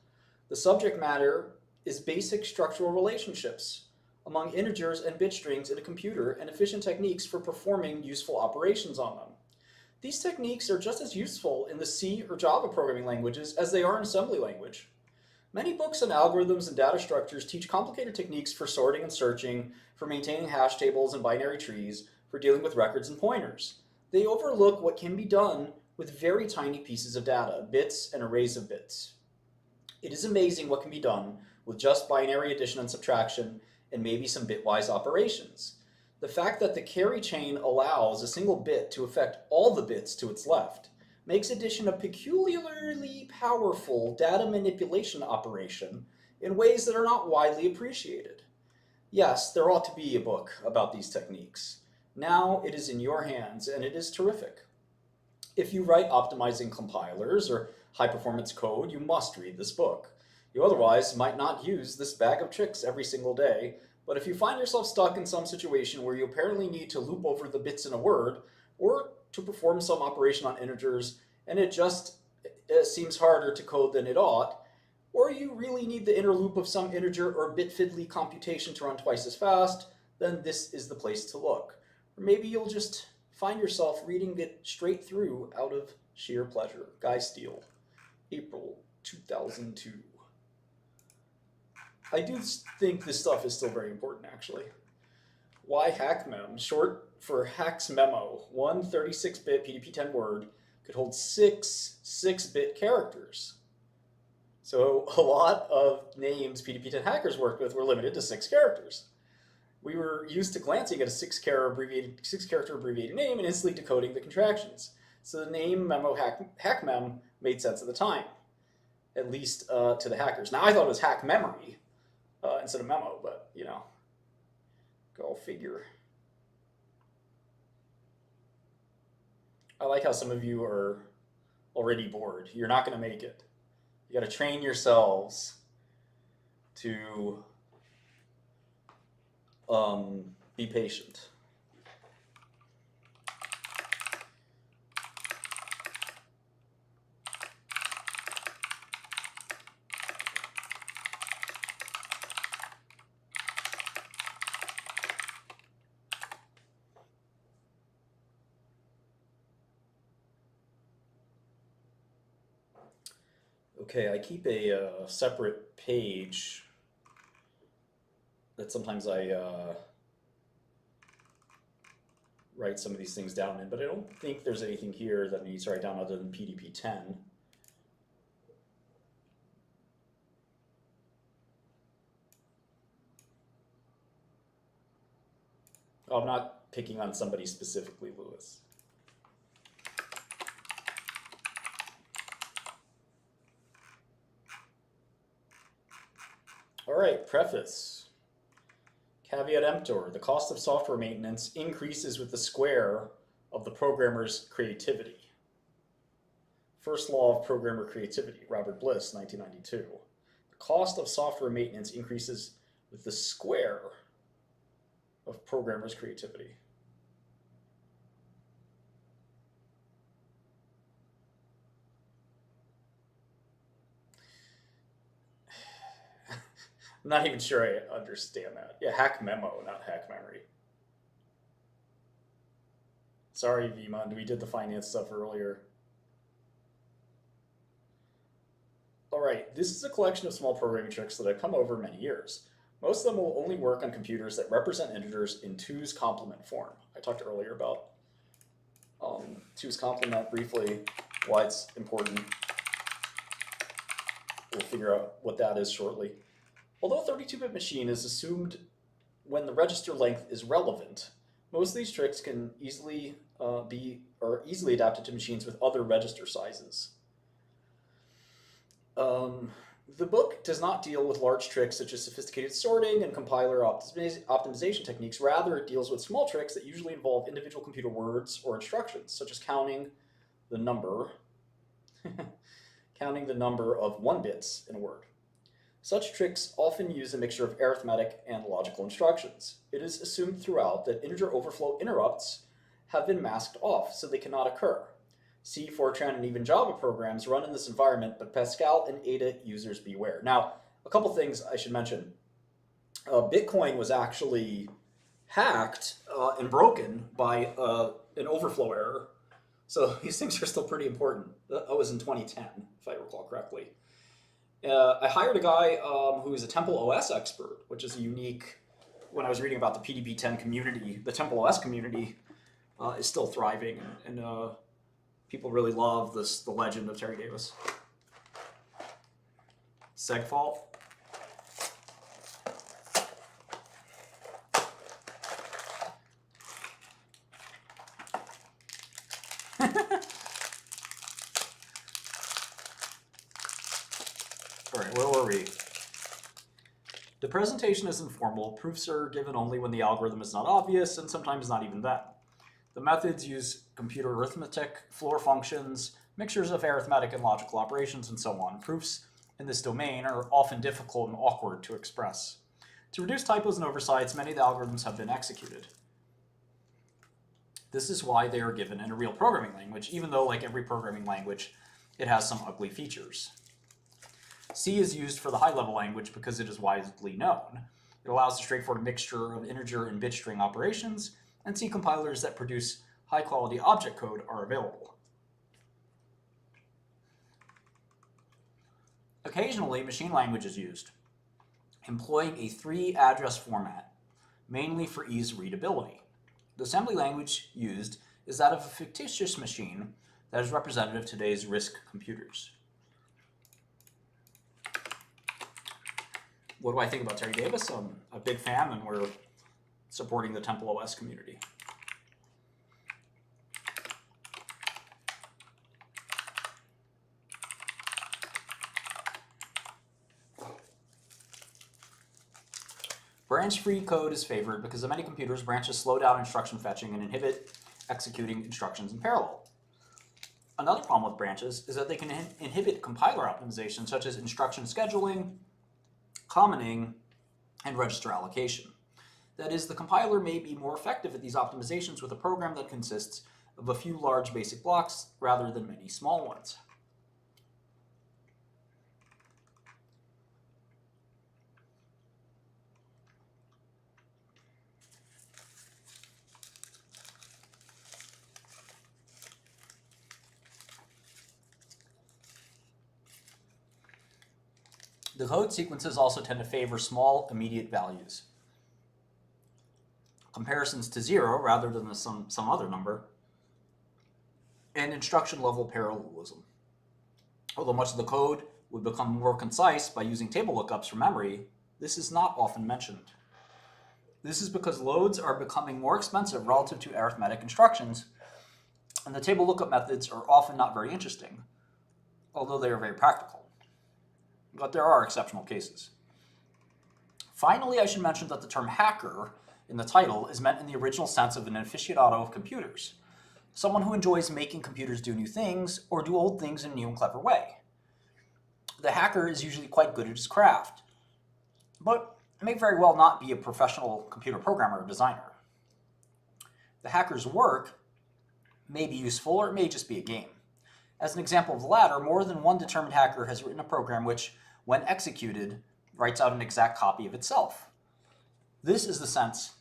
The subject matter is basic structural relationships
among integers and bit strings in a computer and efficient techniques for performing useful operations on them. These techniques are just as useful in the C or Java programming languages as they are in assembly language. Many books on algorithms and data structures teach complicated techniques for sorting and searching, for maintaining hash tables and binary trees, for dealing with records and pointers. They overlook what can be done with very tiny pieces of data, bits and arrays of bits. It is amazing what can be done with just binary addition and subtraction and maybe some bitwise operations. The fact that the carry chain allows a single bit to affect all the bits to its left makes addition a peculiarly powerful data manipulation operation in ways that are not widely appreciated. Yes, there ought to be a book about these techniques. Now it is in your hands, and it is terrific. If you write optimizing compilers or high-performance code, you must read this book. You otherwise might not use this bag of tricks every single day, but if you find yourself stuck in some situation where you apparently need to loop over the bits in a word, or to perform some operation on integers, and it seems harder to code than it ought, or you really need the inner loop of some integer or bit fiddly computation to run twice as fast, then this is the place to look. Or maybe you'll just find yourself reading it straight through out of sheer pleasure. Guy Steele, April 2002. I do think this stuff is still very important, actually. Why HackMem, short for Hack's Memo, one 36-bit PDP-10 word, could hold 6 6-bit characters. So a lot of names PDP-10 hackers worked with were limited to 6 characters. We were used to glancing at a 6-character abbreviated name and instantly decoding the contractions. So the name memo HackMem made sense at the time, at least to the hackers. Now I thought it was hack memory instead of memo, but you know, go figure. I like how some of you are already bored. You're not going to make it. You got to train yourselves to be patient. Okay, I keep a separate page that sometimes I write some of these things down in, but I don't think there's anything here that needs to write down other than PDP-10. Oh, I'm not picking on somebody specifically, Lewis. All right, preface. Caveat emptor, the cost of software maintenance increases with the square of the programmer's creativity. First law of programmer creativity, Robert Bliss, 1992. The cost of software maintenance increases with the square of programmer's creativity. I'm not even sure I understand that. Yeah, hack memo, not hack memory. Sorry, Vimond, we did the finance stuff earlier. All right, this is a collection of small programming tricks that have come over many years. Most of them will only work on computers that represent integers in 2's complement form. I talked earlier about 2's complement briefly, why it's important. We'll figure out what that is shortly. Although a 32-bit machine is assumed when the register length is relevant, most of these tricks can easily easily adapted to machines with other register sizes. The book does not deal with large tricks such as sophisticated sorting and compiler optimization techniques. Rather, it deals with small tricks that usually involve individual computer words or instructions, such as counting the number of 1 bits in a word. Such tricks often use a mixture of arithmetic and logical instructions. It is assumed throughout that integer overflow interrupts have been masked off, so they cannot occur. C, Fortran, and even Java programs run in this environment, but Pascal and Ada users beware. Now, a couple things I should mention. Bitcoin was actually hacked and broken by an overflow error. So these things are still pretty important. That was in 2010, if I recall correctly. I hired a guy who is a Temple OS expert, which is a unique. When I was reading about the PDP-10 community, the Temple OS community is still thriving, and people really love the legend of Terry Davis. Segfault. All right, where were we? The presentation is informal. Proofs are given only when the algorithm is not obvious, and sometimes not even then. The methods use computer arithmetic, floor functions, mixtures of arithmetic and logical operations, and so on. Proofs in this domain are often difficult and awkward to express. To reduce typos and oversights, many of the algorithms have been executed. This is why they are given in a real programming language, even though, like every programming language, it has some ugly features. C is used for the high-level language because it is widely known. It allows a straightforward mixture of integer and bit string operations, and C compilers that produce high-quality object code are available. Occasionally, machine language is used, employing a 3-address format, mainly for ease of readability. The assembly language used is that of a fictitious machine that is representative of today's RISC computers. What do I think about Terry Davis? I'm a big fan, and we're supporting the Temple OS community. Branch-free code is favored because in many computers, branches slow down instruction fetching and inhibit executing instructions in parallel. Another problem with branches is that they can inhibit compiler optimization, such as instruction scheduling, commenting, and register allocation. That is, the compiler may be more effective at these optimizations with a program that consists of a few large basic blocks rather than many small ones. The code sequences also tend to favor small, immediate values. Comparisons to 0 rather than some other number, and instruction level parallelism. Although much of the code would become more concise by using table lookups from memory, this is not often mentioned. This is because loads are becoming more expensive relative to arithmetic instructions, and the table lookup methods are often not very interesting, although they are very practical. But there are exceptional cases. Finally, I should mention that the term hacker in the title is meant in the original sense of an aficionado of computers, someone who enjoys making computers do new things or do old things in a new and clever way. The hacker is usually quite good at his craft, but may very well not be a professional computer programmer or designer. The hacker's work may be useful or it may just be a game. As an example of the latter, more than one determined hacker has written a program which, when executed, writes out an exact copy of itself. This is the sense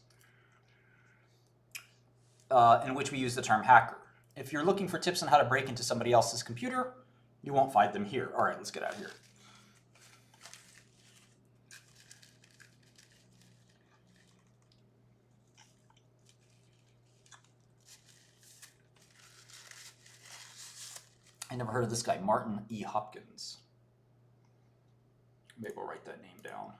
in which we use the term hacker. If you're looking for tips on how to break into somebody else's computer, you won't find them here. All right, let's get out of here. I never heard of this guy, Martin E. Hopkins. Maybe we'll write that name down.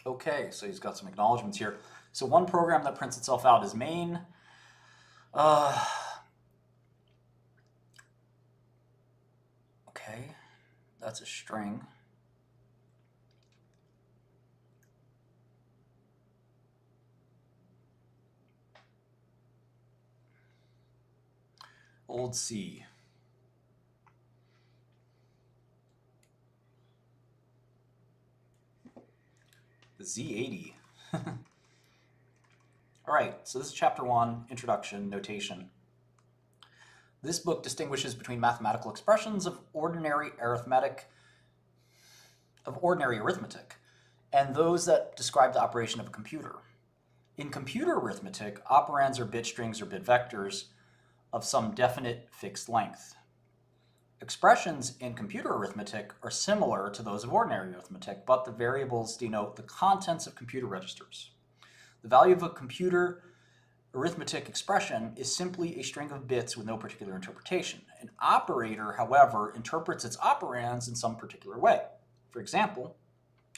Okay, so he's got some acknowledgments here. So one program that prints itself out is main. Okay, that's a string. Old C. The Z80. All right, so this is chapter 1, Introduction, Notation. This book distinguishes between mathematical expressions of ordinary arithmetic, and those that describe the operation of a computer. In computer arithmetic, operands are bit strings or bit vectors of some definite fixed length. Expressions in computer arithmetic are similar to those of ordinary arithmetic, but the variables denote the contents of computer registers. The value of a computer arithmetic expression is simply a string of bits with no particular interpretation. An operator, however, interprets its operands in some particular way. For example,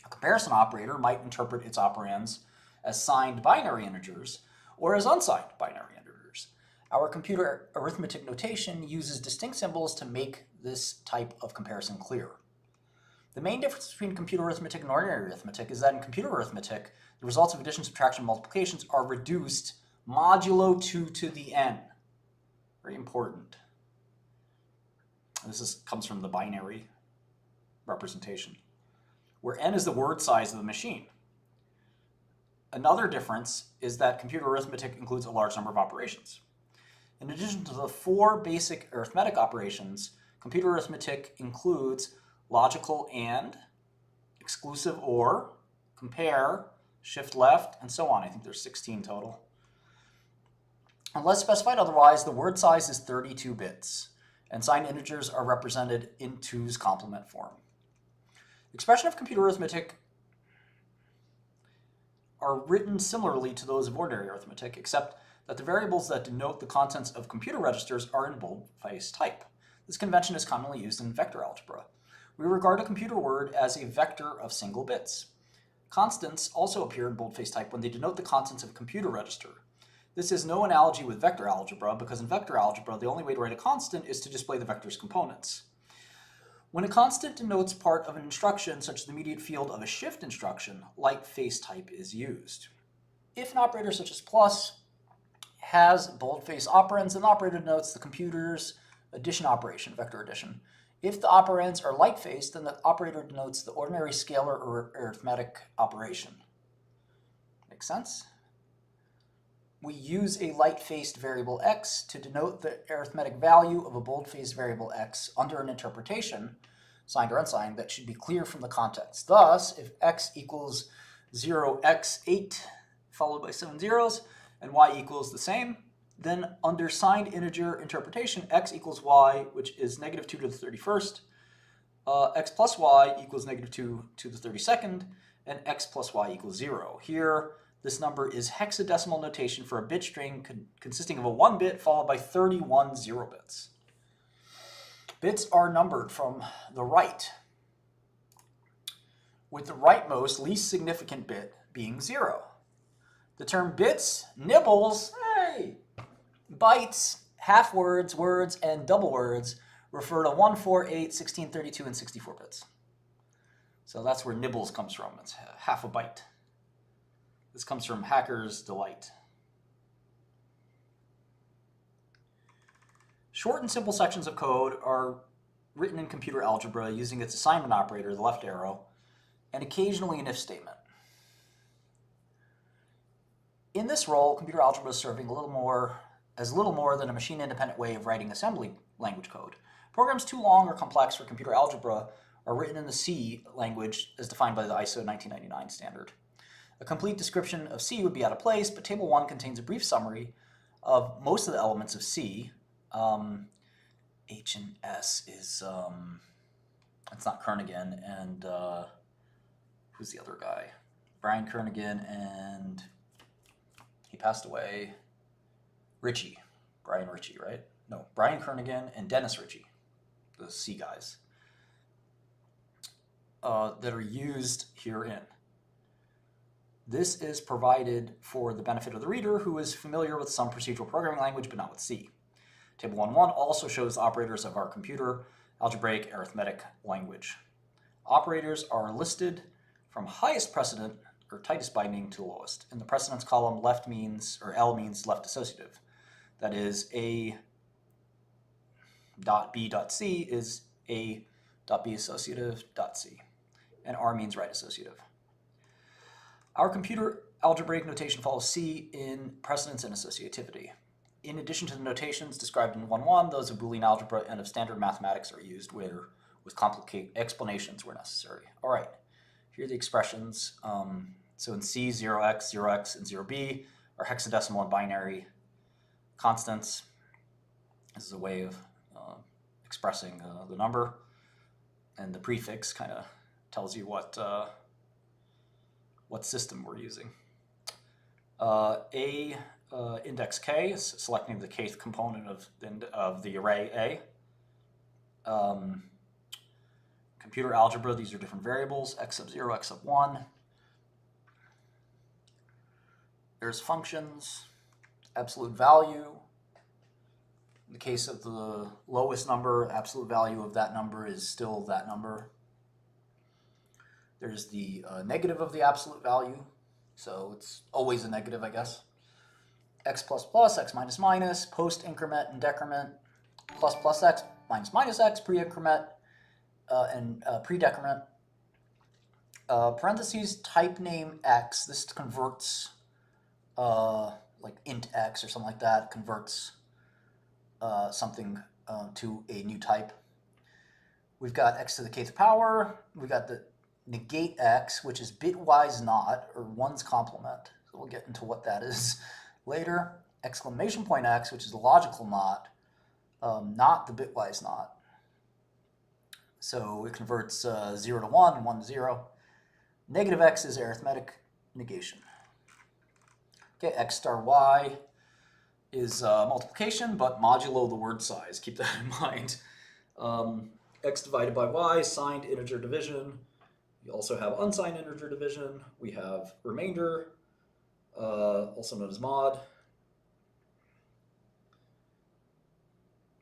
a comparison operator might interpret its operands as signed binary integers or as unsigned binary integers. Our computer arithmetic notation uses distinct symbols to make this type of comparison clear. The main difference between computer arithmetic and ordinary arithmetic is that in computer arithmetic, the results of addition, subtraction, and multiplications are reduced modulo 2 to the n. Very important. This comes from the binary representation, where n is the word size of the machine. Another difference is that computer arithmetic includes a large number of operations. In addition to the 4 basic arithmetic operations, computer arithmetic includes logical and, exclusive or, compare, shift left, and so on. I think there's 16 total. Unless specified otherwise, the word size is 32 bits, and signed integers are represented in 2's complement form. Expression of computer arithmetic are written similarly to those of ordinary arithmetic, except that the variables that denote the contents of computer registers are in boldface type. This convention is commonly used in vector algebra. We regard a computer word as a vector of single bits. Constants also appear in boldface type when they denote the contents of a computer register. This is no analogy with vector algebra, because in vector algebra, the only way to write a constant is to display the vector's components. When a constant denotes part of an instruction, such as the immediate field of a shift instruction, light face type is used. If an operator such as plus has boldface operands, then the operator denotes the computer's addition operation, vector addition. If the operands are light-faced, then the operator denotes the ordinary scalar or arithmetic operation. Make sense? We use a light-faced variable x to denote the arithmetic value of a bold-faced variable x under an interpretation, signed or unsigned, that should be clear from the context. Thus, if x equals 0x8 followed by 7 zeros, and y equals the same, then under signed integer interpretation, x equals y, which is negative 2 to the 31st, x plus y equals negative 2 to the 32nd, and x plus y equals 0. Here, this number is hexadecimal notation for a bit string consisting of a 1 bit followed by 31 0 bits. Bits are numbered from the right, with the rightmost least significant bit being 0. The term bits, nibbles, hey, bytes, half words, words, and double words refer to 1, 4, 8, 16, 32, and 64 bits. So that's where nibbles comes from. It's half a byte. This comes from Hacker's Delight. Short and simple sections of code are written in computer algebra using its assignment operator, the left arrow, and occasionally an if statement. In this role, computer algebra is serving little more than a machine-independent way of writing assembly language code. Programs too long or complex for computer algebra are written in the C language as defined by the ISO 1999 standard. A complete description of C would be out of place, but Table 1 contains a brief summary of most of the elements of C. H and S is, it's not Kernighan, and who's the other guy? Brian Kernighan, and he passed away. Brian Ritchie, right? No, Brian Kernighan and Dennis Ritchie, the C guys, that are used herein.
This is provided for the benefit of the reader who is familiar with some procedural programming language but not with C. Table 1.1 also shows operators of our computer algebraic arithmetic language. Operators are listed from highest precedent or tightest binding to lowest. In the precedence column, left means, or L means left associative. That is, A dot B dot C is A dot B associative dot C. And R means right associative. Our computer algebraic notation follows C in precedence and associativity. In addition to the notations described in 1.1, those of Boolean algebra and of standard mathematics are used with complicated explanations where necessary. All right, here are the expressions. So in C, 0x, 0x, and 0b are hexadecimal and binary constants. This is a way of expressing the number. And the prefix kind of tells you what system we're using. Index k is selecting the kth component of the array A. Computer algebra, these are different variables, x sub 0, x sub 1. There's functions, absolute value. In the case of the lowest number, absolute value of that number is still that number. There's the negative of the absolute value, so it's always a negative, I guess. X plus plus, x minus minus, post increment and decrement, plus plus x, minus minus x, pre-increment, and pre-decrement. Parentheses, type name x, this converts, like int x or something like that, converts something to a new type. We've got x to the kth power, we've got the negate x, which is bitwise not, or 1's complement. So we'll get into what that is later. Exclamation point x, which is a logical not, not the bitwise not. So it converts 0 to 1 and 1 to 0. Negative x is arithmetic negation. Okay, x star y is multiplication, but modulo the word size. Keep that in mind. X divided by y, signed integer division. We also have unsigned integer division. We have remainder, also known as mod.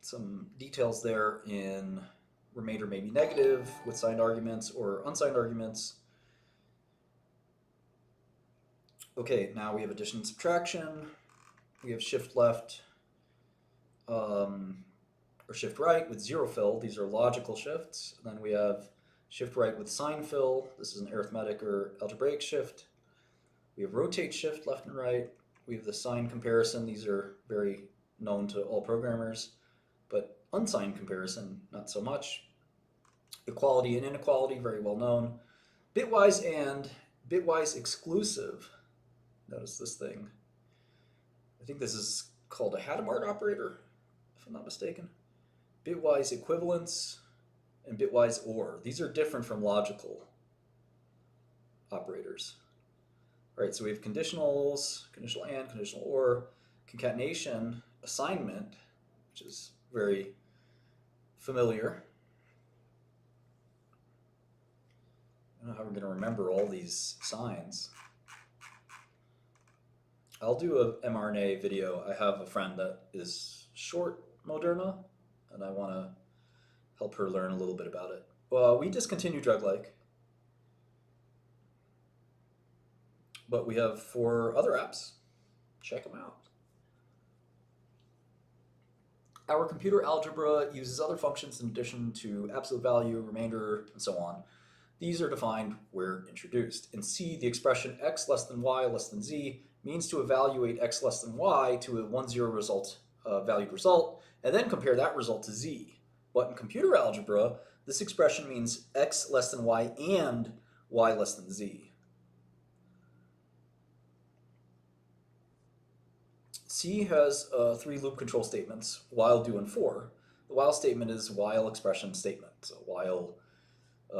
Some details there in remainder may be negative with signed arguments or unsigned arguments. Okay, now we have addition and subtraction. We have shift left or shift right with zero fill. These are logical shifts. And then we have shift right with sign fill. This is an arithmetic or algebraic shift. We have rotate shift left and right. We have the sign comparison. These are very known to all programmers, but unsigned comparison, not so much. Equality and inequality, very well known. Bitwise and bitwise exclusive. Notice this thing. I think this is called a Hadamard operator, if I'm not mistaken. Bitwise equivalence and bitwise or. These are different from logical operators. All right, so we have conditionals, conditional and, conditional or, concatenation, assignment, which is very familiar. I don't know how we're going to remember all these signs. I'll do a mRNA video. I have a friend that is short Moderna, and I want to help her learn a little bit about it. Well, we discontinued drug-like, but we have 4 other apps. Check them out. Our computer algebra uses other functions in addition to absolute value, remainder, and so on. These are defined where introduced. In C, the expression x less than y less than z means to evaluate x less than y to a 1-0 result, valued result, and then compare that result to z. But in computer algebra, this expression means x less than y and y less than z. C has 3 loop control statements, while, do, and for. The while statement is while expression statement. So while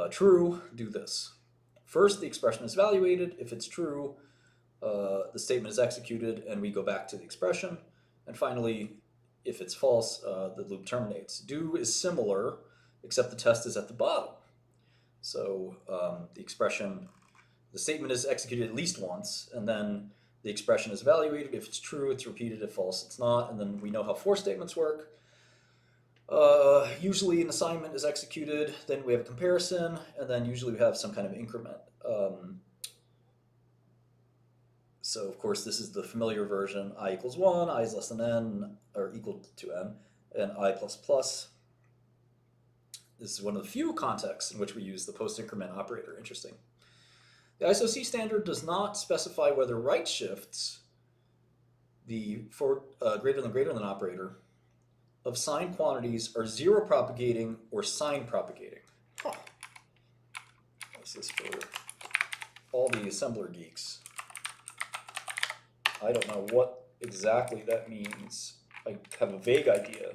true, do this. First, the expression is evaluated. If it's true, the statement is executed and we go back to the expression. And finally, if it's false, the loop terminates. Do is similar, except the test is at the bottom. So the expression
the statement is executed at least once, and then the expression is evaluated. If it's true, it's repeated. If false, it's not. And then we know how for statements work. Usually an assignment is executed, then we have a comparison, and then usually we have some kind of increment. So of course this is the familiar version, I equals 1, I is less than n, or equal to n, and I plus plus. This is one of the few contexts in which we use the post-increment operator. Interesting. The SOC standard does not specify whether right shifts, the for greater than operator, of signed quantities are zero propagating or sign propagating. Huh. This is for all the assembler geeks. I don't know what exactly that means. I have a vague idea.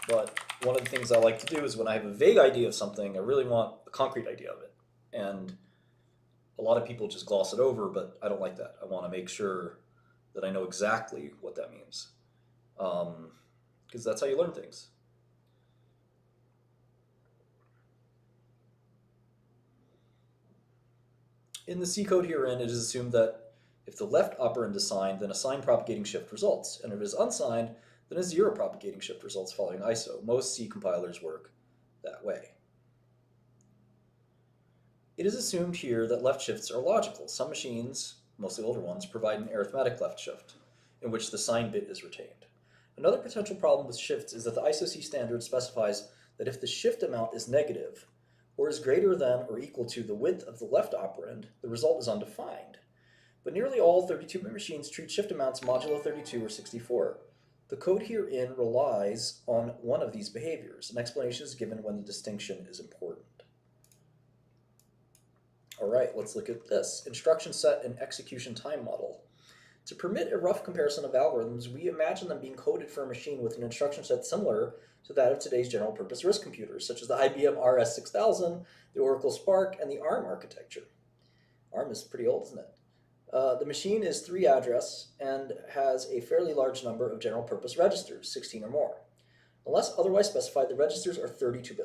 But one of the things I like to do is when I have a vague idea of something, I really want a concrete idea of it. And a lot of people just gloss it over, but I don't like that. I want to make sure that I know exactly what that means. Because that's how you learn things. In the C code herein, it is assumed that if the left operand is signed, then a sign propagating shift results. And if it is unsigned, then a zero propagating shift results following ISO. Most C compilers work that way. It is assumed here that left shifts are logical. Some machines, mostly older ones, provide an arithmetic left shift, in which the sign bit is retained. Another potential problem with shifts is that the ISO-C standard specifies that if the shift amount is negative, or is greater than or equal to the width of the left operand, the result is undefined. But nearly all 32-bit machines treat shift amounts modulo 32 or 64. The code herein relies on one of these behaviors. An explanation is given when the distinction is important. All right, let's look at this. Instruction set and execution time model. To permit a rough comparison of algorithms, we imagine them being coded for a machine with an instruction set similar to that of today's general purpose RISC computers, such as the IBM RS6000, the Oracle Spark, and the ARM architecture. ARM is pretty old, isn't it? The machine is 3 address and has a fairly large number of general purpose registers, 16 or more. Unless otherwise specified, the registers are 32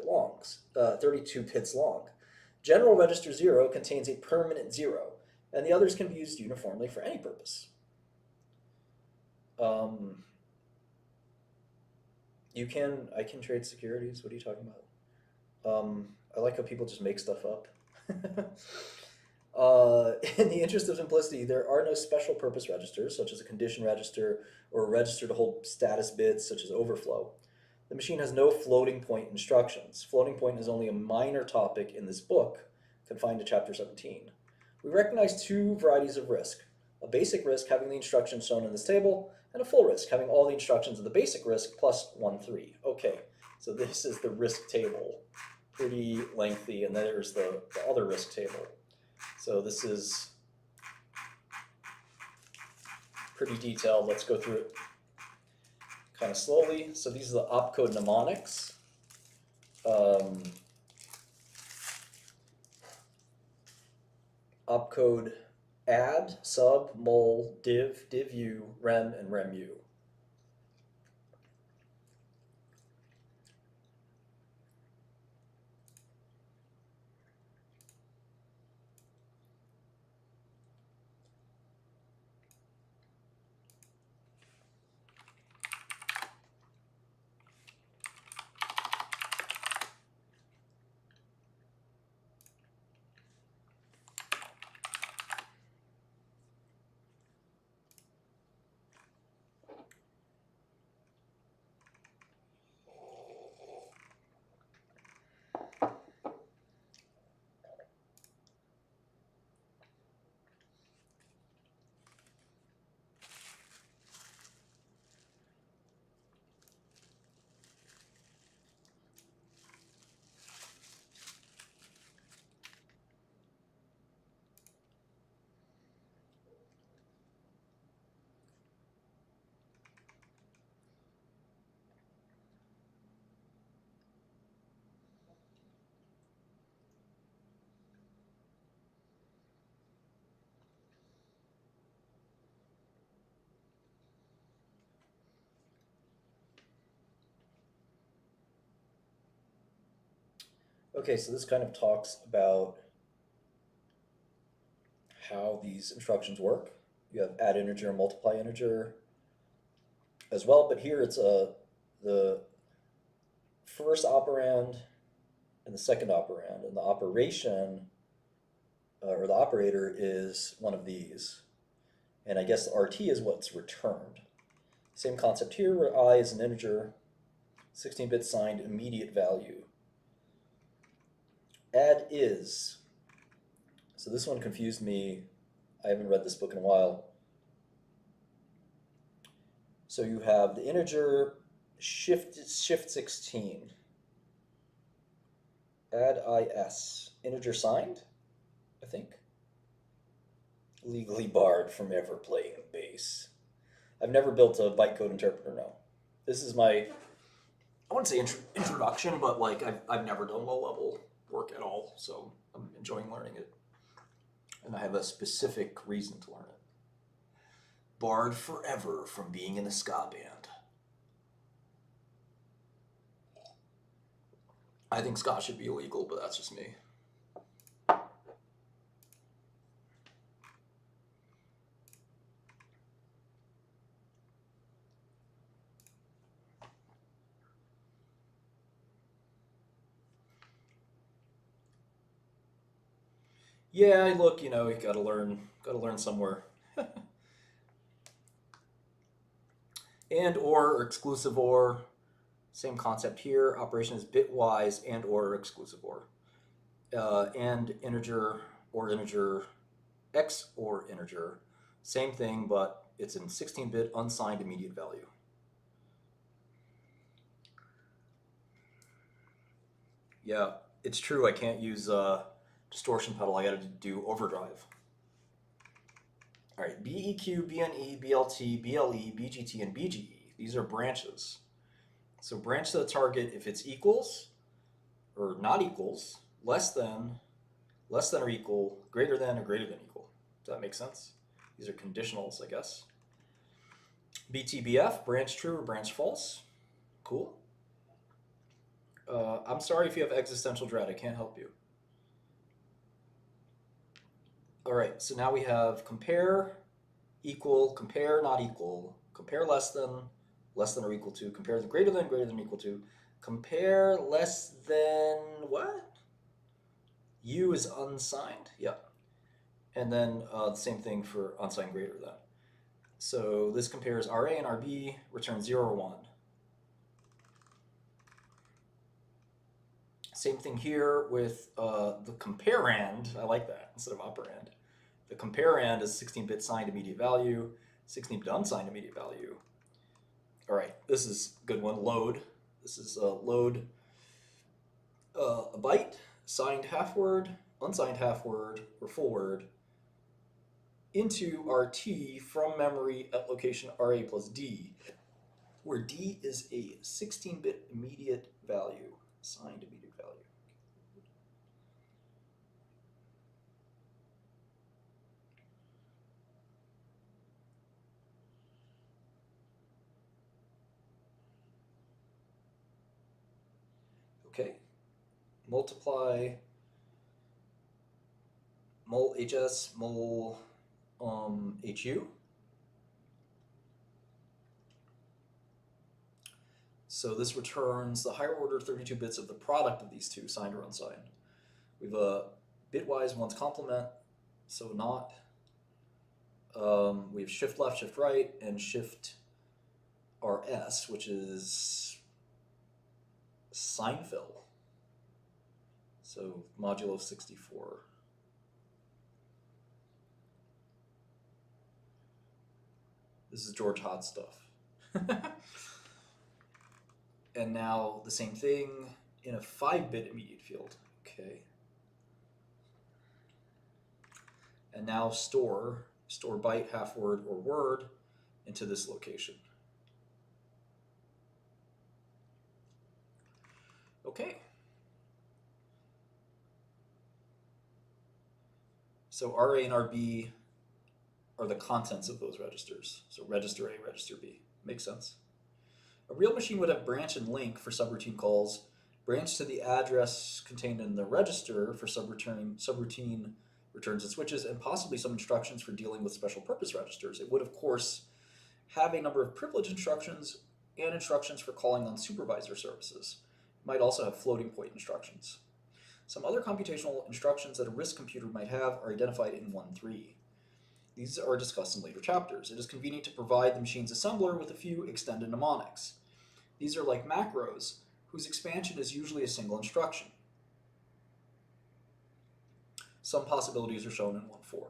bits long. General register 0 contains a permanent 0, and the others can be used uniformly for any purpose. I can trade securities. What are you talking about? I like how people just make stuff up. In the interest of simplicity, there are no special purpose registers, such as a condition register or a register to hold status bits, such as overflow. The machine has no floating point instructions. Floating point is only a minor topic in this book, confined to chapter 17. We recognize 2 varieties of RISC. A basic RISC having the instructions shown in this table, and a full RISC having all the instructions of the basic RISC plus 1-3. Okay, so this is the RISC table. Pretty lengthy, and then there's the other RISC table. So this is pretty detailed. Let's go through it kind of slowly. So these are the opcode mnemonics. Opcode add, sub, mul, div, divu, rem, and remu.
Okay, so this kind of talks about how these instructions work. You have add integer and multiply integer as well, but here it's the first operand and the second operand, and the operation or the operator is one of these. And I guess the RT is what's returned. Same concept here, where I is an integer, 16-bit signed immediate value. Add is. So this one confused me. I haven't read this book in a while. So you have the integer shift 16. Add is. Integer signed, I think. Legally barred from ever playing bass. I've never built a bytecode interpreter, no. This is my, I wouldn't say introduction, but like I've never done low-level work at all, so I'm enjoying learning it. And I have a specific reason to learn it. Barred forever from being in a ska band. I think ska should be illegal, but that's just me. Yeah, look, you know, you gotta learn somewhere. And or exclusive or, same concept here. Operation is bitwise and or exclusive or. And integer or integer, x or integer, same thing, but it's in 16-bit unsigned immediate value. Yeah, it's true. I can't use distortion pedal. I got to do overdrive. All right, BEQ, BNE, BLT, BLE, BGT, and BGE. These are branches. So branch to the target if it's equals or not equals, less than or equal, greater than or greater than equal. Does that make sense? These are conditionals, I guess. BTBF, branch true or branch false. Cool. I'm sorry if you have existential dread. I can't help you. All right, so now we have compare, equal, compare, not equal, compare less than or equal to, compare the greater than or equal to, compare less than what? U is unsigned, yep. And then the same thing for unsigned greater than. So this compares RA and RB, return 0 or 1. Same thing here with the comparand. I like that instead of operand. The comparand is 16-bit signed immediate value, 16-bit unsigned immediate value. All right, this is a good one. Load. This is load a byte, signed half word, unsigned half word, or full word into RT from memory at location RA plus D, where D is a 16-bit immediate value, signed immediate value. Okay, multiply mul HS mul HU. So this returns the higher order 32 bits of the product of these two, signed or unsigned. We have a bitwise one's complement, so not. We have shift left, shift right, and shift RS, which is sign fill. So modulo 64. This is George Hot stuff. And now the same thing in a 5-bit immediate field. Okay. And now store byte, half word, or word into this location. Okay. So RA and RB are the contents of those registers. So register A, register B. Makes sense. A real machine would have branch and link for subroutine calls
branch to the address contained in the register for subroutine returns and switches, and possibly some instructions for dealing with special purpose registers. It would, of course, have a number of privilege instructions and instructions for calling on supervisor services. It might also have floating point instructions. Some other computational instructions that a RISC computer might have are identified in 1.3. These are discussed in later chapters. It is convenient to provide the machine's assembler with a few extended mnemonics. These are like macros, whose expansion is usually a single instruction. Some possibilities are shown in 1.4.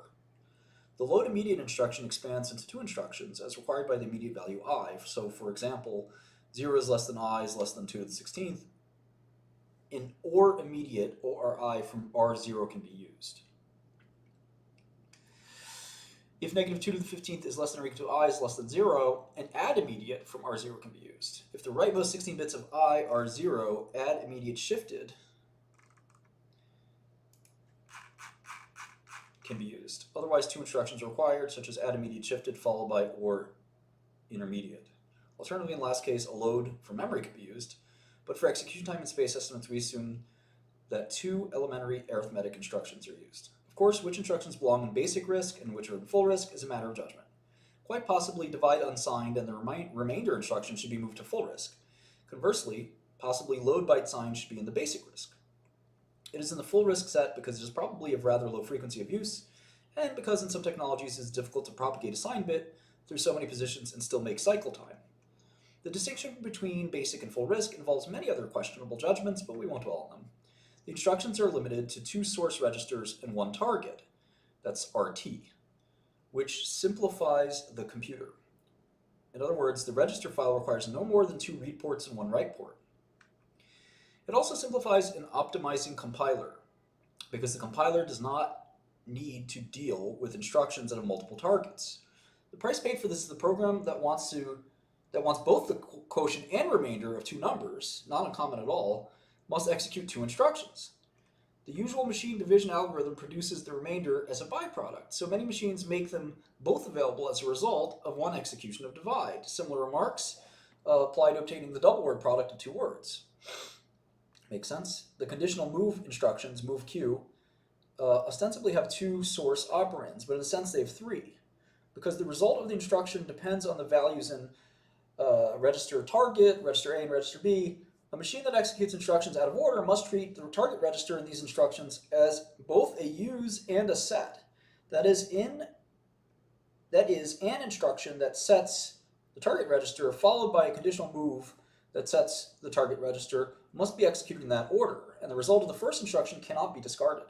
The load immediate instruction expands into two instructions as required by the immediate value I. So for example, 0 is less than I is less than 2 to the 16th. An OR immediate, ORI, from R0 can be used. If negative 2 to the 15th is less than or equal to I is less than 0, an add immediate from R0 can be used. If the rightmost 16 bits of I are 0, add immediate shifted can be used. Otherwise, two instructions are required, such as add immediate shifted followed by OR intermediate. Alternatively, in the last case, a load from memory can be used, but for execution time and space estimates, we assume that two elementary arithmetic instructions are used. Of course, which instructions belong in basic RISC and which are in full RISC is a matter of judgment. Quite possibly, divide unsigned and the remainder instruction should be moved to full RISC. Conversely, possibly load byte signed should be in the basic RISC. It is in the full RISC set because it is probably of rather low frequency of use, and because in some technologies it is difficult to propagate a signed bit through so many positions and still make cycle time. The distinction between basic and full RISC involves many other questionable judgments, but we won't dwell on them. The instructions are limited to two source registers and one target, that's RT, which simplifies the computer. In other words, the register file requires no more than two read ports and one write port. It also simplifies an optimizing compiler, because the compiler does not need to deal with instructions that have multiple targets. The price paid for this is the program that wants both the quotient and remainder of two numbers, not uncommon at all, must execute two instructions. The usual machine division algorithm produces the remainder as a byproduct, so many machines make them both available as a result of one execution of divide. Similar remarks apply to obtaining the double word product of two words. Makes sense? The conditional move instructions, move Q, ostensibly have two source operands, but in a sense they have three, because the result of the instruction depends on the values in register target, register A, and register B. A machine that executes instructions out of order must treat the target register in these instructions as both a use and a set. That is, an instruction that sets the target register followed by a conditional move that sets the target register must be executed in that order, and the result of the first instruction cannot be discarded.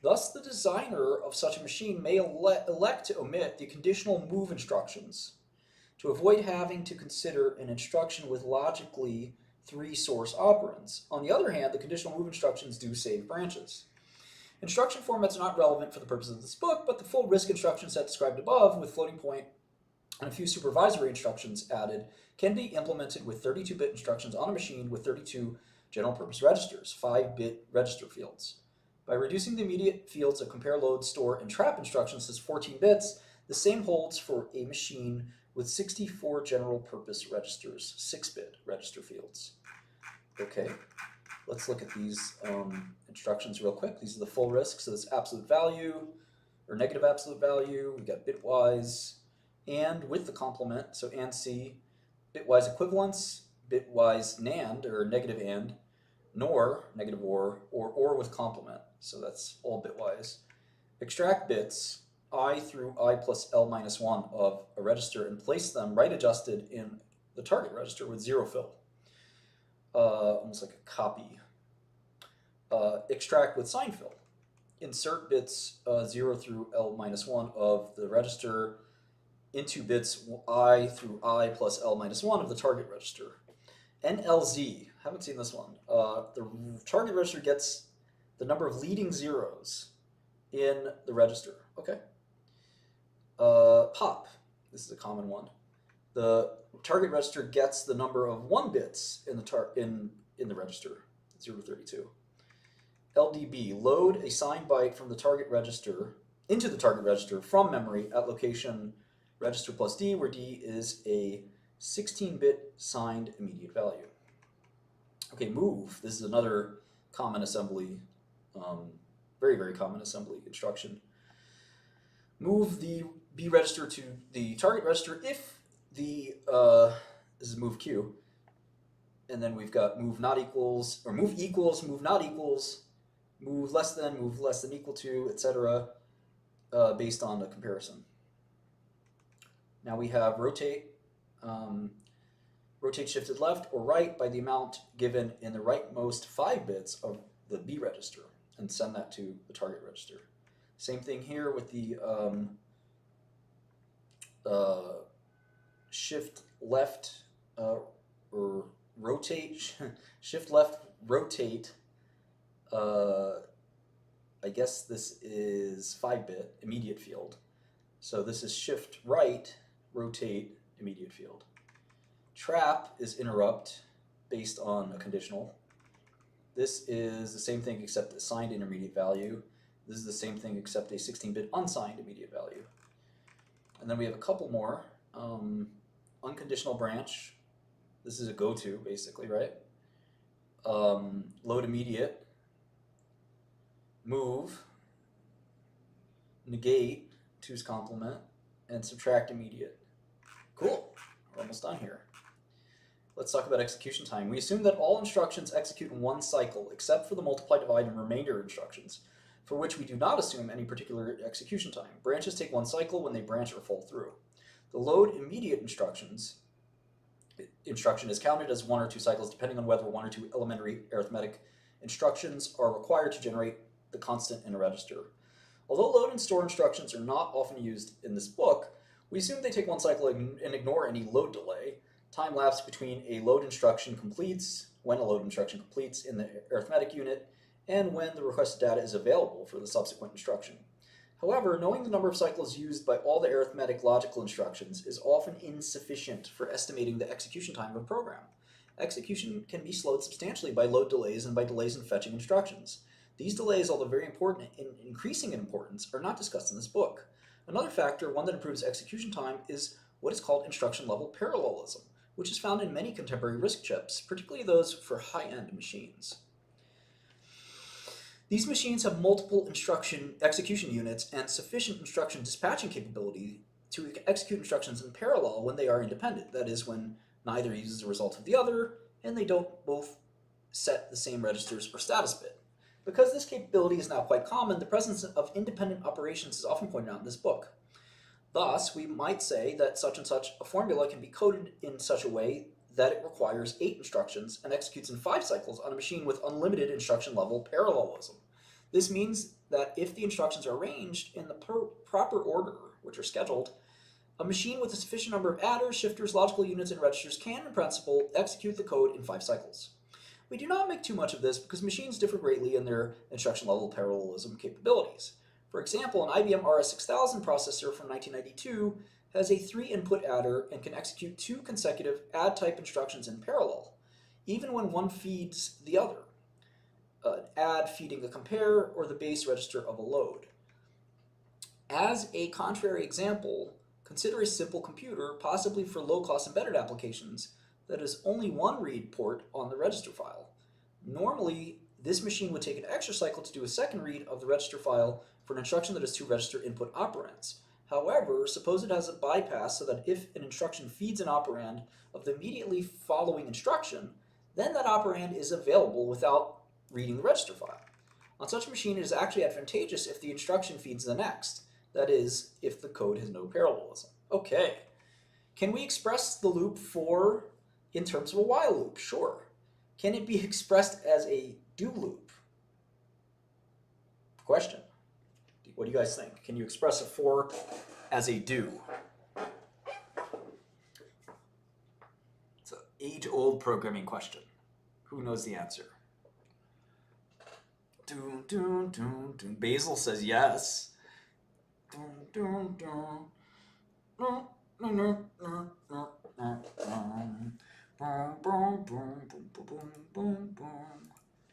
Thus, the designer of such a machine may elect to omit the conditional move instructions to avoid having to consider an instruction with logically three source operands. On the other hand, the conditional move instructions do save branches. Instruction formats are not relevant for the purposes of this book, but the full RISC instruction set described above, with floating point and a few supervisory instructions added, can be implemented with 32-bit instructions on a machine with 32 general purpose registers, 5-bit register fields. By reducing the immediate fields of compare, load, store, and trap instructions to 14 bits, the same holds for a machine with 64 general purpose registers, 6-bit register fields. Okay, let's look at these instructions real quick. These are the full RISC, so this absolute value, or negative absolute value, we got bitwise, and with the complement, so and C, bitwise equivalence, bitwise NAND, or negative AND, NOR, negative or with complement, so that's all bitwise. Extract bits, I through I plus L minus 1 of a register and place them right adjusted in the target register with zero fill. Almost like a copy. Extract with sign fill. Insert bits 0 through L minus 1 of the register into bits I through I plus L minus 1 of the target register. NLZ, haven't seen this one. The target register gets the number of leading zeros in the register. Okay. Pop, this is a common one. The target register gets the number of 1 bits in the register, 0 to 32. LDB, load a signed byte from the target register into the target register from memory at location register plus D, where D is a 16-bit signed immediate value. Okay, move. This is another common assembly, very, very common assembly instruction. Move the B register to the target register if the, this is move Q. And then we've got move not equals, or move equals, move not equals, move less than equal to, etc. Based on a comparison. Now we have rotate. Rotate shifted left or right by the amount given in the rightmost 5 bits of the B register and send that to the target register. Same thing here with the shift left or rotate, shift left rotate. I guess this is 5-bit immediate field. So this is shift right rotate immediate field. Trap is interrupt based on a conditional. This is the same thing except assigned intermediate value. This is the same thing except a 16-bit unsigned immediate value. And then we have a couple more. Unconditional branch. This is a go-to basically, right? Load immediate. Move. Negate, 2's complement, and subtract immediate. Cool, we're almost done here. Let's talk about execution time. We assume that all instructions execute in one cycle, except for the multiply, divide, and remainder instructions, for which we do not assume any particular execution time. Branches take one cycle when they branch or fall through. The load immediate instruction is counted as 1 or 2 cycles, depending on whether 1 or 2 elementary arithmetic instructions are required to generate the constant in a register. Although load and store instructions are not often used in this book, we assume they take one cycle and ignore any load delay. Time lapse between a load instruction completes, when a load instruction completes in the arithmetic unit, and when the requested data is available for the subsequent instruction. However, knowing the number of cycles used by all the arithmetic logical instructions is often insufficient for estimating the execution time of a program. Execution can be slowed substantially by load delays and by delays in fetching instructions. These delays, although very important and increasing in importance, are not discussed in this book. Another factor, one that improves execution time, is what is called instruction-level parallelism, which is found in many contemporary RISC chips, particularly those for high-end machines. These machines have multiple instruction execution units and sufficient instruction dispatching capability to execute instructions in parallel when they are independent, that is, when neither uses the result of the other, and they don't both set the same registers or status bit. Because this capability is now quite common, the presence of independent operations is often pointed out in this book. Thus, we might say that such and such a formula can be coded in such a way that it requires 8 instructions and executes in 5 cycles on a machine with unlimited instruction-level parallelism. This means that if the instructions are arranged in the proper order, which are scheduled, a machine with a sufficient number of adders, shifters, logical units, and registers can, in principle, execute the code in 5 cycles. We do not make too much of this because machines differ greatly in their instruction-level parallelism capabilities. For example, an IBM RS6000 processor from 1992 has a 3-input adder and can execute 2 consecutive add-type instructions in parallel, even when one feeds the other, add feeding a compare or the base register of a load. As a contrary example, consider a simple computer, possibly for low-cost embedded applications, that has only one read port on the register file. Normally, this machine would take an extra cycle to do a second read of the register file for an instruction that has 2 register input operands. However, suppose it has a bypass so that if an instruction feeds an operand of the immediately following instruction, then that operand is available without reading the register file. On such a machine, it is actually advantageous if the instruction feeds the next, that is, if the code has no parallelism. Okay, can we express the loop in terms of a while loop? Sure. Can it be expressed as a do loop? Question. What do you guys think? Can you express a for as a do? It's an age-old programming question. Who knows the answer? Doom, doom, doom, doom. Basil says yes. Doom, doom, doom. No, no, no, no, no, no, no. Boom, boom, boom, boom, boom, boom,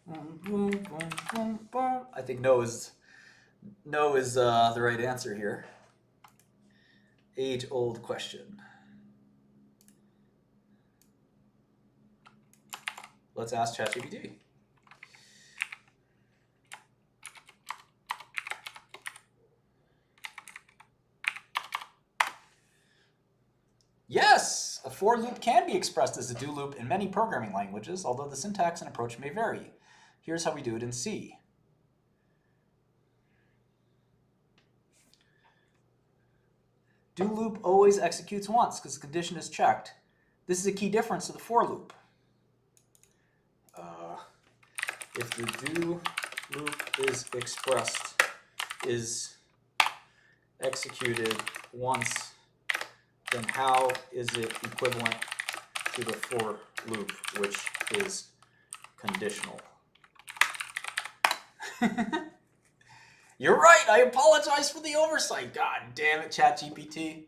boom, boom, boom, boom, boom. I think no is the right answer here. Age-old question.
let's ask ChatGPT. Yes, a for loop can be expressed as a do loop in many programming languages, although the syntax and approach may vary. Here's how we do it in C. Do loop always executes once because the condition is checked. This is a key difference to the for loop. If the do loop is executed once, then how is it equivalent to the for loop, which is conditional? You're right, I apologize for the oversight. God damn it, ChatGPT.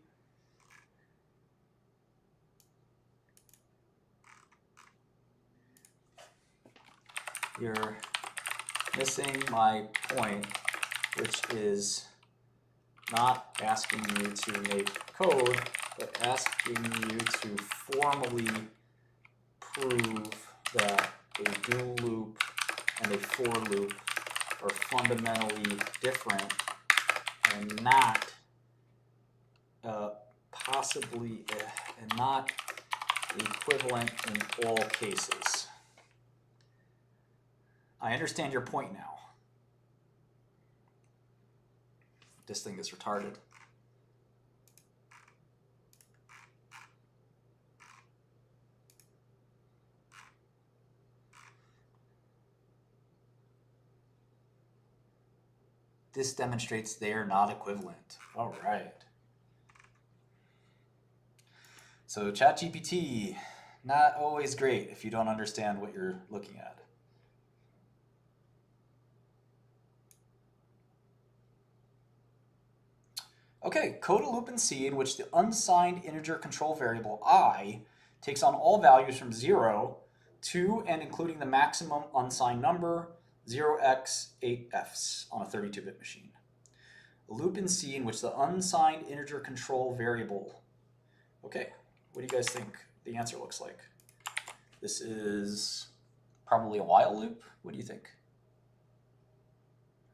You're missing my point, which is not asking you to make code, but asking you to formally prove that a do loop and a for loop are fundamentally different and not possibly and not equivalent in all cases. I understand your point now. This thing is retarded. This demonstrates they are not equivalent. All right. So ChatGPT, not always great if you don't understand what you're looking at. Okay, code a loop in C in which the unsigned integer control variable I takes on all values from 0 to and including the maximum unsigned number 0x8fs on a 32-bit machine. A loop in C in which the unsigned integer control variable. Okay, what do you guys think the answer looks like? This is probably a while loop. What do you think?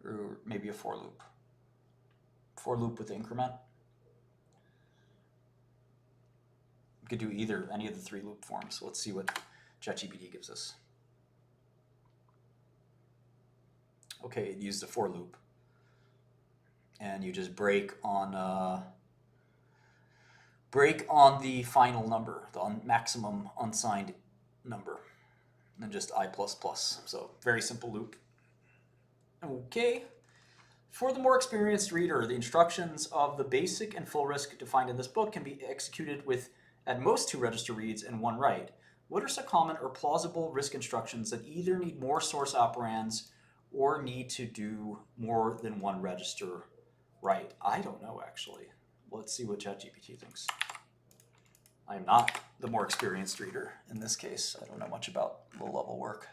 Or maybe a for loop. For loop with increment. We could do either, any of the three loop forms. Let's see what ChatGPT gives us. Okay, it used a for loop. And you just break on the final number, the maximum unsigned number. And then just I++. So very simple loop. Okay. For the more experienced reader, the instructions of the basic and full risk defined in this book can be executed with at most 2 register reads and 1 write. What are some common or plausible risk instructions that either need more source operands or need to do more than 1 register write? I don't know, actually. Let's see what ChatGPT thinks. I am not the more experienced reader in this case. I don't know much about low-level work.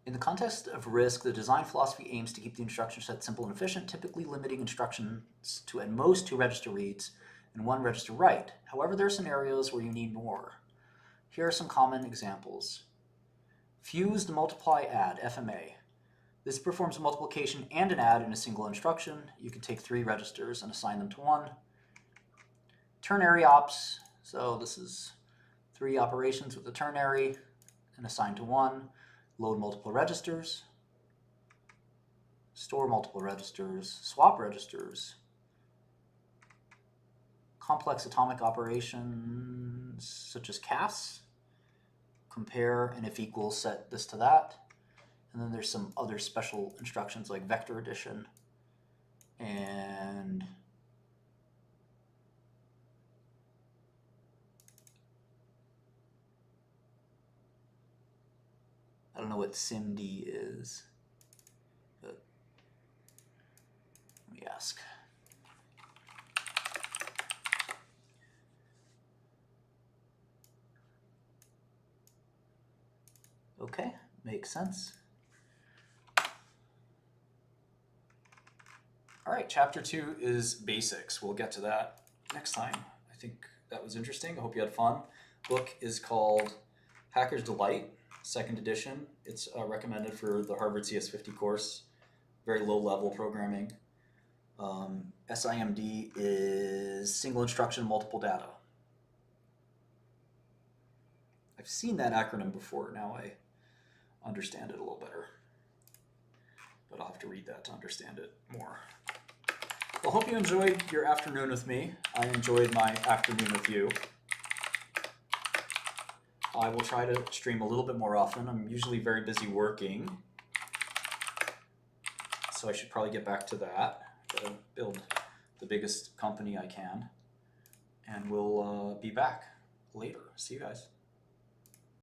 In the context of risk, the design philosophy aims to keep the instruction set simple and efficient, typically limiting instructions to at most 2 register reads and 1 register write. However, there are scenarios where you need more. Here are some common examples. Fused multiply add, FMA. This performs multiplication and an add in a single instruction. You can take 3 registers and assign them to 1. Ternary ops, so this is 3 operations with a ternary and assigned to 1. Load multiple registers, store multiple registers, swap registers, complex atomic operations such as CAS, compare and if equals set this to that, and then there's some other special instructions like vector addition and I don't know what SIMD is, but let me ask. Okay, makes sense.
All right, chapter 2 is basics. We'll get to that next time. I think that was interesting. I hope you had fun. Book is called Hacker's Delight, 2nd edition. It's recommended for the Harvard CS50 course. Very low level programming. SIMD is single instruction, multiple data. I've seen that acronym before. Now I understand it a little better. But I'll have to read that to understand it more. Well, hope you enjoyed your afternoon with me. I enjoyed my afternoon with you. I will try to stream a little bit more often. I'm usually very busy working, so I should probably get back to that. Gotta build the biggest company I can, and we'll be back later. See you guys.